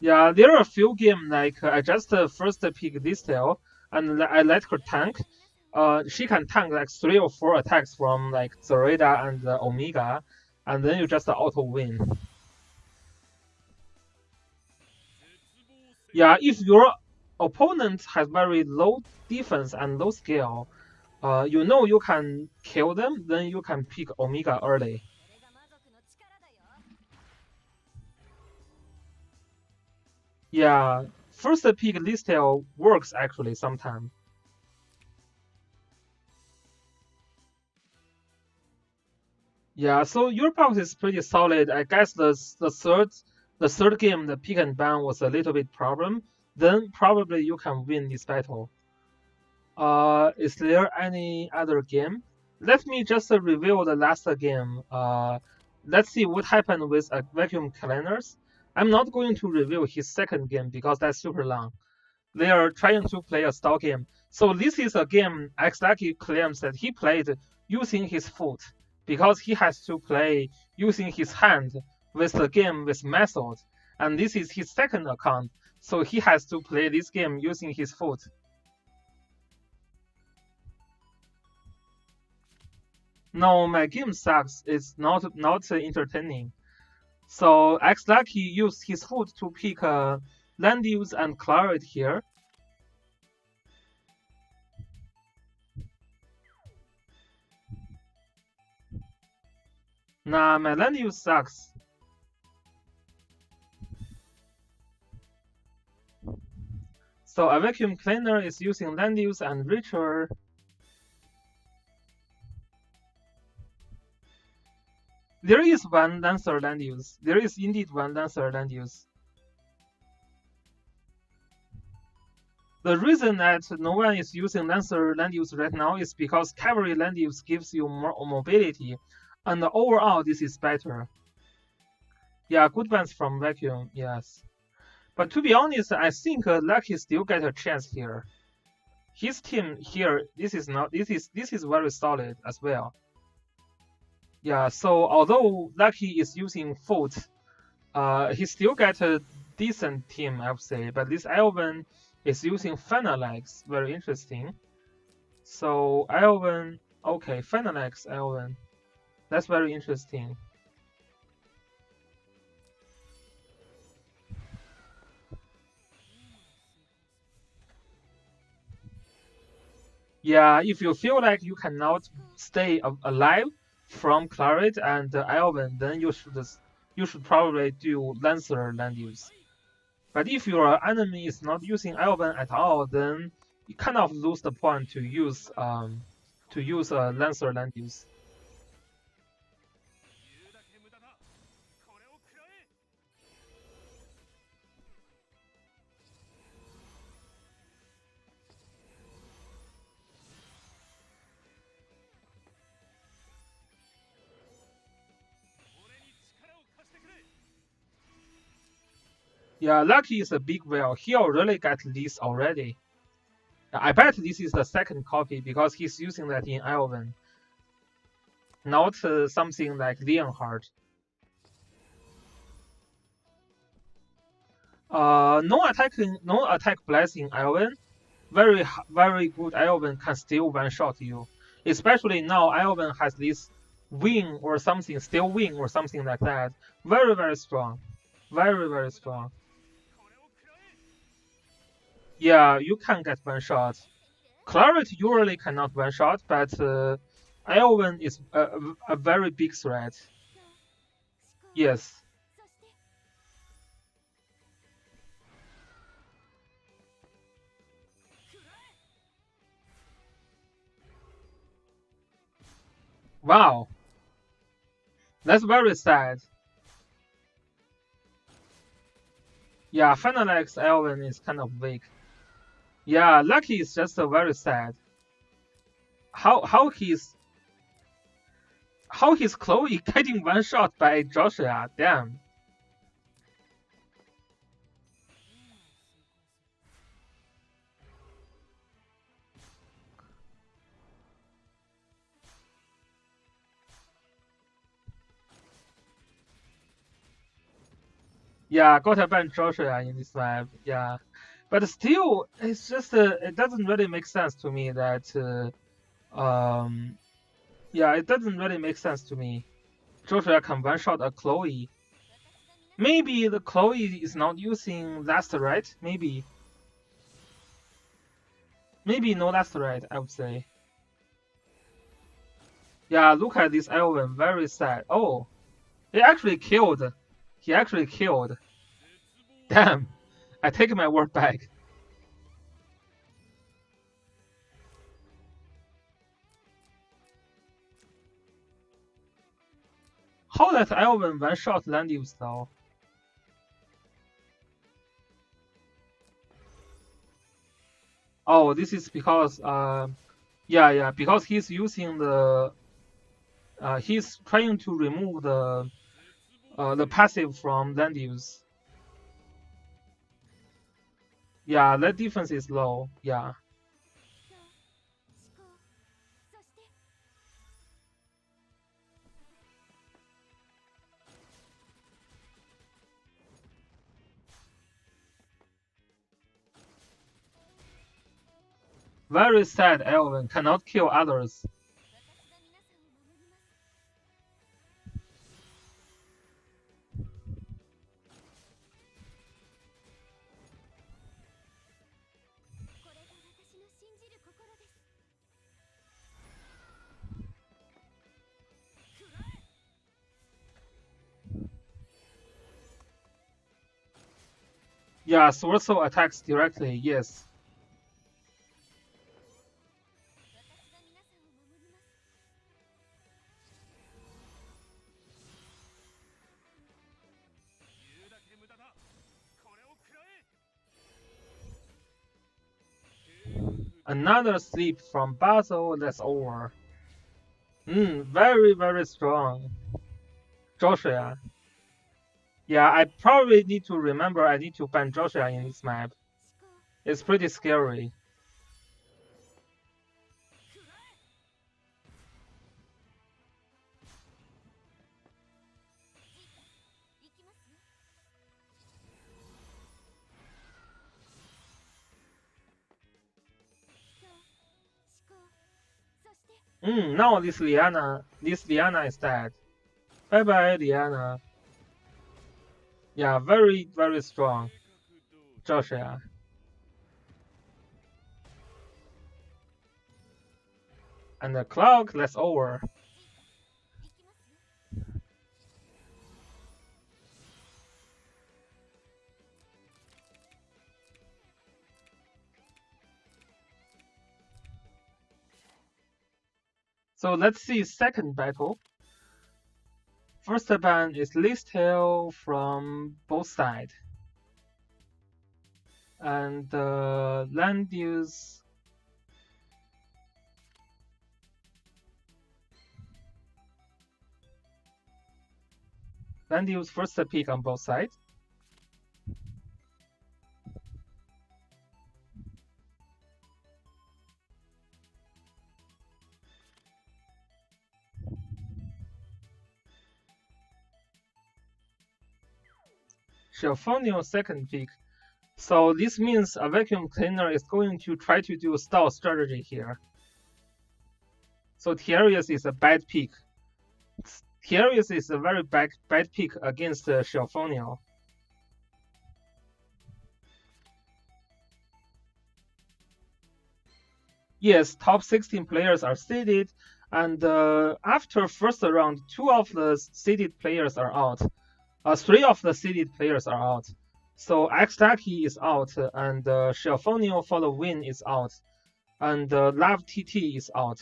Yeah, there are a few games like I just first pick this tail and I let her tank. She can tank like 3 or 4 attacks from like Zareda and Omega, and then you just auto win. Yeah, if your opponent has very low defense and low skill, you know you can kill them, then you can pick Omega early. Yeah, first pick Listel works actually sometimes. Yeah, so your box is pretty solid. I guess the third game, the pick and ban was a little bit problem. Then probably you can win this battle. Is there any other game? Let me just review the last game. Let's see what happened with vacuum cleaners. I'm not going to review his second game because that's super long. They are trying to play a style game. So this is a game Xaki claims that he played using his foot because he has to play using his hand with the game with method. And this is his second account, so he has to play this game using his foot. No, my game sucks. It's not entertaining. So Xlucky used his foot to pick land use and clarity here. Nah, my land use sucks. So a vacuum cleaner is using land use and richer. There is one Lancer land use. There is indeed one Lancer land use. The reason that no one is using Lancer land use right now is because cavalry land use gives you more mobility, and overall this is better. Yeah, good ones from vacuum, yes. But to be honest, I think Lucky still get a chance here. His team here, this is very solid as well. Yeah, so although Lucky is using foot, he still get a decent team, I would say. But this Elven is using Finalizing, very interesting. So Elven, okay, Finalizing Elven, that's very interesting. Yeah, if you feel like you cannot stay alive from Claret and Elven, then you should probably do Lancer land use. But if your enemy is not using Elven at all, then you kind of lose the point to use Lancer land use. Yeah, Lucky is a big whale. He already got this already. I bet this is the second copy because he's using that in Elven, not something like Leonhardt. No attack blessing Elven. Very good Elven can still one shot you. Especially now Elven has this win or something, still win or something like that. Very, very strong. Very, very strong. Yeah, you can get one shot. Clarity usually cannot one shot, but Elven is a very big threat. Yes. Wow. That's very sad. Yeah, Finalizing Elven is kind of weak. Yeah, Lucky is just very sad. How he's Chloe getting one shot by Joshua? Damn. Yeah, gotta ban Joshua in this map. Yeah, but still, it's just it doesn't really make sense to me that yeah, it doesn't really make sense to me. Joshua can one shot a Chloe. Maybe the Chloe is not using last right. Maybe no last right. I would say. Yeah, look at this Elven, very sad. Oh, he actually killed. He actually killed. Damn, I take my word back. How that Elven one shot Landius though? Oh, this is because yeah, because he's using the he's trying to remove the passive from Landius. Yeah, that defense is low. Yeah. Very sad Elven cannot kill others. Yeah, Swordsel attacks directly, yes. Another sleep from Basil, that's over. Very, very strong. Joshua. Yeah, I probably need to remember I need to ban Joshua in this map. It's pretty scary. Now this Liana is dead. Bye bye, Liana. Yeah, very, very strong. Joshua. And the clock, that's over. So let's see second battle. First ban is List Hill from both sides. And land use first pick on both sides. Chiffonio second pick. So this means a vacuum cleaner is going to try to do a stall strategy here. So Terius is a bad pick. Curious is a very bad pick against Chiffonio. Yes, top 16 players are seeded, and after first round, 2 of the seeded players are out. 3 of the seeded players are out. So Xtaki is out, and Chiffonio for the win is out, and Love TT is out.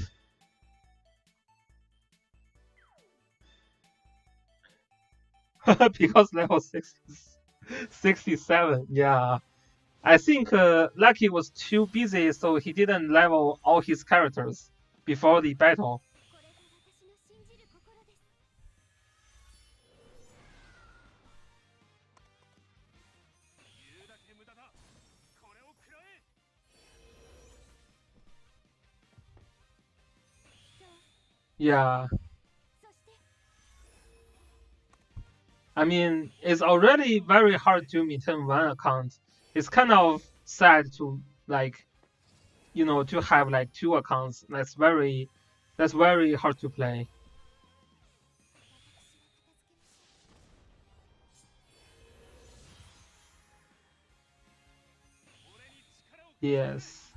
Because level 67, yeah. I think Lucky was too busy, so he didn't level all his characters before the battle. Yeah, I mean, it's already very hard to maintain one account. It's kind of sad to like, to have like 2 accounts. That's very hard to play. Yes.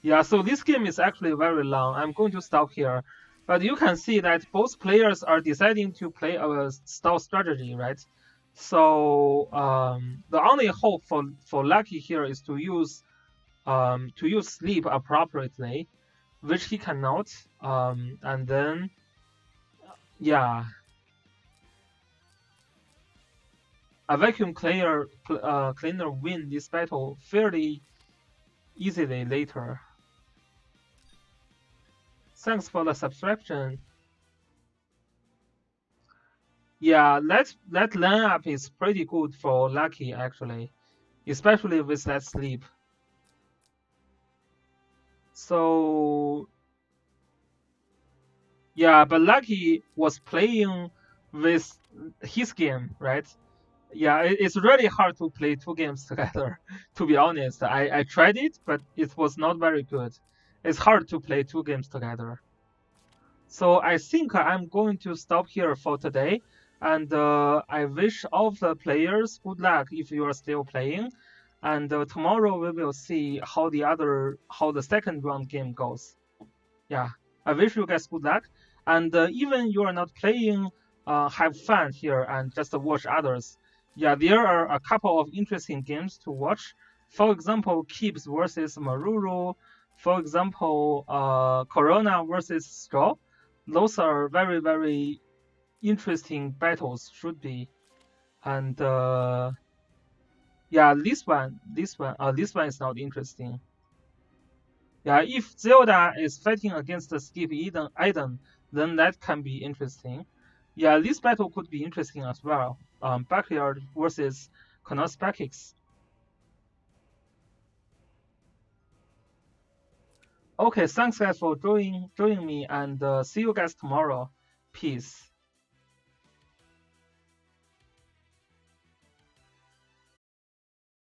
Yeah, so this game is actually very long. I'm going to stop here. But you can see that both players are deciding to play a stealth strategy, right? So the only hope for Lucky here is to use sleep appropriately, which he cannot. And then yeah, a vacuum cleaner win this battle fairly easily later. Thanks for the subscription. Yeah, that lineup is pretty good for Lucky actually, especially with that sleep. So yeah, but Lucky was playing with his game, right? Yeah, it's really hard to play 2 games together. To be honest, I tried it, but it was not very good. It's hard to play 2 games together. So I think I'm going to stop here for today. And I wish all of the players good luck if you are still playing. And tomorrow we will see how the second round game goes. Yeah, I wish you guys good luck. And even you are not playing, have fun here and just watch others. Yeah, there are a couple of interesting games to watch. For example, Keeps versus Maruru. For example, Corona versus Straw. Those are very, very interesting battles, should be. And yeah, this one is not interesting. Yeah, if Zelda is fighting against Steve Eden, then that can be interesting. Yeah, this battle could be interesting as well. Backyard versus Konospakix. Okay, thanks guys for joining me, and see you guys tomorrow. Peace.